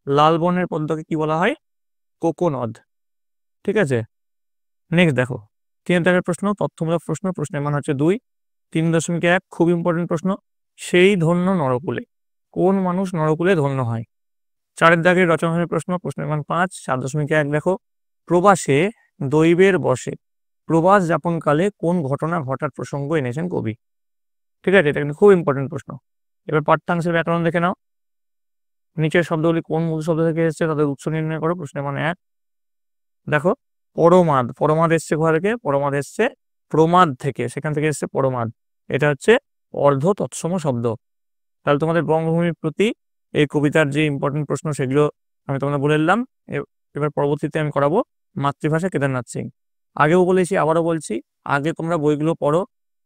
লাল বর্ণের পদ্মকে কি বলা হয়? কোকোনদ। ঠিক আছে, নেক্সট দেখো 3 দাগের প্রশ্ন, তথ্যমূলক প্রশ্ন, প্রশ্নের মান হচ্ছে 2। 3.1 খুব ইম্পর্টেন্ট প্রশ্ন, সেই ধন্য নরকুলে, কোন মানুষ নরকুলে ধন্য হয়? 4 দাগের রচনার প্রশ্ন, প্রশ্নের মান 5। 4.1 দেখো, প্রবাসে দৈবের বসে, প্রবাস যাপনকালে কোন ঘটনা ঘটার প্রসঙ্গ এনেছেন কবি? ঠিক আছে, এটা কিন্তু খুব ইম্পর্টেন্ট প্রশ্ন। এবার পাঠ্যাংশের ব্যাকরণ দেখে নাও, নিচের শব্দগুলি কোন মূল শব্দ থেকে এসেছে তাদের উৎস নির্ণয় করো। প্রশ্নের মান 1। দেখো পরমাদ, পরমাদ এসছে কোথা থেকে? পরমাদ এসছে প্রমাদ থেকে, সেখান থেকে এসছে পরমাদ, এটা হচ্ছে অর্ধ তৎসম শব্দ। তাহলে তোমাদের বঙ্গভূমির প্রতি এই কবিতার যে ইম্পর্টেন্ট প্রশ্ন সেগুলো আমি তোমাদের বলে দিলাম। এবার পরবর্তীতে আমি করাবো মাতৃভাষা কেদারনাথ সিং। আগেও বলেছি, আবারও বলছি, আগে তোমরা বইগুলো পড়ো,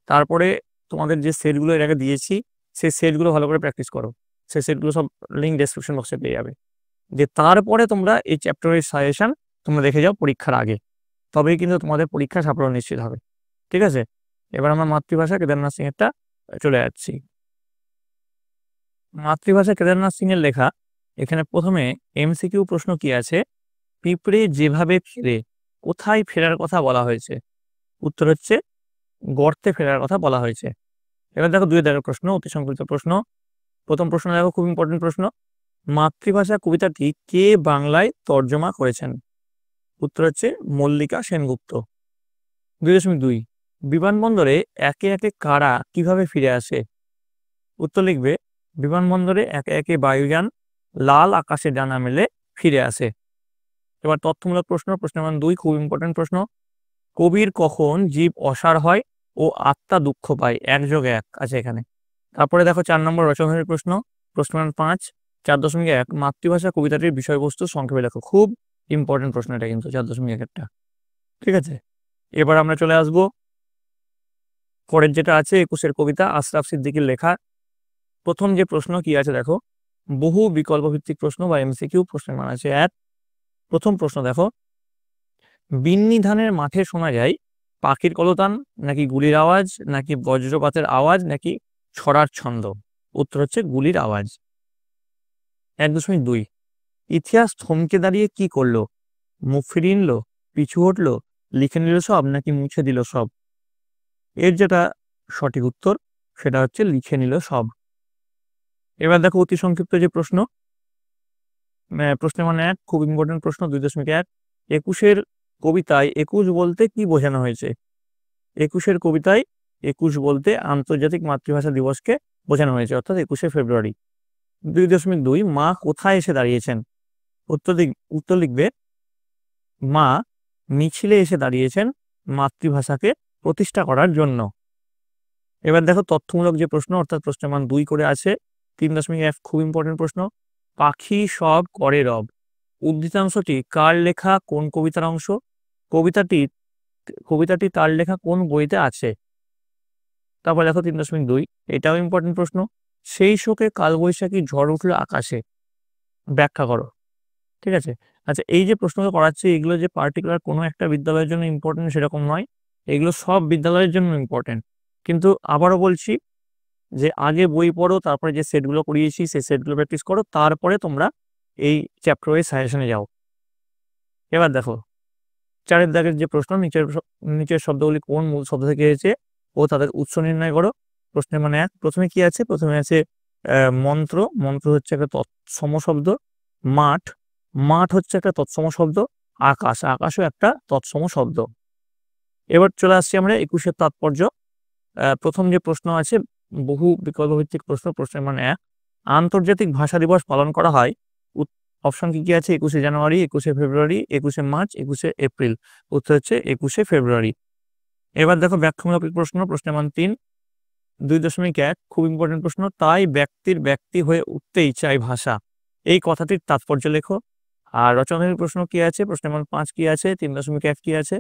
তারপরে তোমাদের যে সেটগুলো এর আগে দিয়েছি সেই সেটগুলো ভালো করে প্র্যাকটিস করো। সেই সেটগুলো সব লিঙ্ক ডেসক্রিপশন বক্সে পেয়ে যাবে। যে তারপরে তোমরা এই চ্যাপ্টারের সাজেশন তোমরা দেখে যাও পরীক্ষার আগে, তবেই কিন্তু তোমাদের পরীক্ষা সাফল্য নিশ্চিত হবে। ঠিক আছে, এবার আমরা মাতৃভাষা কেদারনাথ সিং এরটা চলে যাচ্ছি। মাতৃভাষা কেদারনাথ সিং এর লেখা, এখানে প্রথমে এমসিকিউ প্রশ্ন কি আছে, পিঁপড়ে যেভাবে ফেরে, কোথায় ফেরার কথা বলা হয়েছে? উত্তর হচ্ছে গর্তে ফেরার কথা বলা হয়েছে। এবার দেখো 2 দাগের প্রশ্ন, অতি সংক্ষিপ্ত প্রশ্ন। প্রথম প্রশ্ন দেখো, খুব ইম্পর্টেন্ট প্রশ্ন, মাতৃভাষা কবিতাটি কে বাংলায় তর্জমা করেছেন? উত্তর হচ্ছে মল্লিকা সেনগুপ্ত। 2.2 বিমানবন্দরে একে একে কারা কিভাবে ফিরে আসে? উত্তর লিখবে বিমানবন্দরে একে একে বায়ুযান লাল আকাশে ডানা মেলে ফিরে আসে। এবার তথ্যমূলক প্রশ্ন, প্রশ্নের মান 2, খুব ইম্পর্টেন্ট প্রশ্ন, কবির কখন জীব অসার হয় ও আত্মা দুঃখ পায়? 1+1 আছে এখানে। তারপরে দেখো 4 নম্বর রচনার প্রশ্ন, প্রশ্নের মান 5। 4.1 মাতৃভাষা কবিতাটির বিষয়বস্তু সংক্ষেপে লেখো। খুব ইম্পর্টেন্ট প্রশ্ন এটা কিন্তু 4.1টা। ঠিক আছে, এবার আমরা চলে আসবো পরের যেটা আছে 21 কবিতা আশরাফ সিদ্দিকীর লেখা। প্রথম যে প্রশ্ন কি আছে দেখো, বহু বিকল্প ভিত্তিক প্রশ্ন বা এমসিকিউ, প্রশ্নের মান আছে 1। প্রথম প্রশ্ন দেখো, বিন্নি ধানের মাঠে শোনা যায় পাখির কলতান নাকি গুলির আওয়াজ নাকি বজ্রপাতের আওয়াজ নাকি ছড়ার ছন্দ? উত্তর হচ্ছে গুলির আওয়াজ। 1.2 ইতিহাস থমকে দাঁড়িয়ে কি করলো? মুখ ফিরিয়ে নিল, পিছু হটলো, লিখে নিল সব নাকি মুছে দিল সব? এর যেটা সঠিক উত্তর সেটা হচ্ছে লিখে নিল সব। এবার দেখো অতি সংক্ষিপ্ত যে প্রশ্ন, প্রশ্নের মান 1, খুব ইম্পর্টেন্ট প্রশ্ন। 2.1 21 কবিতায় 21 বলতে কি বোঝানো হয়েছে? 21 কবিতায় 21 বলতে আন্তর্জাতিক মাতৃভাষা দিবসকে বোঝানো হয়েছে, অর্থাৎ 21 ফেব্রুয়ারি। 2.2 মা কোথায় এসে দাঁড়িয়েছেন? উত্তর লিখবে মা মিছিলে এসে দাঁড়িয়েছেন মাতৃভাষাকে প্রতিষ্ঠা করার জন্য। এবার দেখো তথ্যমূলক যে প্রশ্ন, অর্থাৎ প্রশ্নের মান 2 করে আছে। 3.1 খুব ইম্পর্টেন্ট প্রশ্ন, পাখি সব করে রব, উদ্ধৃতাংশটি কার লেখা, কোন কবিতার অংশ? কবিতাটি তার লেখা কোন বইতে আছে? তারপর দেখো 3.2, এটাও ইম্পর্টেন্ট প্রশ্ন। সেই শোকে কালবৈশাখী ঝড় উঠলো আকাশে, ব্যাখ্যা করো। ঠিক আছে। আচ্ছা, এই যে প্রশ্নগুলো করাচ্ছি এগুলো যে পার্টিকুলার কোনো একটা বিদ্যালয়ের জন্য ইম্পর্টেন্ট সেরকম নয়, এগুলো সব বিদ্যালয়ের জন্য ইম্পর্টেন্ট। কিন্তু আবারও বলছি যে আগে বই পড়ো, তারপরে যে সেটগুলো করিয়েছি সেই সেটগুলো প্র্যাকটিস করো, তারপরে তোমরা এই চ্যাপ্টার ওয়াইজ সাজেশনে যাও। এবার দেখো 4 দাগের যে প্রশ্ন, নিচের শব্দগুলি কোন মূল শব্দ থেকে এসেছে ও তাদের উৎস নির্ণয় করো। প্রশ্নের মানে 1, প্রথমে কি আছে? প্রথমে আছে মন্ত্র। মন্ত্র হচ্ছে একটা তৎসম শব্দ। মাঠ, মাঠ হচ্ছে একটা তৎসম শব্দ। আকাশ, আকাশও একটা তৎসম শব্দ। এবার চলে আসছি আমরা 21-এর তাৎপর্য। প্রথম যে প্রশ্ন আছে বহু বিকল্প ভিত্তিক প্রশ্ন। প্রশ্নের মানে 1, আন্তর্জাতিক ভাষা দিবস পালন করা হয়। অপশন কি আছে? 21শে জানুয়ারি, 21শে ফেব্রুয়ারি, 21শে মার্চ, 21শে এপ্রিল। উত্তর হচ্ছে 21শে ফেব্রুয়ারি। এবার দেখো ব্যাখ্যামূলক প্রশ্ন। প্রশ্নের মান 3, 2.1, খুব ইম্পর্টেন্ট প্রশ্ন। তাই ব্যক্তির ব্যক্তি হয়ে উঠতেই চাই ভাষা, এই কথাটির তাৎপর্য লেখো। আর রচনার প্রশ্ন কি আছে? প্রশ্নের মান 5 কি আছে? 3.1 কি আছে?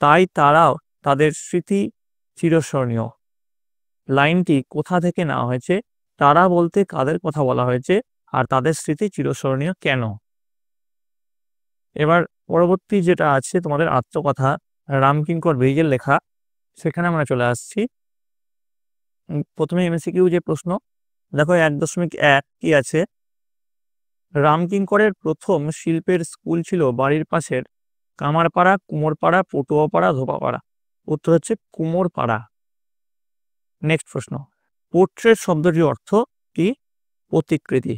তাই তারাও তাদের স্মৃতি চিরস্মরণীয়, লাইনটি কোথা থেকে নেওয়া হয়েছে? তারা বলতে কাদের কথা বলা হয়েছে? আর তাদের স্মৃতি চিরস্মরণীয় কেন? এবার পরবর্তী যেটা আছে তোমাদের আত্মকথা, রামকিঙ্কর বেইজের লেখা, সেখানে আমরা চলে আসছি। প্রথমে এমসিকিউ যে প্রশ্ন দেখো 1.1 কি আছে? রামকিঙ্করের প্রথম শিল্পের স্কুল ছিল বাড়ির পাশের কামারপাড়া, কুমোরপাড়া, পটুয়াপাড়া, ধোপাপাড়া। উত্তর হচ্ছে কুমোরপাড়া। নেক্সট প্রশ্ন, পোর্ট্রেট শব্দটির অর্থ কি? প্রতিকৃতি।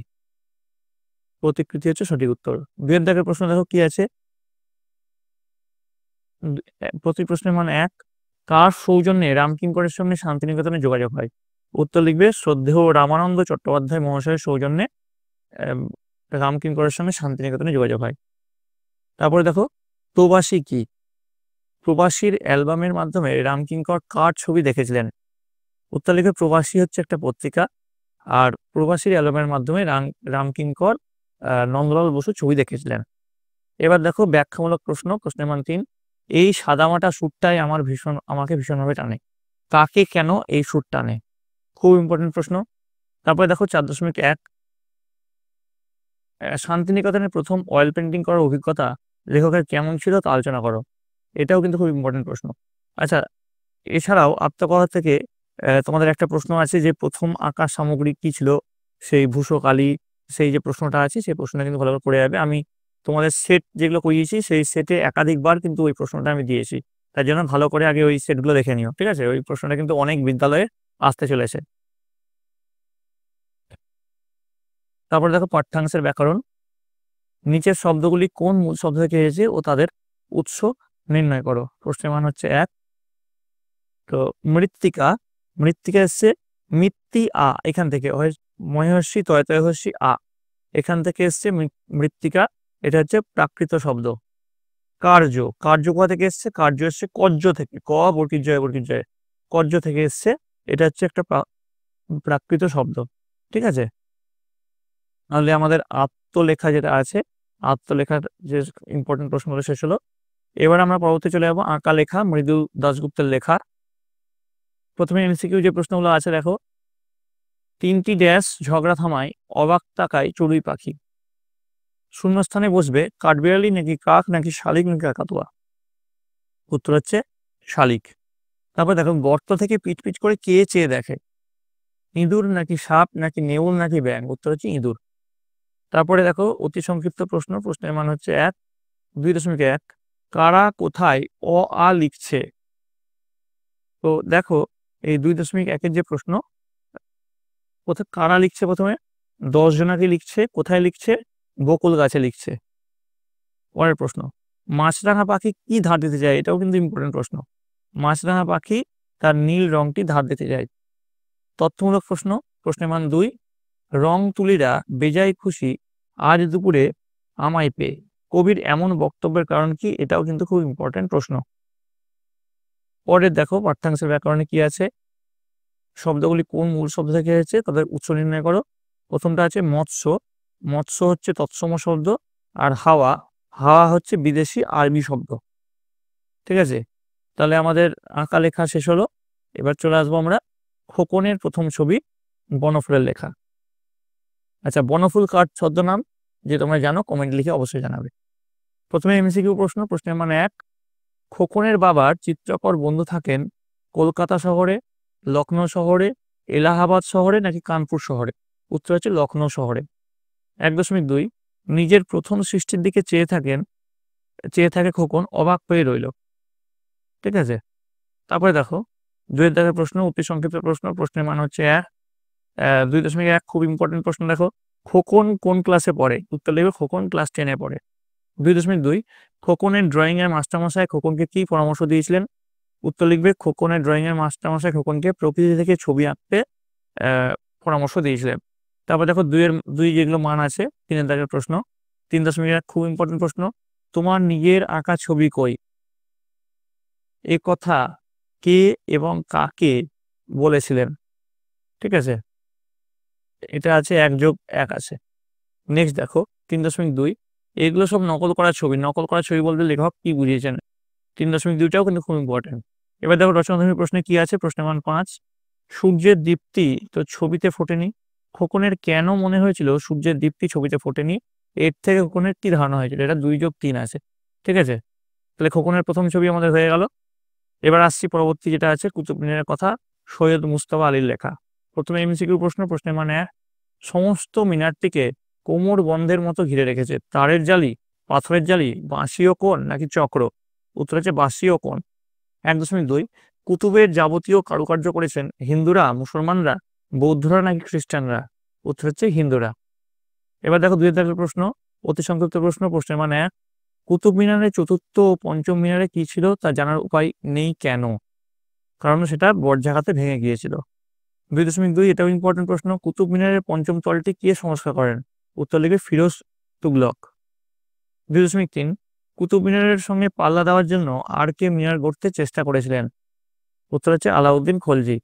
প্রতিকৃতি হচ্ছে সঠিক উত্তর। 2 দাগের প্রশ্ন দেখো কি আছে? প্রতি প্রশ্নের মান 1, কার সৌজন্যে রামকিঙ্করের সঙ্গে শান্তিনিকেতনে যোগাযোগ হয়? উত্তর লিখবে শ্রদ্ধেয় রামানন্দ চট্টোপাধ্যায় মহাশয়ের সৌজন্যে রামকিঙ্করের সঙ্গে শান্তিনিকেতনে যোগাযোগ হয়। তারপরে দেখো প্রবাসী কি? প্রবাসীর অ্যালবামের মাধ্যমে রামকিঙ্কর কার ছবি দেখেছিলেন? উত্তর লিখবে প্রবাসী হচ্ছে একটা পত্রিকা, আর প্রবাসীর অ্যালবামের মাধ্যমে রামকিঙ্কর নন্দলাল বসু ছবি দেখেছিলেন। এবার দেখো ব্যাখ্যামূলক প্রশ্ন। প্রশ্নের মান 3, এই সাদামাটা সুরটাই আমাকে ভীষণভাবে টানে, কাকে কেন এই সুর টানে? খুব ইম্পর্টেন্ট প্রশ্ন। তারপরে দেখো 4.1, শান্তিনিকেতনের প্রথম অয়েল পেন্টিং করার অভিজ্ঞতা লেখকের কেমন ছিল তা আলোচনা করো। এটাও কিন্তু খুব ইম্পর্টেন্ট প্রশ্ন। আচ্ছা, এছাড়াও আত্মকথা থেকে তোমাদের একটা প্রশ্ন আছে যে প্রথম আঁকার সামগ্রী কি ছিল? সেই ভূষকালি, সেই যে প্রশ্নটা আছে সেই প্রশ্নটা কিন্তু ভালো করে পড়ে যাবে। আমি তোমাদের সেট যেগুলো করিয়েছি সেই সেটে একাধিকবার কিন্তু ওই প্রশ্নটা আমি দিয়েছি, তার জন্য ভালো করে আগে ওই সেটগুলো দেখে নিও। ঠিক আছে, ওই প্রশ্নটা কিন্তু অনেক বিদ্যালয়ে আসতে চলেছে। তারপর দেখো পাঠ্যাংশের ব্যাকরণ, নিচের শব্দগুলি কোন মূল শব্দ থেকে এসেছে ও তাদের উৎস নির্ণয় করো। প্রশ্নের মান হচ্ছে 1, তো মৃত্তিকা, মৃত্তিকা এসছে মিত্তি আ, এখান থেকে মহেহর্ষি তয় তয়হর্ষি আ, এখান থেকে এসছে মৃত্তিকা, এটা হচ্ছে প্রাকৃত শব্দ। কার্য, কার্য কোথা থেকে এসছে? কার্য এসছে কর্য থেকে, ক বর্গীয় বর্গীয় কর্য থেকে এসছে, এটা হচ্ছে একটা প্রাকৃত শব্দ। ঠিক আছে, তাহলে আমাদের আত্মলেখা যেটা আছে, আত্মলেখার যে ইম্পর্টেন্ট প্রশ্নগুলো শেষ হলো। এবার আমরা পরবর্তী চলে যাবো আঁকা লেখা, মৃদু দাশগুপ্তের লেখা। প্রথমে এমসিকিউ যে প্রশ্নগুলো আছে দেখো, 3টি ড্যাশ ঝগড়া থামায় অবাক তাকায় চড়ুই পাখি, শূন্যস্থানে বসবে কাঠবিড়ালি নাকি কাক নাকি শালিক নাকি কাকাতুয়া? উত্তর হচ্ছে শালিক। তারপর দেখো গর্ত থেকে পিট পিট করে কে চেয়ে দেখে, ইঁদুর নাকি সাপ নাকি নেউল নাকি ব্যাঙ? উত্তর হচ্ছে ইঁদুর। তারপরে দেখো অতি সংক্ষিপ্ত প্রশ্ন। প্রশ্নের মান হচ্ছে 1, 2.1, কারা কোথায় অ আ লিখছে? তো দেখো এই 2.1-এর যে প্রশ্ন, কোথায় কারা লিখছে? প্রথমে 10 জনাকে লিখছে, কোথায় লিখছে? বকুল গাছে লিখছে। পরের প্রশ্ন, মাছরাঙা পাখি কি ধার দিতে যায়? এটাও কিন্তু ইম্পর্টেন্ট প্রশ্ন। মাছরাঙা পাখি তার নীল রংটি ধার দিতে যায়। তথ্যমূলক প্রশ্ন। প্রশ্নের মান 2, রং তুলিরা বেজায় খুশি আজ দুপুরে আমায় পেয়ে, কবির এমন বক্তব্যের কারণ কি? এটাও কিন্তু খুব ইম্পর্টেন্ট প্রশ্ন। পরের দেখো পাঠ্যাংশের ব্যাকরণে কি আছে, শব্দগুলি কোন মূল শব্দ থেকে এসেছে তাদের উৎস নির্ণয় করো। প্রথমটা আছে মৎস্য, মৎস্য হচ্ছে তৎসম শব্দ, আর হাওয়া, হাওয়া হচ্ছে বিদেশি আরবি শব্দ। ঠিক আছে, তাহলে আমাদের আঁকা লেখা শেষ হলো। এবার চলে আসবো আমরা খোকনের প্রথম ছবি বনফুলের লেখা। আচ্ছা, বনফুল কার ছদ্মনাম যে তোমরা জানো কমেন্ট লিখে অবশ্যই জানাবে। প্রথমে এমসিকিউ প্রশ্ন, প্রশ্নের মানে 1, খোকনের বাবার চিত্রকর বন্ধু থাকেন কলকাতা শহরে, লখনৌ শহরে, এলাহাবাদ শহরে নাকি কানপুর শহরে? উত্তর হচ্ছে লখনৌ শহরে। 1.2, নিজের প্রথম সৃষ্টির দিকে চেয়ে থাকে খোকন, অবাক হয়ে রইল। ঠিক আছে, তারপরে দেখো 2 দাগের প্রশ্ন, অতি সংক্ষিপ্ত প্রশ্ন, প্রশ্নের মান হচ্ছে 1। 2.1 খুব ইম্পর্টেন্ট প্রশ্ন, দেখো খোকন কোন ক্লাসে পড়ে? উত্তর লিখবে খোকন ক্লাস 10-এ পড়ে। 2.2, খোকনের ড্রয়িং এর মাস্টারমশাই খোকনকে কি পরামর্শ দিয়েছিলেন? উত্তর লিখবে খোকনের ড্রয়িং এর মাস্টারমশাই খোকনকে প্রকৃতি থেকে ছবি আঁকতে পরামর্শ দিয়েছিলেন। তারপর দেখো 2 যেগুলো মান আছে 3 দাগের প্রশ্ন। 3.1 খুব ইম্পর্টেন্ট প্রশ্ন, তোমার নিজের আঁকা ছবি কই? এ কথা কে এবং কাকে বলেছিলেন? ঠিক আছে, এটা আছে 1+1 আছে। নেক্সট দেখো 3.2, এগুলো সব নকল করা ছবি। নকল করা ছবি বলতে লেখক কি বুঝিয়েছেন? 3.2টাও কিন্তু খুব ইম্পর্টেন্ট। এবার দেখো রচনাধর্মী প্রশ্নে কি আছে, প্রশ্নের মান 5, সূর্যের দীপ্তি তো ছবিতে ফোটেনি, খোকনের কেন মনে হয়েছিল সূর্যের দীপ্তি ছবিতে ফোটেনি? এর থেকে খোকনের কি ধারণা হয়েছিল? এটা 2+3 আছে। ঠিক আছে, তাহলে খোকনের প্রথম ছবি আমাদের হয়ে গেল। এবার আসছি পরবর্তী যেটা আছে কুতুব মিনারের কথা, সৈয়দ মুস্তফা আলীর লেখা। প্রথমে এমসিকিউ প্রশ্ন, প্রশ্নের মানে 1, সমস্ত মিনারটিকে কোমর বন্ধের মতো ঘিরে রেখেছে তারের জালি, পাথরের জালি, বাঁশীয় কোণ নাকি চক্র? উত্তর হচ্ছে বাঁশীয় কোণ। 1.2, কুতুবের যাবতীয় কারুকার্য করেছেন হিন্দুরা, মুসলমানরা, বৌদ্ধরা নাকি খ্রিস্টানরা? উত্তর হচ্ছে হিন্দুরা। এবার দেখো 2 দাগের প্রশ্ন, অতি সংক্ষিপ্ত প্রশ্ন, প্রশ্নের মানে 1, কুতুব মিনারের চতুর্থ ও পঞ্চম মিনারে কি ছিল তা জানার উপায় নেই কেন? কারণ সেটা বজ্রাঘাতে ভেঙে গিয়েছিল। 2.2, এটাও ইম্পর্টেন্ট প্রশ্ন, কুতুব মিনারের পঞ্চম তলটি কে সংস্কার করেন? উত্তর লিখবে ফিরোজ তুগলক। 2.3, কুতুব মিনারের সঙ্গে পাল্লা দেওয়ার জন্য আর কে মিনার গড়তে চেষ্টা করেছিলেন? উত্তর হচ্ছে আলাউদ্দিন খলজি।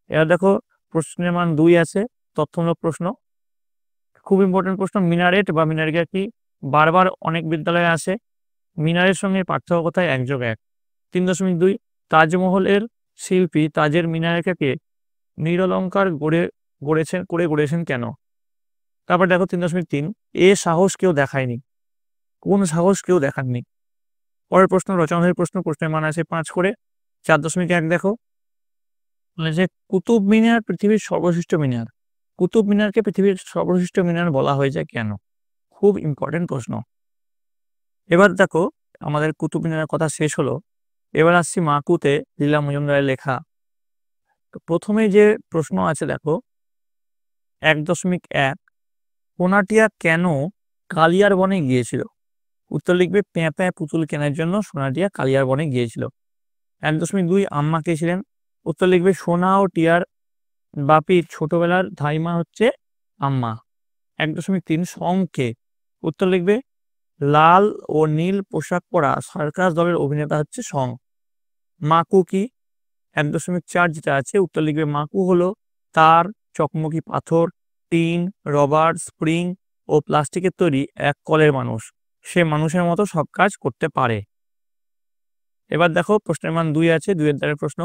এবার দেখো প্রশ্নের মান 2 আছে, তথ্যমূলক প্রশ্ন, খুব ইম্পর্টেন্ট প্রশ্ন, মিনারেট বা মিনারগা কি? বারবার অনেক বিদ্যালয়ে আসে। মিনারের সঙ্গে পার্থক্য কোথায়? 1+1। 3.2, তাজমহলের শিল্পী তাজের মিনারকে নিরলঙ্কার গড়েছেন কেন? তারপর দেখো 3.3, এ সাহস কেউ দেখায়নি, কোন সাহস কেউ দেখাননি? পরের প্রশ্ন রচনাধর্মী প্রশ্ন, প্রশ্নের মান আছে 5 করে। 4.1 দেখো, যে কুতুব মিনার পৃথিবীর সর্বশ্রেষ্ঠ মিনার, কুতুব মিনারকে পৃথিবীর সর্বশ্রেষ্ঠ মিনার বলা হয়েছে কেন? খুব ইম্পর্টেন্ট প্রশ্ন। এবার দেখো আমাদের কুতুব মিনারের কথা শেষ হলো, এবার আসছি মাকুতে লীলা মজুমদারের লেখা। তো প্রথমে যে প্রশ্ন আছে দেখো 1.1, সোনাটিয়া কেন কালিয়ার বনে গিয়েছিল? উত্তর লিখবে প্যাঁ পুতুল কেনার জন্য সোনাটিয়া কালিয়ার বনে গিয়েছিল। 1.2, আম্মা কে ছিলেন? উত্তর লিখবে সোনা ও টিয়ার বাপির ছোটবেলার ধাইমা হচ্ছে আম্মা। 1.3, সং কে? উত্তর লিখবে লাল ও নীল পোশাক পরা সার্কাস দলের অভিনেতা হচ্ছে সং। মাকু কি? 1.4 যেটা আছে, উত্তর লিখবে মাকু হলো তার, চকমকি পাথর, টিন, রবার, স্প্রিং ও প্লাস্টিকের তৈরি এক কলের মানুষ, সে মানুষের মতো সব কাজ করতে পারে। এবার দেখো প্রশ্নের মান 2 আছে, 2 এর দাগের প্রশ্ন।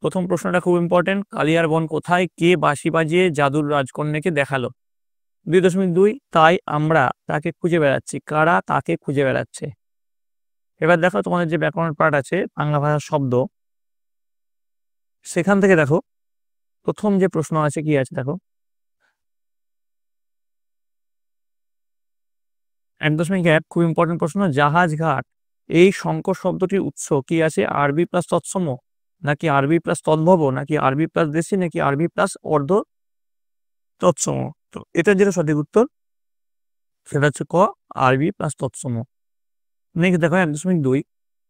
প্রথম প্রশ্নটা খুব ইম্পর্টেন্ট, কালিয়ার বন কোথায়, কে বাঁশি বাজিয়ে জাদুর রাজকন্যাকে দেখালো? 2.2, তাই আমরা তাকে খুঁজে বেড়াচ্ছি, কারা তাকে খুঁজে বেড়াচ্ছে? এবার দেখো তোমাদের যে ব্যাকরণ পার্ট আছে বাংলা ভাষার শব্দ, সেখান থেকে দেখো প্রথম যে প্রশ্ন আছে কি আছে দেখো 1.1 খুব ইম্পর্টেন্ট প্রশ্ন, জাহাজ ঘাট এই সংকর শব্দটির উৎস কি আছে? আরবি প্লাস তৎসম নাকি আরবি প্লাস তদ্ভব নাকি আরবি প্লাস দেশি নাকি আরবি প্লাস অর্ধ তৎসম? তো এটা যেটা সঠিক উত্তর সেটা হচ্ছে ক, আরবি প্লাস তৎসম। নেক্সট দেখো 1.2,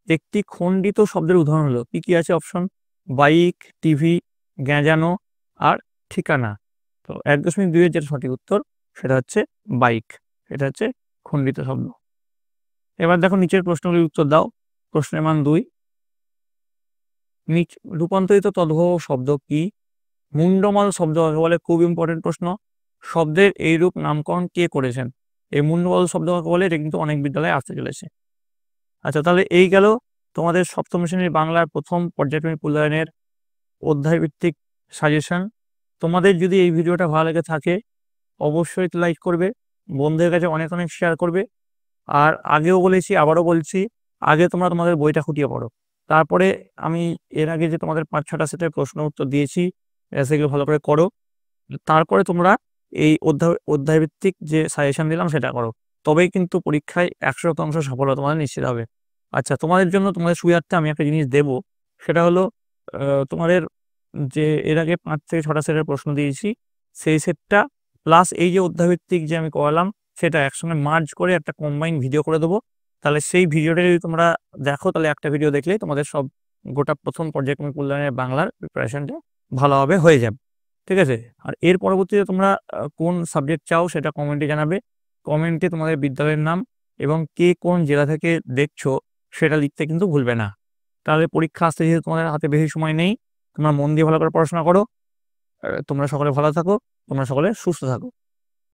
একটি খণ্ডিত শব্দের উদাহরণ হলো কি কি আছে অপশন? বাইক, টিভি, গ্যাঁজানো আর ঠিকানা। তো 1.2 এর যেটা সঠিক উত্তর সেটা হচ্ছে বাইক, এটা হচ্ছে খণ্ডিত শব্দ। এবার দেখো নিচের প্রশ্নগুলির উত্তর দাও। প্রশ্নের মান 2, রূপান্তরিত তদ্ভব শব্দ কি? মুন্ডমাল শব্দ কাকে বলে? খুব ইম্পর্টেন্ট প্রশ্ন। শব্দের এইরূপ নামকরণ কে করেছেন? এই মূল্যবদল শব্দ কাকে বলে, এটা কিন্তু অনেক বিদ্যালয়ে আসতে চলেছে। আচ্ছা, তাহলে এই গেল তোমাদের সপ্তম শ্রেণীর বাংলার প্রথম পর্যায়ক্রমিক মূল্যায়নের অধ্যায়ভিত্তিক সাজেশন। তোমাদের যদি এই ভিডিওটা ভালো লেগে থাকে অবশ্যই লাইক করবে, বন্ধুদের কাছে অনেক অনেক শেয়ার করবে। আর আগেও বলেছি, আবারও বলছি, আগে তোমরা তোমাদের বইটা খুঁটিয়ে পড়ো, তারপরে আমি এর আগে যে তোমাদের 5-6টা সেটের প্রশ্ন উত্তর দিয়েছি সেগুলো ভালো করে করো, তারপরে তোমরা এই অধ্যায়ভিত্তিক যে সাজেশন দিলাম সেটা করো, তবেই কিন্তু পরীক্ষায় 100% সফলতা তোমাদের নিশ্চিত হবে। আচ্ছা, তোমাদের জন্য তোমাদের সুবিধার্থে আমি একটা জিনিস দেব, সেটা হলো তোমাদের যে এর আগে 5 থেকে 6টা সেটের প্রশ্ন দিয়েছি সেই সেটটা প্লাস এই যে অধ্যায়ভিত্তিক যে আমি করালাম সেটা একসঙ্গে মার্জ করে একটা কম্বাইন ভিডিও করে দেবো। তাহলে সেই ভিডিওটা যদি তোমরা দেখো, তাহলে একটা ভিডিও দেখলেই তোমাদের সব গোটা প্রথম পর্যায়ক্রমিক মূল্যায়নের বাংলার প্রিপারেশনটা ভালোভাবে হয়ে যাবে। ঠিক আছে? আর এর পরবর্তীতে তোমরা কোন সাবজেক্ট চাও সেটা কমেন্টে জানাবে। কমেন্টে তোমাদের বিদ্যালয়ের নাম এবং কে কোন জেলা থেকে দেখছো সেটা লিখতে কিন্তু ভুলবে না। তাহলে পরীক্ষা আসতে যেহেতু তোমাদের হাতে বেশি সময় নেই, তোমরা মন দিয়ে ভালো করে পড়াশোনা করো। তোমরা সকলে ভালো থাকো, তোমরা সকলে সুস্থ থাকো।